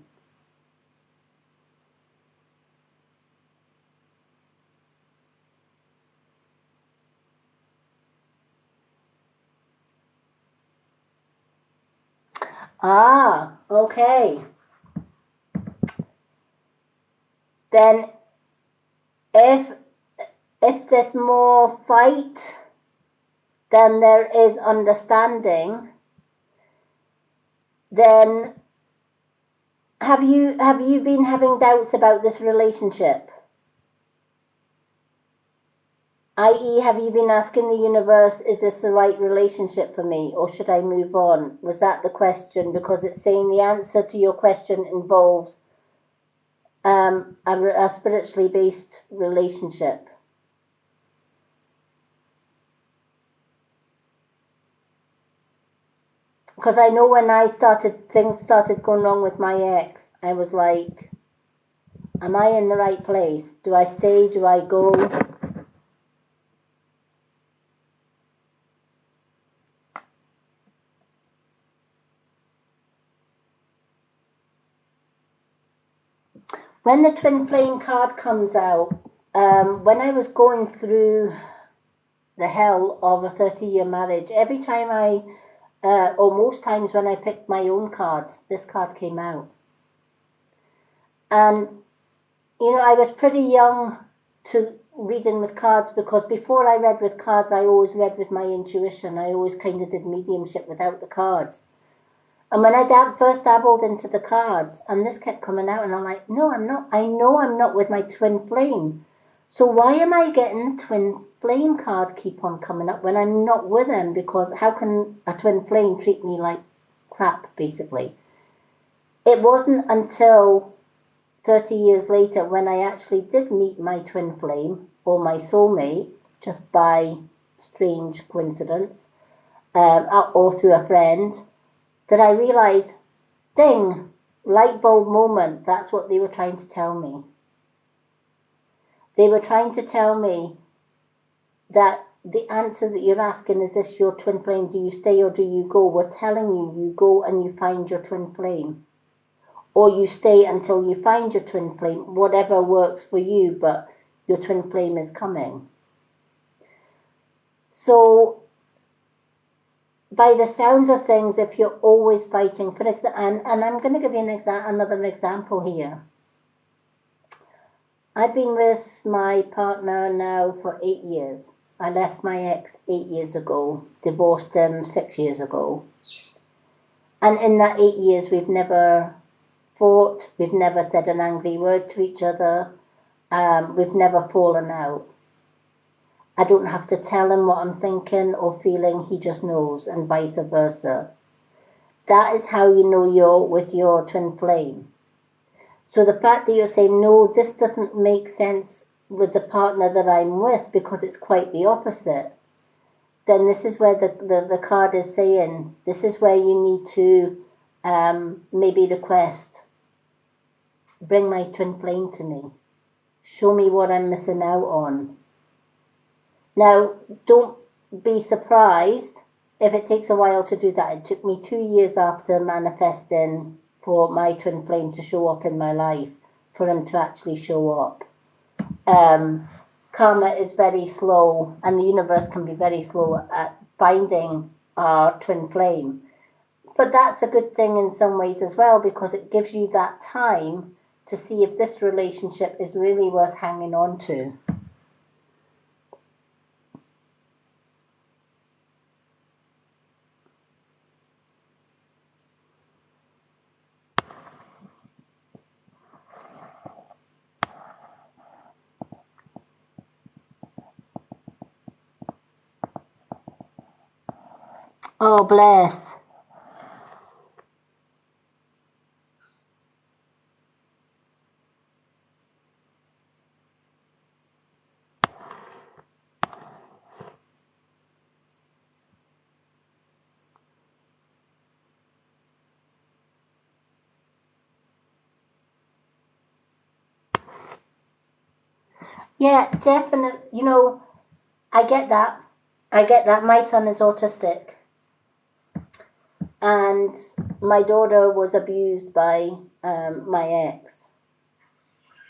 Ah, okay. Then if there's more fight than there is understanding, then have you been having doubts about this relationship? I.e., have you been asking the universe, is this the right relationship for me, or should I move on? Was that the question? Because it's saying the answer to your question involves a spiritually based relationship. Because I know when things started going wrong with my ex, I was like, am I in the right place? Do I stay? Do I go? When the twin flame card comes out, when I was going through the hell of a 30-year marriage, every time or most times when I picked my own cards, this card came out. And, I was pretty young to reading with cards, because before I read with cards, I always read with my intuition. I always kind of did mediumship without the cards. And when I first dabbled into the cards, and this kept coming out, and I'm like, no, I'm not. I know I'm not with my twin flame. So why am I getting the twin flame card keep on coming up when I'm not with them? Because how can a twin flame treat me like crap, basically? It wasn't until 30 years later when I actually did meet my twin flame, or my soulmate, just by strange coincidence, or through a friend, that I realized, ding, light bulb moment, that's what they were trying to tell me. They were trying to tell me that the answer that you're asking, is this your twin flame? Do you stay or do you go? We're telling you, you go and you find your twin flame. Or you stay until you find your twin flame, whatever works for you, but your twin flame is coming. So, by the sounds of things, if you're always fighting, for example, and I'm going to give you another example here. I've been with my partner now for 8 years. I left my ex 8 years ago, divorced him 6 years ago. And in that 8 years, we've never fought, we've never said an angry word to each other, we've never fallen out. I don't have to tell him what I'm thinking or feeling, he just knows, and vice versa. That is how you know you're with your twin flame. So the fact that you're saying, no, this doesn't make sense with the partner that I'm with because it's quite the opposite, then this is where the card is saying, this is where you need to maybe request, bring my twin flame to me. Show me what I'm missing out on. Now, don't be surprised if it takes a while to do that. It took me 2 years after manifesting for my twin flame to show up in my life, for him to actually show up. Karma is very slow, and the universe can be very slow at finding our twin flame. But that's a good thing in some ways as well, because it gives you that time to see if this relationship is really worth hanging on to. Oh, bless. Yeah, definitely. You know, I get that. I get that. My son is autistic, and my daughter was abused by my ex.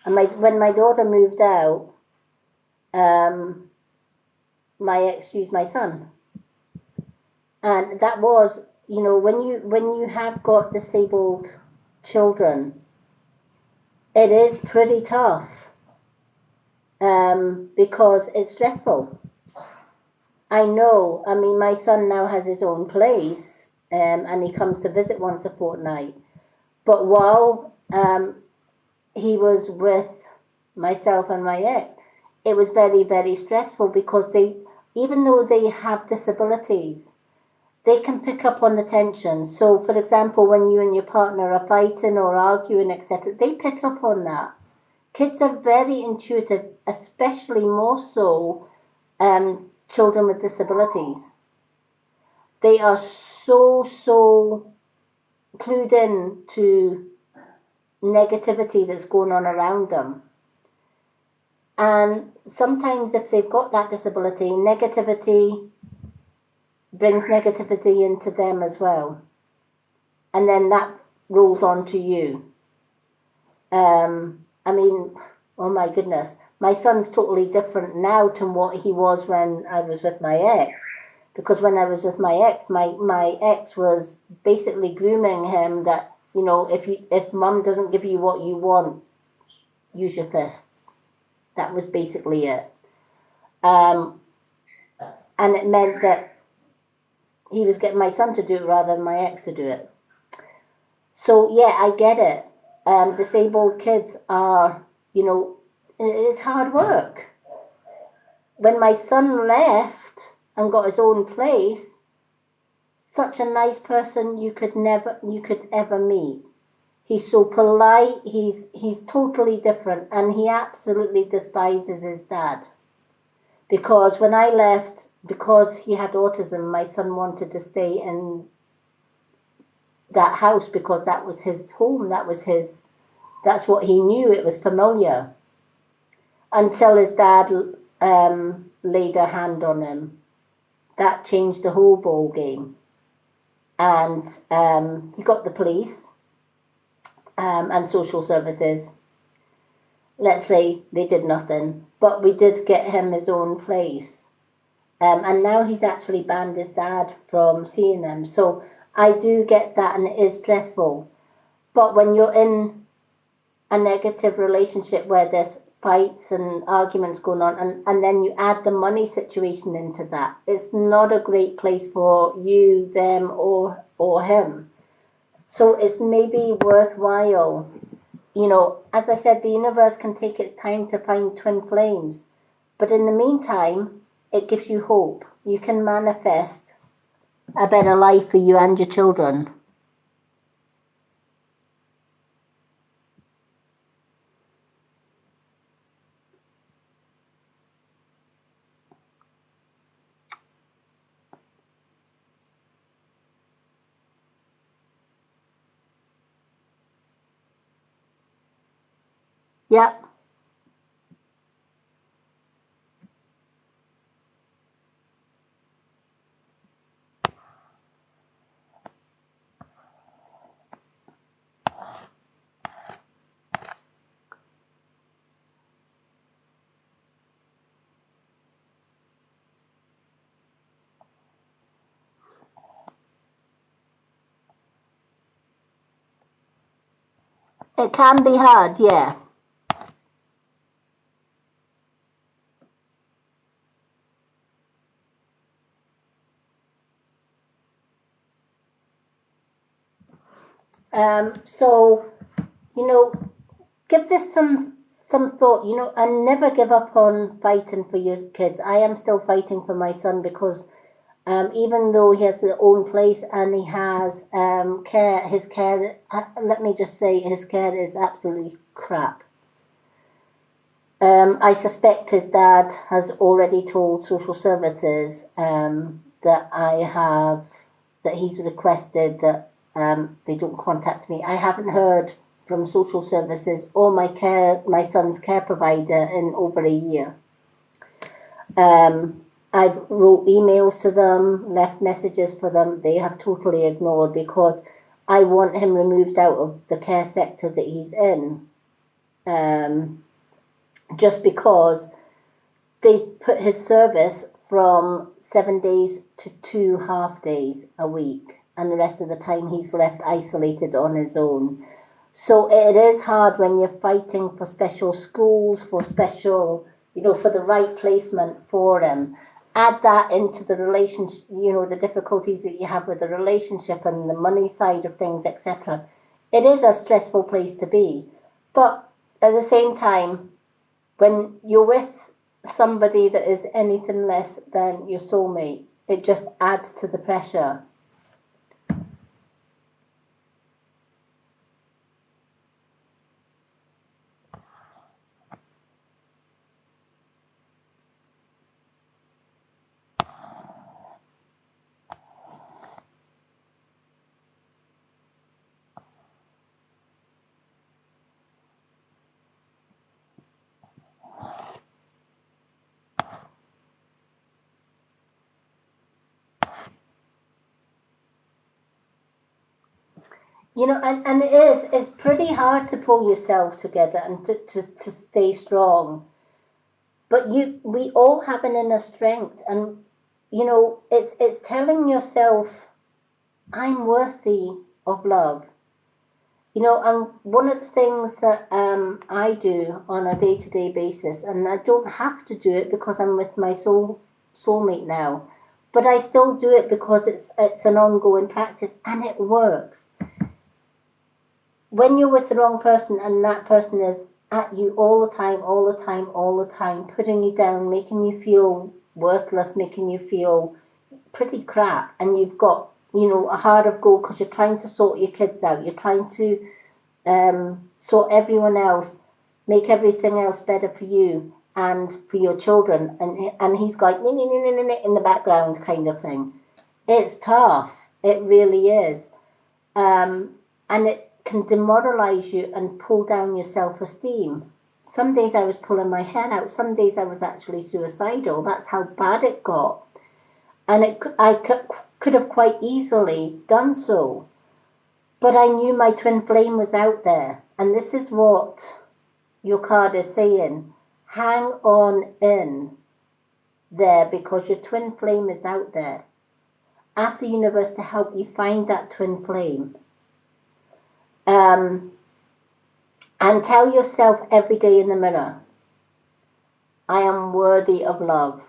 And when my daughter moved out, um, my ex used my son, and that was, you know, when you have got disabled children, it is pretty tough because it's stressful. I know. I mean, my son now has his own place, and he comes to visit once a fortnight. But while he was with myself and my ex, it was very, very stressful because even though they have disabilities, they can pick up on the tension. So, for example, when you and your partner are fighting or arguing, etc., they pick up on that. Kids are very intuitive, especially more so children with disabilities. They are so clued in to negativity that's going on around them. And sometimes, if they've got that disability, negativity brings negativity into them as well. And then that rolls on to you. I mean, oh my goodness, my son's totally different now to what he was when I was with my ex. Because when I was with my ex, my ex was basically grooming him that, you know, if mum doesn't give you what you want, use your fists. That was basically it. Um, and it meant that he was getting my son to do it rather than my ex to do it. So yeah, I get it. Disabled kids are, you know, it's hard work. When my son left and got his own place, such a nice person you could ever meet. He's so polite. He's totally different, and he absolutely despises his dad. Because when I left, because he had autism, my son wanted to stay in that house because that was his home. That's what he knew. It was familiar. Until his dad laid a hand on him. That changed the whole ball game. And he got the police and social services. Let's say they did nothing, but we did get him his own place. And now he's actually banned his dad from seeing him. So I do get that, and it is stressful. But when you're in a negative relationship where there's fights and arguments going on, and then you add the money situation into that, it's not a great place for you, them, or him. So it's maybe worthwhile. You know, as I said, the universe can take its time to find twin flames. But in the meantime, it gives you hope. You can manifest a better life for you and your children. Yep. It can be hard, yeah. So, you know, give this some thought, you know, and never give up on fighting for your kids. I am still fighting for my son because even though he has his own place and he has care, his care, let me just say, his care is absolutely crap. I suspect his dad has already told social services that he's requested that they don't contact me. I haven't heard from social services or my son's care provider in over a year. I've wrote emails to them, left messages for them. They have totally ignored, because I want him removed out of the care sector that he's in. Just because they put his service from 7 days to 2 half days a week, and the rest of the time he's left isolated on his own. So it is hard when you're fighting for special schools, for special, for the right placement for him. Add that into the relationship, the difficulties that you have with the relationship and the money side of things, etc. It is a stressful place to be. But at the same time, when you're with somebody that is anything less than your soulmate, it just adds to the pressure. And it's pretty hard to pull yourself together and to stay strong. But we all have an inner strength, and it's telling yourself, I'm worthy of love. And one of the things that I do on a day-to-day basis, and I don't have to do it because I'm with my soulmate now, but I still do it because it's an ongoing practice and it works. When you're with the wrong person and that person is at you all the time, putting you down, making you feel worthless, making you feel pretty crap, and you've got, a heart of gold because you're trying to sort your kids out, you're trying to sort everyone else, make everything else better for you and for your children, and he's like in the background kind of thing. It's tough, it really is, and it can demoralize you and pull down your self-esteem. Some days I was pulling my hair out, some days I was actually suicidal. That's how bad it got. And I could have quite easily done so, but I knew my twin flame was out there. And this is what your card is saying: hang on in there, because your twin flame is out there. Ask the universe to help you find that twin flame. And tell yourself every day in the mirror, I am worthy of love.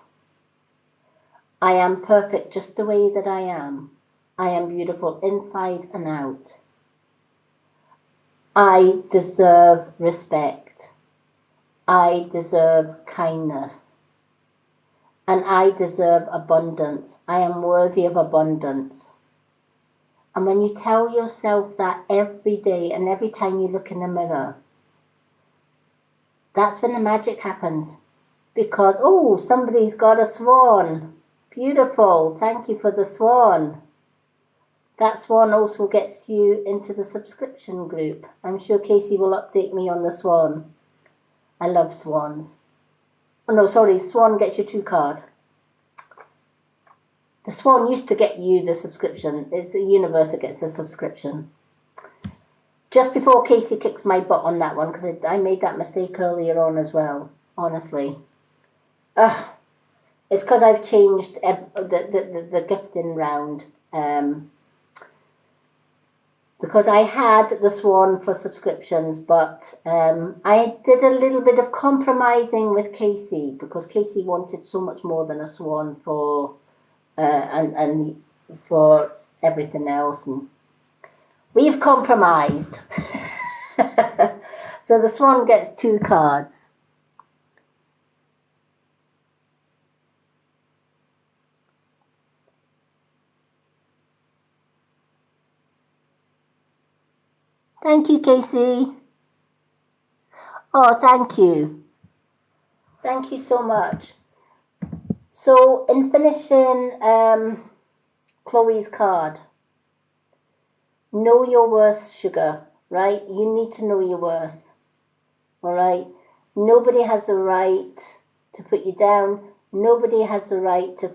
I am perfect just the way that I am. I am beautiful inside and out. I deserve respect. I deserve kindness. And I deserve abundance. I am worthy of abundance. And when you tell yourself that every day and every time you look in the mirror, that's when the magic happens. Because, somebody's got a swan. Beautiful. Thank you for the swan. That swan also gets you into the subscription group. I'm sure Casey will update me on the swan. I love swans. Oh no, sorry, swan gets you 2 cards. The swan used to get you the subscription. It's the universe that gets the subscription. Just before Casey kicks my butt on that one, because I made that mistake earlier on as well, honestly. It's because I've changed the gifting round. Because I had the swan for subscriptions, but I did a little bit of compromising with Casey, because Casey wanted so much more than a swan for and for everything else, and we've compromised. So the swan gets 2 cards. Thank you, Casey. Oh, thank you. Thank you so much. So in finishing Chloe's card, know your worth, sugar. right? You need to know your worth, all right? Nobody has the right to put you down. Nobody has the right to,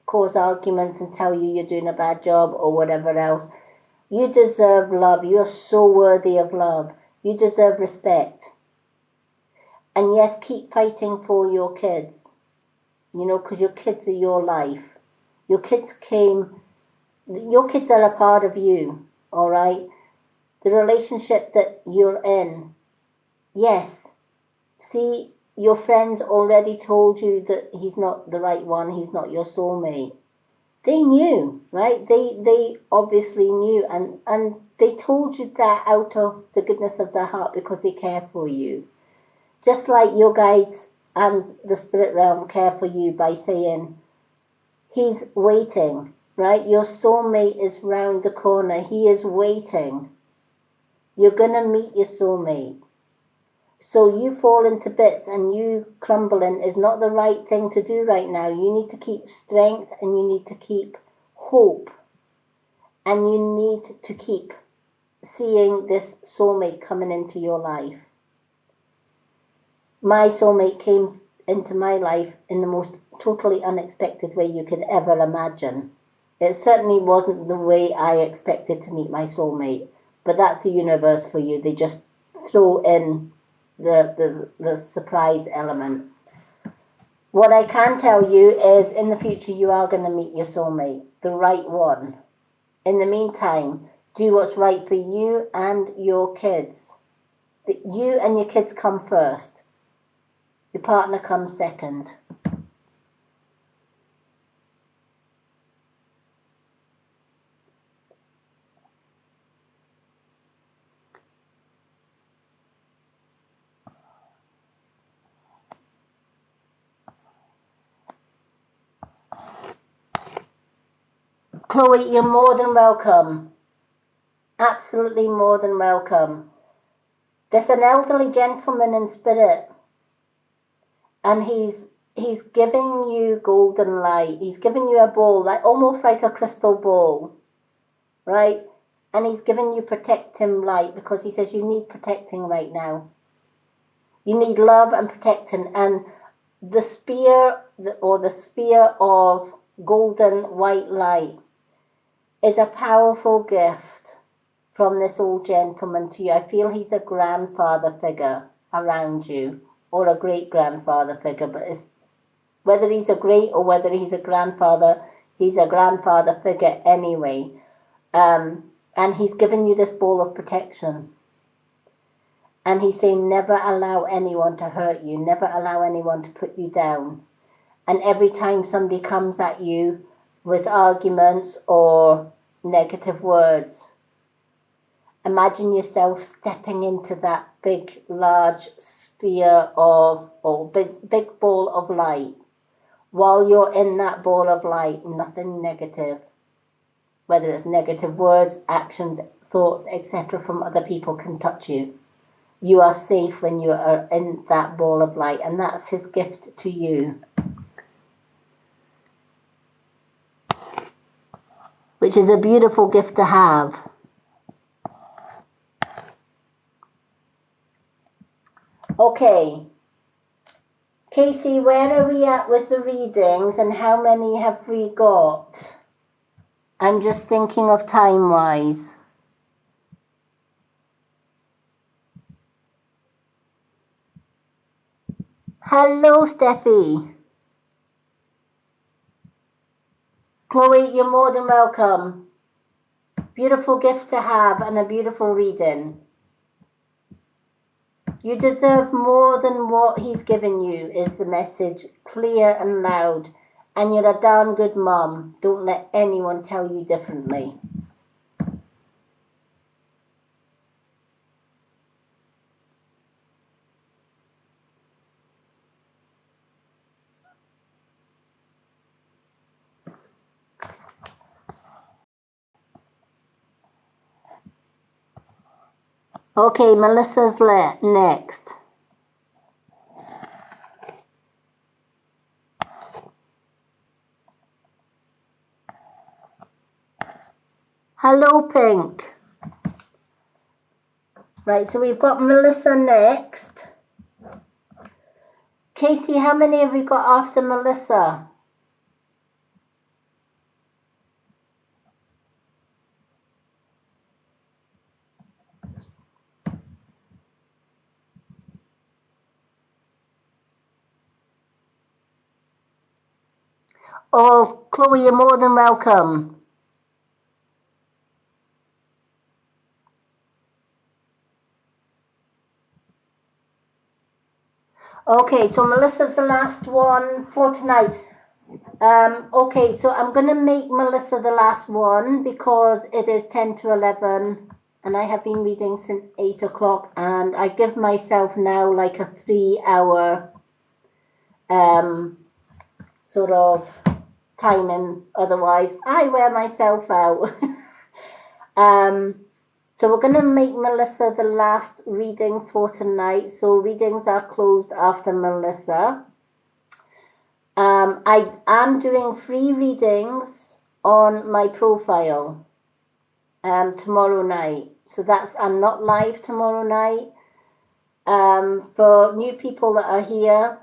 cause arguments and tell you you're doing a bad job or whatever else. You deserve love. You're so worthy of love. You deserve respect. And yes, keep fighting for your kids, because your kids are your life. Your kids are a part of you, all right? The relationship that you're in, yes. See, your friends already told you that he's not the right one, he's not your soulmate. They knew, right? They obviously knew, and they told you that out of the goodness of their heart because they care for you. Just like your guides and the spirit realm care for you by saying, he's waiting, right? Your soulmate is round the corner. He is waiting. You're going to meet your soulmate. So you falling to bits and you crumbling is not the right thing to do right now. You need to keep strength and you need to keep hope. And you need to keep seeing this soulmate coming into your life. My soulmate came into my life in the most totally unexpected way you could ever imagine. It certainly wasn't the way I expected to meet my soulmate, but that's the universe for you. They just throw in the surprise element. What I can tell you is in the future you are going to meet your soulmate, the right one. In the meantime, do what's right for you and your kids. You and your kids come first. Your partner comes second. Chloe, you're more than welcome. Absolutely more than welcome. There's an elderly gentleman in spirit, and he's giving you golden light. He's giving you a ball, almost like a crystal ball, right? And he's giving you protecting light because he says you need protecting right now. You need love and protecting, and the sphere of golden white light is a powerful gift from this old gentleman to you. I feel he's a grandfather figure around you, or a great-grandfather figure, but whether he's a great or whether he's a grandfather, he's a grandfather figure anyway. And he's given you this ball of protection. And he's saying never allow anyone to hurt you, never allow anyone to put you down. And every time somebody comes at you with arguments or negative words, imagine yourself stepping into that big, large sphere or big ball of light. While you're in that ball of light, nothing negative, whether it's negative words, actions, thoughts, etc., from other people can touch you. You are safe when you are in that ball of light, and that's his gift to you. Which is a beautiful gift to have. Okay. Casey, where are we at with the readings and how many have we got? I'm just thinking of time-wise. Hello, Steffi. Chloe, you're more than welcome. Beautiful gift to have and a beautiful reading. You deserve more than what he's given you, is the message, clear and loud. And you're a darn good mom. Don't let anyone tell you differently. Okay, Melissa's next. Hello, Pink. Right, so we've got Melissa next. Casey, how many have we got after Melissa? Oh, Chloe, you're more than welcome. Okay, so Melissa's the last one for tonight. Okay, so I'm going to make Melissa the last one because it is 10 to 11 and I have been reading since 8 o'clock and I give myself now like a 3 hour sort of timing, otherwise I wear myself out. So we're going to make Melissa the last reading for tonight. So readings are closed after Melissa. I am doing free readings on my profile tomorrow night. So I'm not live tomorrow night. For new people that are here,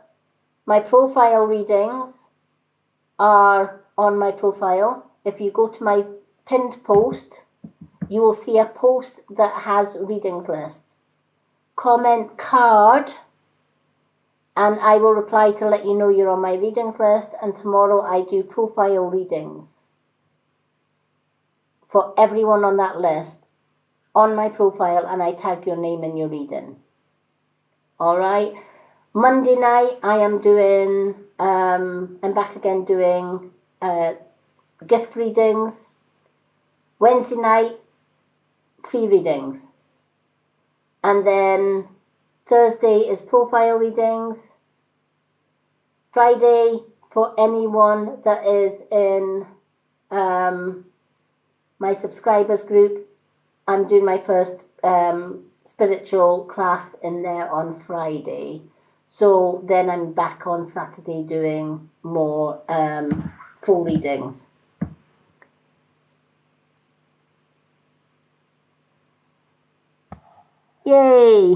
my profile readings are on my profile. If you go to my pinned post, you will see a post that has readings list. Comment card and I will reply to let you know you're on my readings list, and tomorrow I do profile readings for everyone on that list on my profile and I tag your name in your reading. Alright, Monday night I am doing, I'm back again doing gift readings. Wednesday night, free readings. And then Thursday is profile readings. Friday, for anyone that is in my subscribers group, I'm doing my first spiritual class in there on Friday. So then I'm back on Saturday doing more full readings. Yay!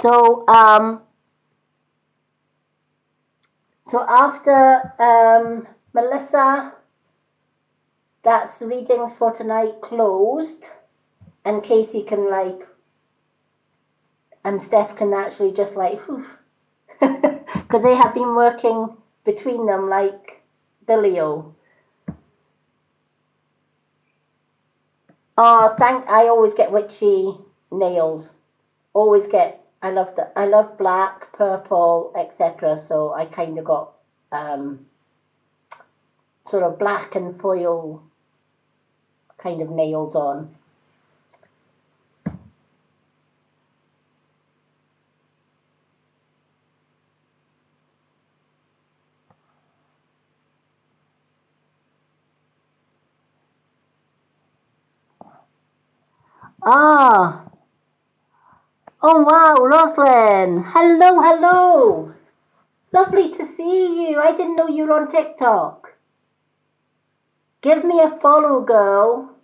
So after Melissa, that's readings for tonight closed, and Casey can and Steph can actually just because they have been working between them like Billy-O. Oh, I always get witchy nails. Always get. I love black, purple, etc. So I kind of got sort of black and foil kind of nails on. Ah. Oh wow, Roslyn. Hello, hello. Lovely to see you. I didn't know you were on TikTok. Give me a follow, girl.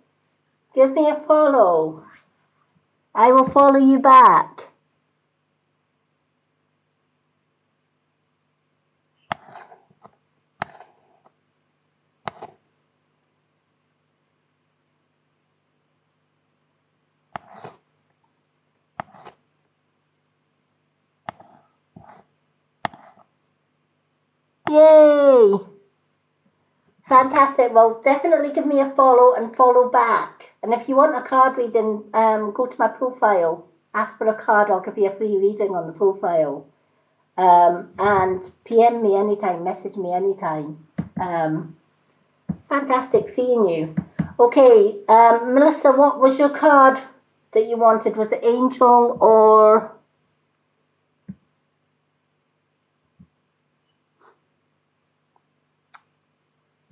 Give me a follow. I will follow you back. Yay! Fantastic. Well, definitely give me a follow and follow back. And if you want a card reading, go to my profile. Ask for a card. I'll give you a free reading on the profile. And PM me anytime. Message me anytime. Fantastic seeing you. Okay, Melissa, what was your card that you wanted? Was it Angel or...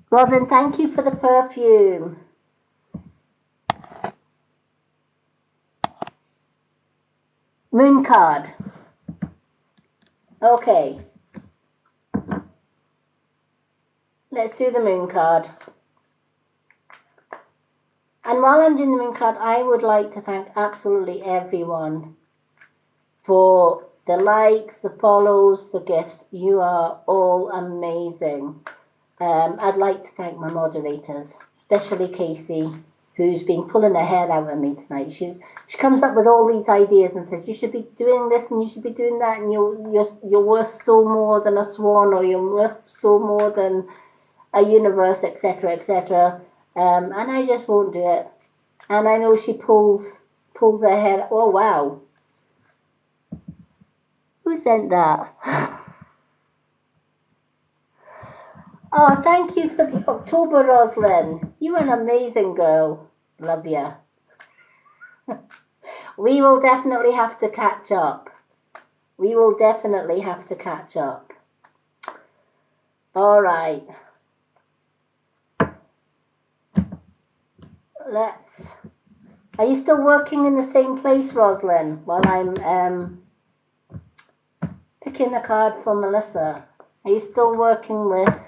Robin, thank you for the perfume. Moon card. Okay. Let's do the moon card. And while I'm doing the moon card, I would like to thank absolutely everyone for the likes, the follows, the gifts. You are all amazing. I'd like to thank my moderators, especially Casey, who's been pulling her hair out of me tonight. She comes up with all these ideas and says, you should be doing this and you should be doing that, and you're worth so more than a swan, or you're worth so more than a universe, etc., etc. And I just won't do it. And I know she pulls her hair. Oh wow! Who sent that? Oh, thank you for the October, Roslyn. You're an amazing girl. Love ya. We will definitely have to catch up. We will definitely have to catch up. All right. Are you still working in the same place, Roslyn, while I'm picking a card for Melissa? Are you still working with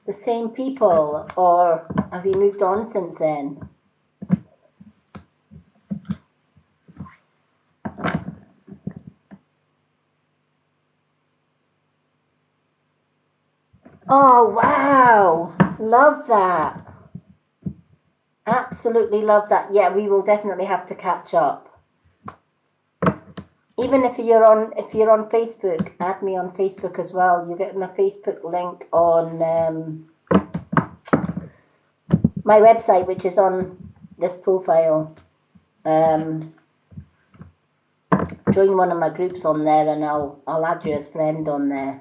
the same people, or have you moved on since then? Oh, wow. Love that. Absolutely love that. Yeah, we will definitely have to catch up. Even if you're on Facebook, add me on Facebook as well. You get my Facebook link on my website, which is on this profile. Join one of my groups on there, and I'll add you as friend on there.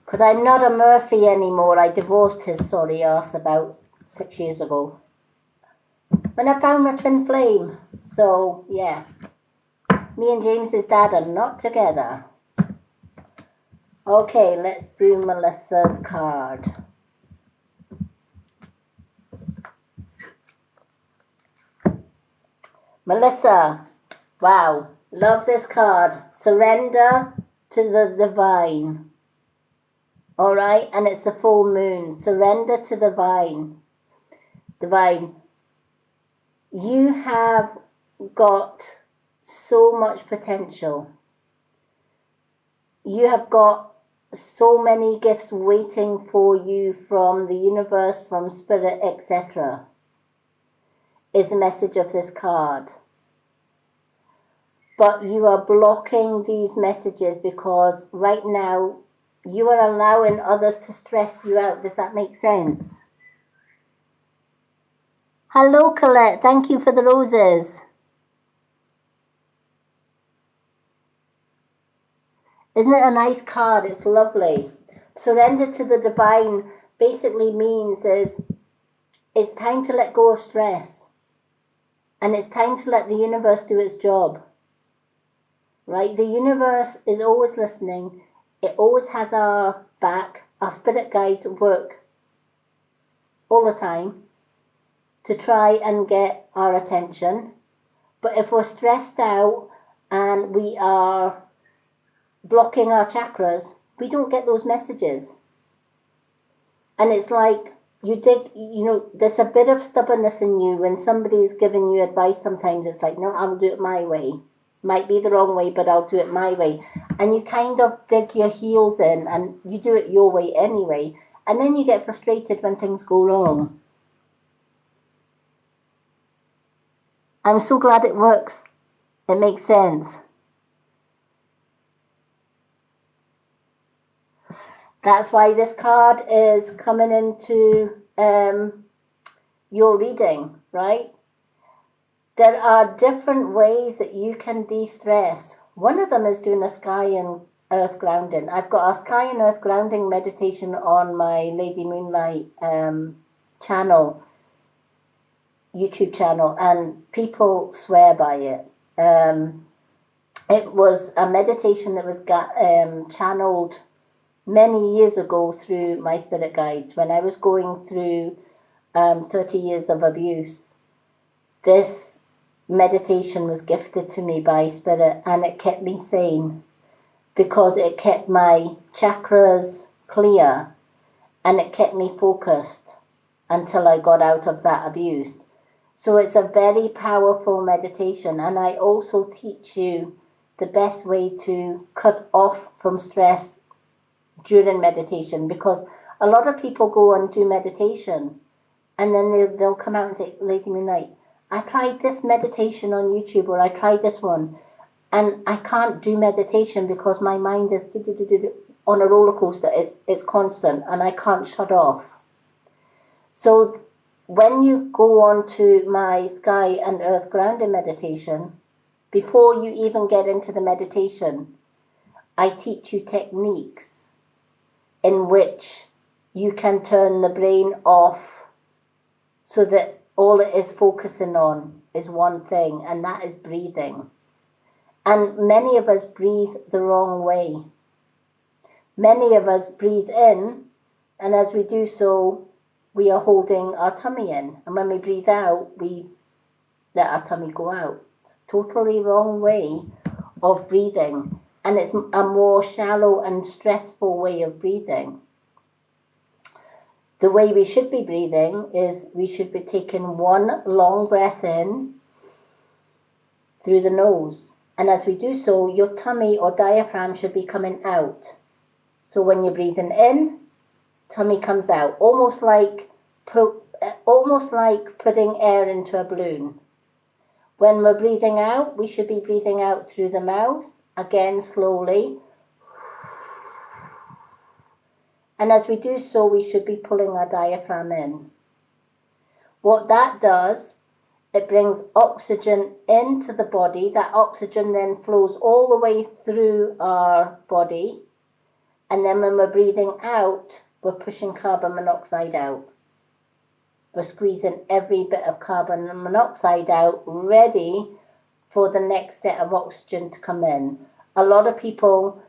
Because I'm not a Murphy anymore. I divorced his sorry ass about 6 years ago, when I found my twin flame. So yeah, me and James's dad are not together. Okay, let's do Melissa's card. Melissa, wow, love this card. Surrender to the divine. All right, and it's a full moon. Surrender to the divine. You have got so much potential. You have got so many gifts waiting for you from the universe, from spirit, etc. is the message of this card. But you are blocking these messages because right now you are allowing others to stress you out. Does that make sense? Hello, Colette. Thank you for the roses. Isn't it a nice card? It's lovely. Surrender to the divine basically means it's time to let go of stress. And it's time to let the universe do its job. Right? The universe is always listening. It always has our back. Our spirit guides work all the time to try and get our attention. But if we're stressed out and we are blocking our chakras, we don't get those messages. And it's like there's a bit of stubbornness in you when somebody's giving you advice. Sometimes it's like, no, I'll do it my way. Might be the wrong way, but I'll do it my way. And you kind of dig your heels in and you do it your way anyway. And then you get frustrated when things go wrong. I'm so glad it works. It makes sense. That's why this card is coming into your reading, right? There are different ways that you can de-stress. One of them is doing a sky and earth grounding. I've got a sky and earth grounding meditation on my Lady Moonlight channel, YouTube channel, and people swear by it. It was a meditation that was channeled many years ago through my spirit guides when I was going through 30 years of abuse. This meditation was gifted to me by spirit, and it kept me sane because it kept my chakras clear and it kept me focused until I got out of that abuse. So it's a very powerful meditation, and I also teach you the best way to cut off from stress during meditation, because a lot of people go and do meditation and then they'll come out and say, Lady Moonlight, I tried this meditation on YouTube, or I tried this one, and I can't do meditation because my mind is on a roller coaster. It's constant and I can't shut off. So when you go on to my Sky and Earth Grounding meditation, before you even get into the meditation, I teach you techniques in which you can turn the brain off so that all it is focusing on is one thing, and that is breathing. And many of us breathe the wrong way. Many of us breathe in, and as we do so, we are holding our tummy in. And when we breathe out, we let our tummy go out. It's a totally wrong way of breathing. And it's a more shallow and stressful way of breathing. The way we should be breathing is we should be taking one long breath in through the nose. And as we do so, your tummy or diaphragm should be coming out. So when you're breathing in, tummy comes out, almost like putting air into a balloon. When we're breathing out, we should be breathing out through the mouth, again slowly. And as we do so, we should be pulling our diaphragm in. What that does, it brings oxygen into the body. That oxygen then flows all the way through our body. And then when we're breathing out, we're pushing carbon monoxide out. We're squeezing every bit of carbon monoxide out, ready for the next set of oxygen to come in. A lot of people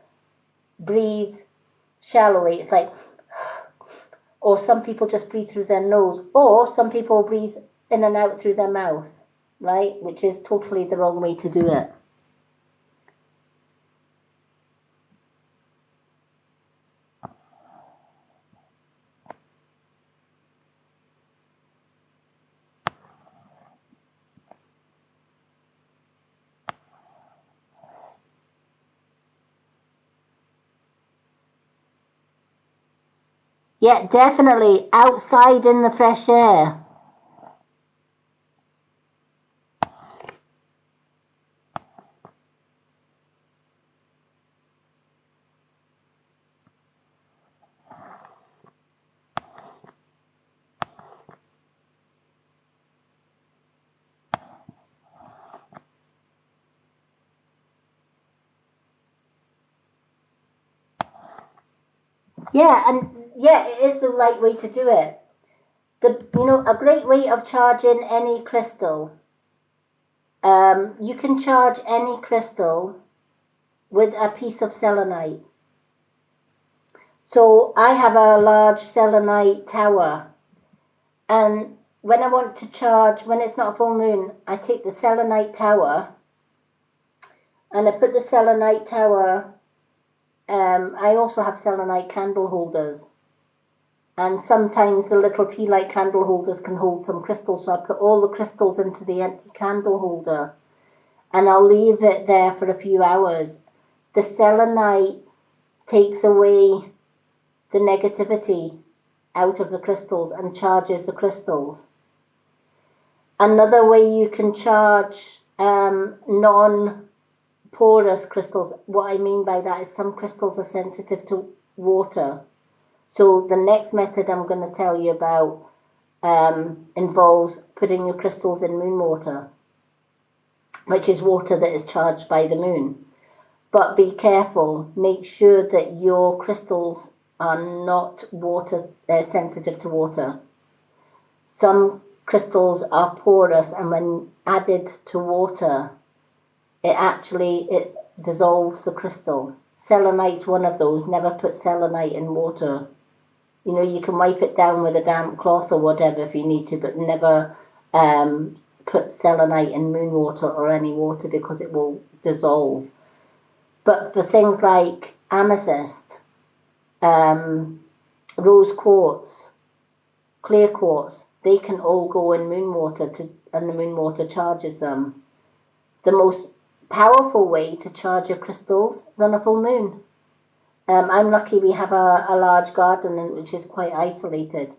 breathe shallowly. It's like, or some people just breathe through their nose, or some people breathe in and out through their mouth, right? Which is totally the wrong way to do it. Yeah, definitely outside in the fresh air. Yeah, and yeah, it is the right way to do it. A great way of charging any crystal. You can charge any crystal with a piece of selenite. So I have a large selenite tower, and when I want to charge, when it's not a full moon, I take the selenite tower and I put the selenite tower. I also have selenite candle holders, and sometimes the little tea light candle holders can hold some crystals, so I put all the crystals into the empty candle holder and I'll leave it there for a few hours. The selenite takes away the negativity out of the crystals and charges the crystals. Another way you can charge non-porous crystals, what I mean by that is some crystals are sensitive to water. So the next method I'm going to tell you about involves putting your crystals in moon water, which is water that is charged by the moon. But be careful, make sure that your crystals are not water sensitive to water. Some crystals are porous, and when added to water, it dissolves the crystal. Selenite's one of those. Never put selenite in water. You can wipe it down with a damp cloth or whatever if you need to, but never put selenite in moon water or any water, because it will dissolve. But for things like amethyst, rose quartz, clear quartz, they can all go in moon water and the moon water charges them. The most powerful way to charge your crystals is on a full moon. I'm lucky we have a large garden which is quite isolated,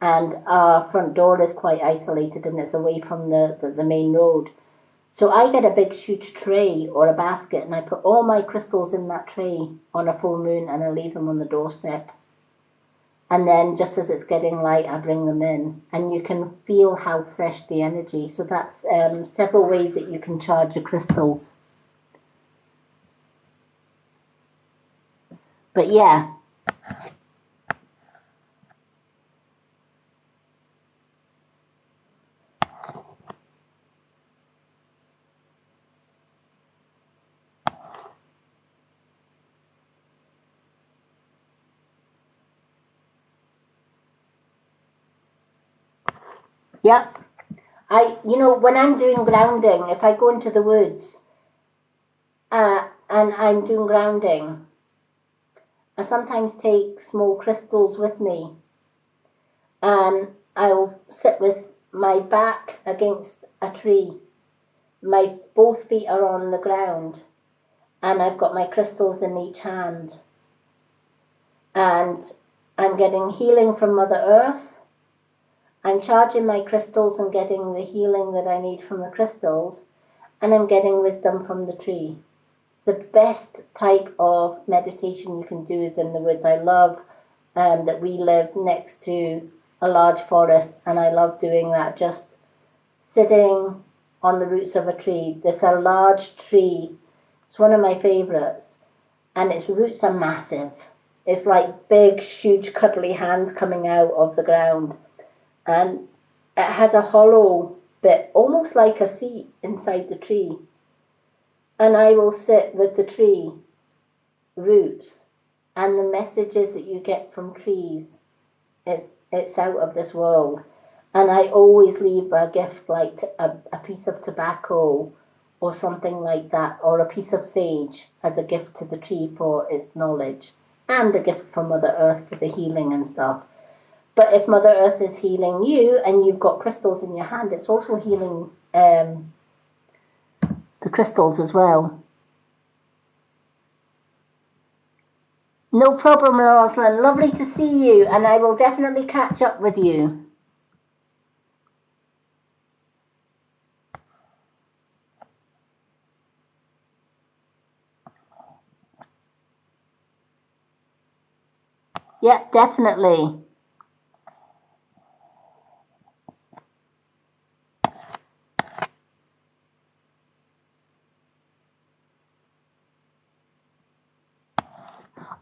and our front door is quite isolated and it's away from the main road. So I get a big huge tray or a basket and I put all my crystals in that tray on a full moon and I leave them on the doorstep. And then just as it's getting light, I bring them in and you can feel how fresh the energy. So that's several ways that you can charge your crystals. But yeah. Yep. When I'm doing grounding, if I go into the woods and I'm doing grounding, I sometimes take small crystals with me and I'll sit with my back against a tree. My both feet are on the ground and I've got my crystals in each hand. And I'm getting healing from Mother Earth. I'm charging my crystals and getting the healing that I need from the crystals, and I'm getting wisdom from the tree. The best type of meditation you can do is in the woods. I love that we live next to a large forest, and I love doing that, just sitting on the roots of a tree. There's a large tree. It's one of my favorites, and its roots are massive. It's like big, huge, cuddly hands coming out of the ground. And it has a hollow bit, almost like a seat inside the tree. And I will sit with the tree roots, and the messages that you get from trees, it's out of this world. And I always leave a gift like a piece of tobacco or something like that, or a piece of sage as a gift to the tree for its knowledge, and a gift from Mother Earth for the healing and stuff. But if Mother Earth is healing you and you've got crystals in your hand, it's also healing the crystals as well. No problem, Rosalind. Lovely to see you, and I will definitely catch up with you. Yeah, definitely.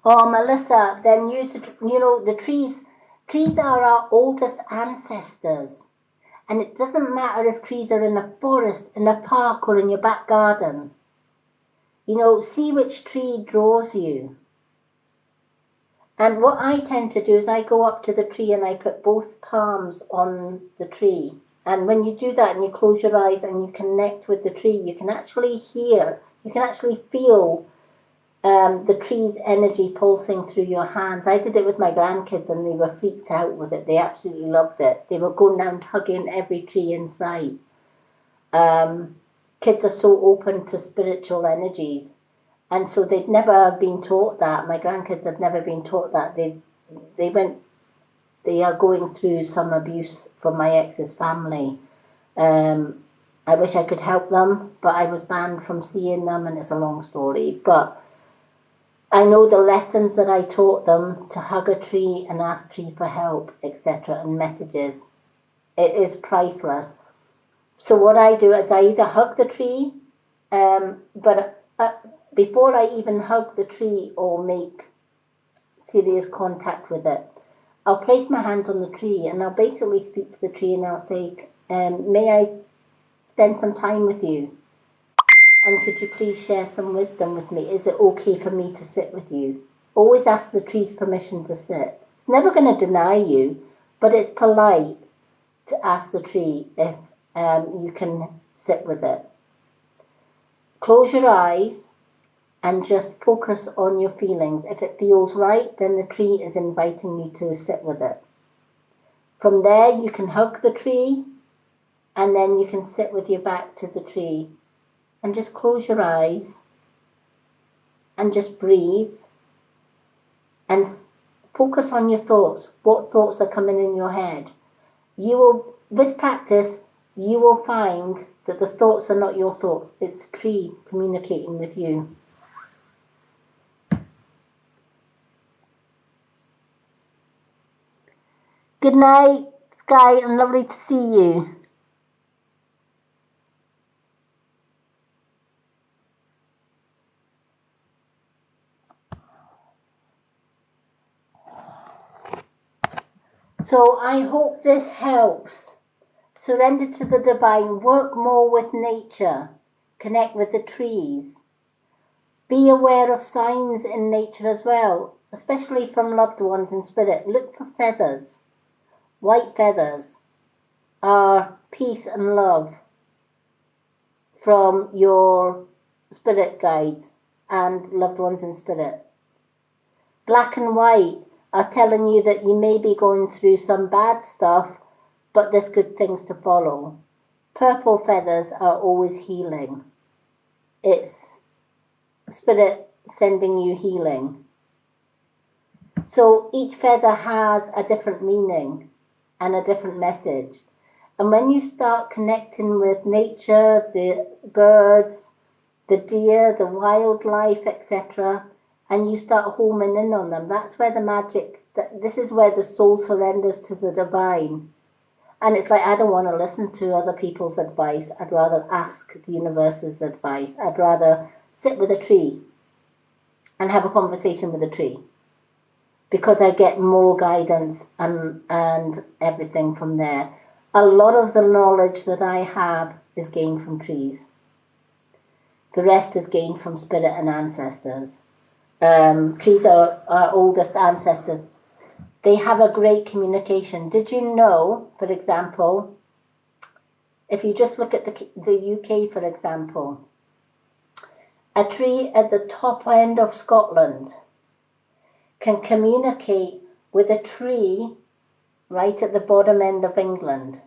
Oh, Melissa, then use the trees. Trees are our oldest ancestors. And it doesn't matter if trees are in a forest, in a park, or in your back garden. See which tree draws you. And what I tend to do is I go up to the tree and I put both palms on the tree. And when you do that and you close your eyes and you connect with the tree, you can actually hear, you can actually feel the tree's energy pulsing through your hands. I did it with my grandkids and they were freaked out with it. They absolutely loved it. They were going around hugging every tree in sight. Kids are so open to spiritual energies. And so they'd never been taught that. My grandkids have never been taught that. They are going through some abuse from my ex's family. I wish I could help them, but I was banned from seeing them, and it's a long story. But I know the lessons that I taught them, to hug a tree and ask tree for help, etc., and messages. It is priceless. So what I do is I either hug the tree, but before I even hug the tree or make serious contact with it, I'll place my hands on the tree and I'll basically speak to the tree and I'll say, may I spend some time with you? And could you please share some wisdom with me? Is it okay for me to sit with you? Always ask the tree's permission to sit. It's never going to deny you, but it's polite to ask the tree if you can sit with it. Close your eyes and just focus on your feelings. If it feels right, then the tree is inviting you to sit with it. From there, you can hug the tree, and then you can sit with your back to the tree and just close your eyes and just breathe and focus on your thoughts. What thoughts are coming in your head? You will, with practice, you will find that the thoughts are not your thoughts. It's the tree communicating with you. Good night, Sky, and lovely to see you. So I hope this helps. Surrender to the divine, work more with nature, connect with the trees. Be aware of signs in nature as well, especially from loved ones in spirit. Look for feathers. White feathers are peace and love from your spirit guides and loved ones in spirit. Black and white are telling you that you may be going through some bad stuff, but there's good things to follow. Purple feathers are always healing. It's spirit sending you healing. So each feather has a different meaning and a different message. And when you start connecting with nature, the birds, the deer, the wildlife, etc., and you start homing in on them, that's where the magic, this is where the soul surrenders to the divine. And it's like, I don't want to listen to other people's advice. I'd rather ask the universe's advice. I'd rather sit with a tree and have a conversation with a tree, because I get more guidance and everything from there. A lot of the knowledge that I have is gained from trees. The rest is gained from spirit and ancestors. Trees are our oldest ancestors. They have a great communication. Did you know, for example, if you just look at the UK, for example, a tree at the top end of Scotland can communicate with a tree right at the bottom end of England.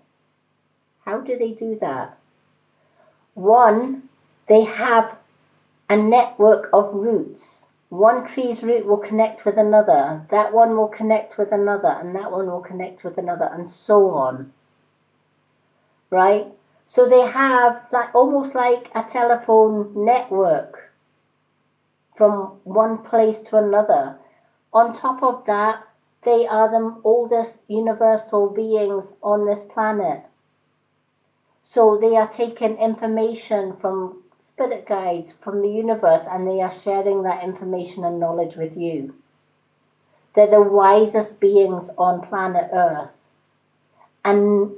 How do they do that? One, they have a network of roots. One tree's root will connect with another, that one will connect with another, and that one will connect with another, and so on. Right? So they have almost like a telephone network from one place to another. On top of that, they are the oldest universal beings on this planet. So they are taking information from spirit guides from the universe, and they are sharing that information and knowledge with you. They're the wisest beings on planet Earth. And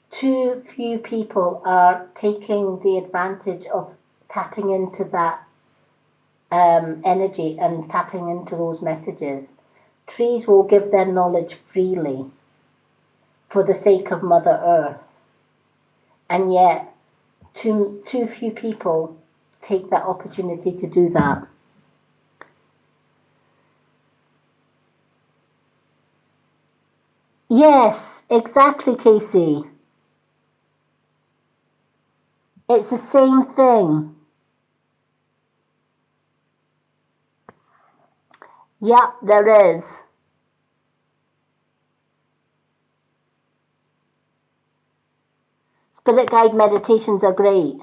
too few people are taking the advantage of tapping into that energy and tapping into those messages. Trees will give their knowledge freely for the sake of Mother Earth. And yet, too few people take that opportunity to do that. Yes, exactly, Casey. It's the same thing. Yeah, there is. Spirit guide meditations are great.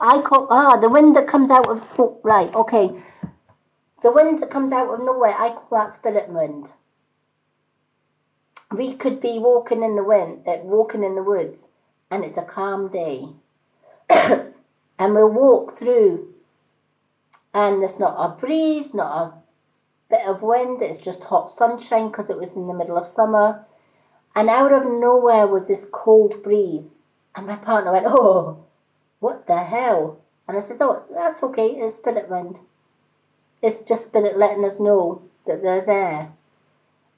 I call the wind that comes out of right, okay. The wind that comes out of nowhere, I call that spirit wind. We could be walking in the woods, and it's a calm day, and we'll walk through, and there's not a breeze, not a bit of wind. It's just hot sunshine because it was in the middle of summer, and out of nowhere was this cold breeze, and my partner went, "Oh, what the hell?" And I said, "Oh, that's okay. It's spirit wind. It's just spirit letting us know that they're there."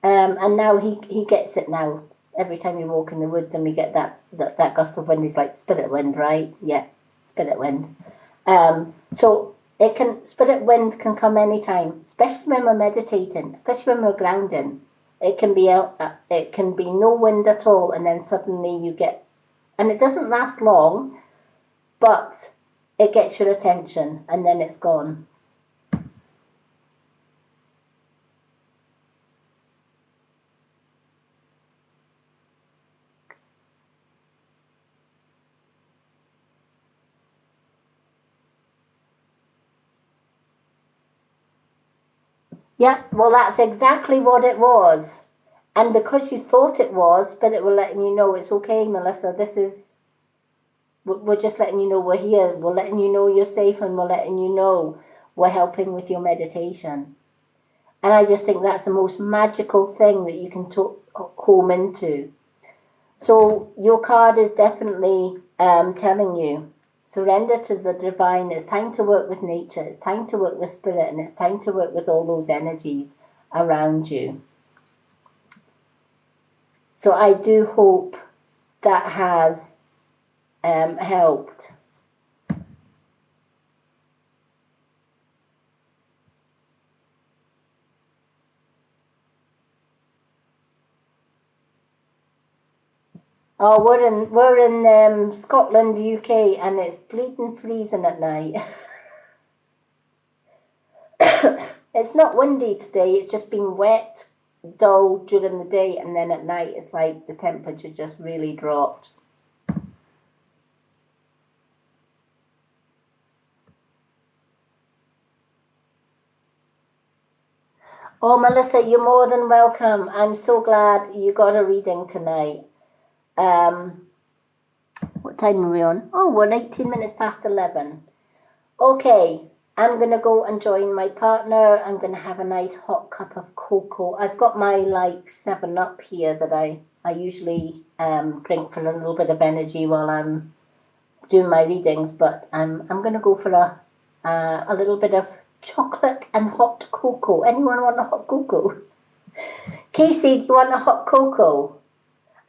And now he gets it now. every time you walk in the woods and we get that gust of wind is like spirit wind, right? Yeah, spirit wind. So spirit wind can come anytime, especially when we're meditating, especially when we're grounding. It can be no wind at all, and then suddenly you get, and it doesn't last long, but it gets your attention, and then it's gone. Yeah, well, that's exactly what it was. And because you thought it was, but it will letting you know it's okay, Melissa. We're just letting you know we're here. We're letting you know you're safe, and we're letting you know we're helping with your meditation. And I just think that's the most magical thing that you can home into. So your card is definitely telling you, surrender to the divine. It's time to work with nature. It's time to work with spirit, and it's time to work with all those energies around you. So I do hope that has helped. Oh, we're in Scotland, UK, and it's bleeding freezing at night. It's not windy today. It's just been wet, dull during the day, and then at night it's like the temperature just really drops. Oh, Melissa, you're more than welcome. I'm so glad you got a reading tonight. What time are we on? Oh, we're 18 minutes past 11. Okay, I'm going to go and join my partner. I'm going to have a nice hot cup of cocoa. I've got my 7-Up here that I usually drink for a little bit of energy while I'm doing my readings, but I'm going to go for a little bit of chocolate and hot cocoa. Anyone want a hot cocoa? Casey, do you want a hot cocoa?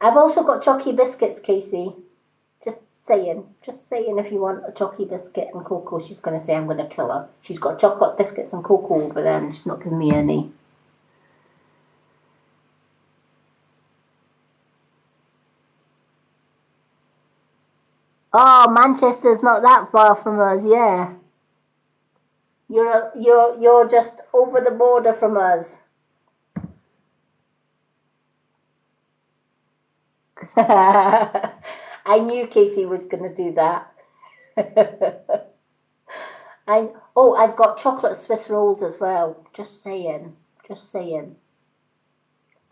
I've also got chalky biscuits, Casey. Just saying if you want a chalky biscuit and cocoa. She's going to say I'm going to kill her. She's got chocolate biscuits and cocoa over there and she's not giving me any. Oh, Manchester's not that far from us, yeah. You're just over the border from us. I knew Casey was going to do that. I've got chocolate Swiss rolls as well. Just saying.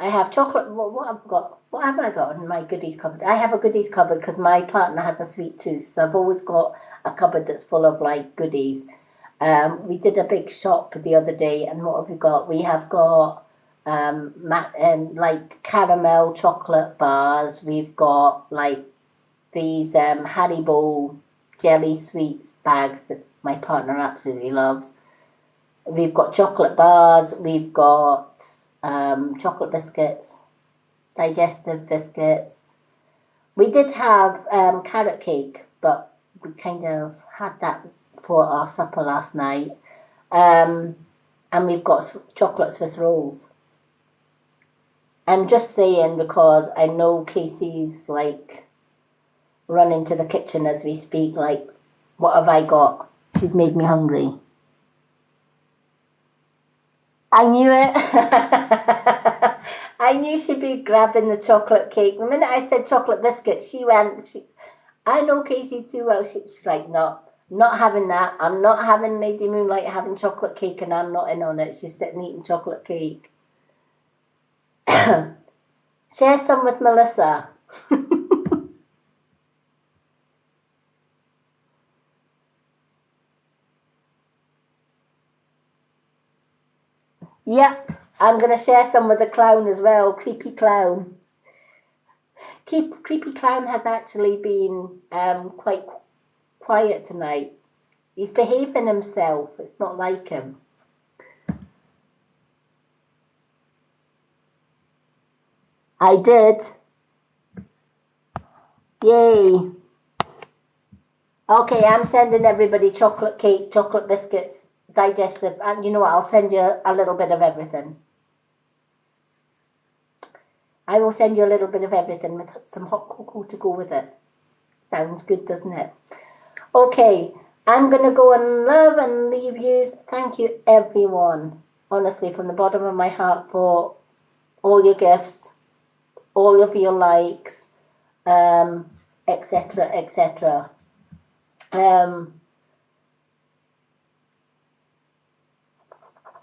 I have chocolate. What I've got? What have I got in my goodies cupboard? I have a goodies cupboard because my partner has a sweet tooth, so I've always got a cupboard that's full of goodies. We did a big shop the other day, and what have we got? We have got caramel chocolate bars. We've got these Haribo jelly sweets bags that my partner absolutely loves. We've got chocolate bars. We've got chocolate biscuits, digestive biscuits. We did have carrot cake, but we kind of had that for our supper last night. And we've got chocolate Swiss rolls. I'm just saying because I know Casey's running to the kitchen as we speak, what have I got? She's made me hungry. I knew it. I knew she'd be grabbing the chocolate cake. The minute I said chocolate biscuit, I know Casey too well. She's like, no, not having that. I'm not having Lady Moonlight having chocolate cake and I'm not in on it. She's sitting eating chocolate cake. Share some with Melissa. Yep, I'm going to share some with the clown as well. Creepy clown. Creepy clown has actually been quite quiet tonight. He's behaving himself. It's not like him. I did. Yay. Okay, I'm sending everybody chocolate cake, chocolate biscuits, digestive, and you know what? I'll send you a little bit of everything. I will send you a little bit of everything with some hot cocoa to go with it. Sounds good, doesn't it? Okay, I'm going to go and love and leave you. Thank you, everyone, honestly, from the bottom of my heart for all your gifts, all of your likes, etc., etc.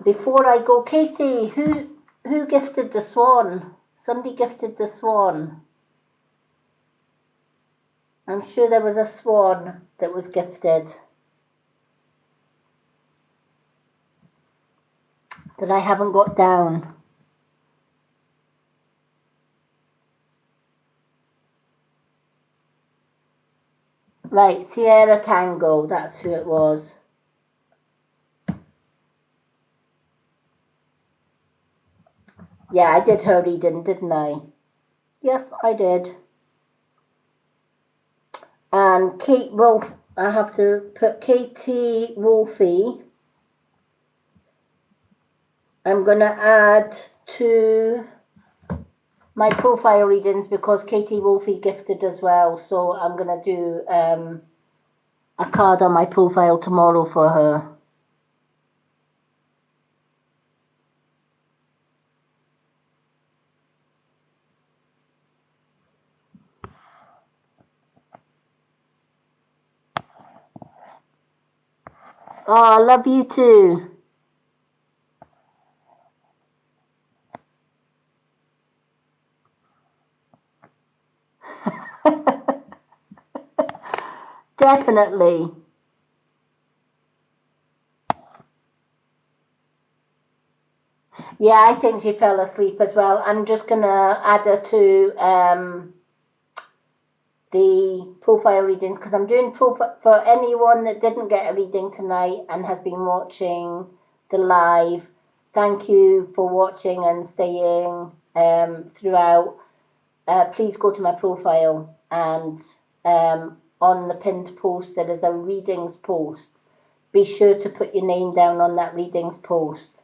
Before I go, Casey, who gifted the swan? Somebody gifted the swan. I'm sure there was a swan that was gifted that I haven't got down. Right, Sierra Tango, that's who it was. Yeah, I did her reading, didn't I? Yes, I did. And Kate Wolf, I have to put Katie Wolfie. I'm going to add to my profile readings because Katie Wolfie gifted as well. So I'm going to do a card on my profile tomorrow for her. Oh, I love you too. Definitely. Yeah, I think she fell asleep as well. I'm just going to add her to the profile readings because I'm doing profile for anyone that didn't get a reading tonight and has been watching the live. Thank you for watching and staying throughout. Please go to my profile and on the pinned post there is a readings post. Be sure to put your name down on that readings post.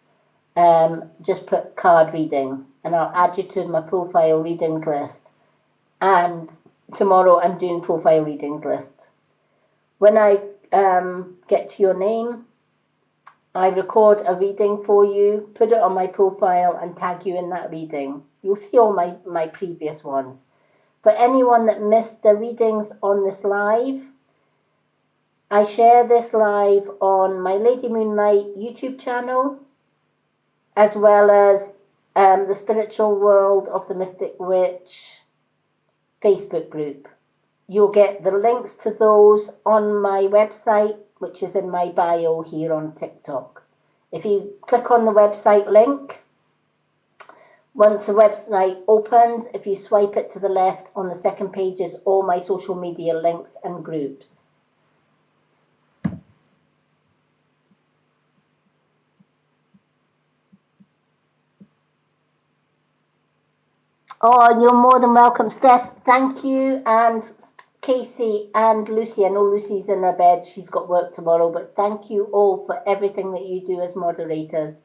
Just put card reading and I'll add you to my profile readings list. And tomorrow I'm doing profile readings lists. When I get to your name, I record a reading for you, put it on my profile and tag you in that reading. You'll see all my previous ones. For anyone that missed the readings on this live, I share this live on my Lady Moonlight YouTube channel, as well as the Spiritual World of the Mystic Witch Facebook group. You'll get the links to those on my website, which is in my bio here on TikTok. If you click on the website link, once the website opens, if you swipe it to the left, on the second page is all my social media links and groups. Oh, you're more than welcome, Steph. Thank you. And Casey and Lucy. I know Lucy's in her bed. She's got work tomorrow. But thank you all for everything that you do as moderators.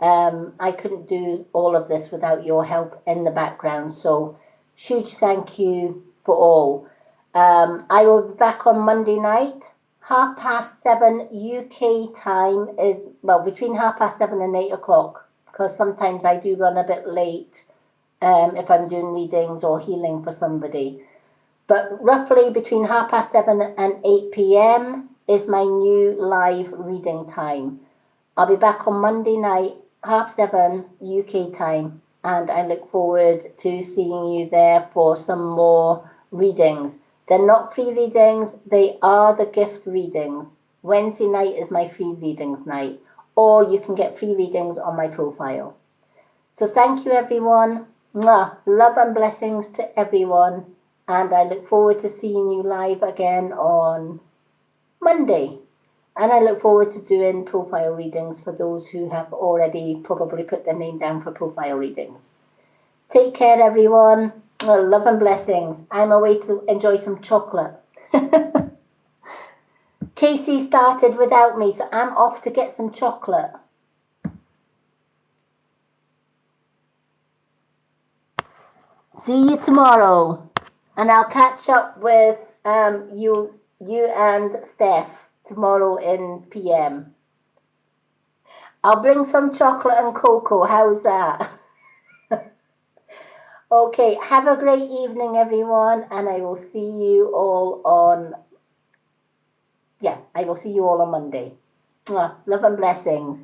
I couldn't do all of this without your help in the background. So huge thank you for all. I will be back on Monday night. 7:30 UK time is, well, between 7:30 and 8 o'clock. Because sometimes I do run a bit late. If I'm doing readings or healing for somebody. But roughly between 7:30 and 8 p.m. is my new live reading time. I'll be back on Monday night, 7:30 UK time, and I look forward to seeing you there for some more readings. They're not free readings, they are the gift readings. Wednesday night is my free readings night, or you can get free readings on my profile. So thank you, everyone. Mwah. Love and blessings to everyone. And I look forward to seeing you live again on Monday. And I look forward to doing profile readings for those who have already probably put their name down for profile readings. Take care, everyone. Oh, love and blessings. I'm away to enjoy some chocolate. Casey started without me, so I'm off to get some chocolate. See you tomorrow, and I'll catch up with you and Steph tomorrow in PM. I'll bring some chocolate and cocoa. How's that? Okay, have a great evening, everyone, and I will see you all on. Yeah, I will see you all on Monday. Love and blessings.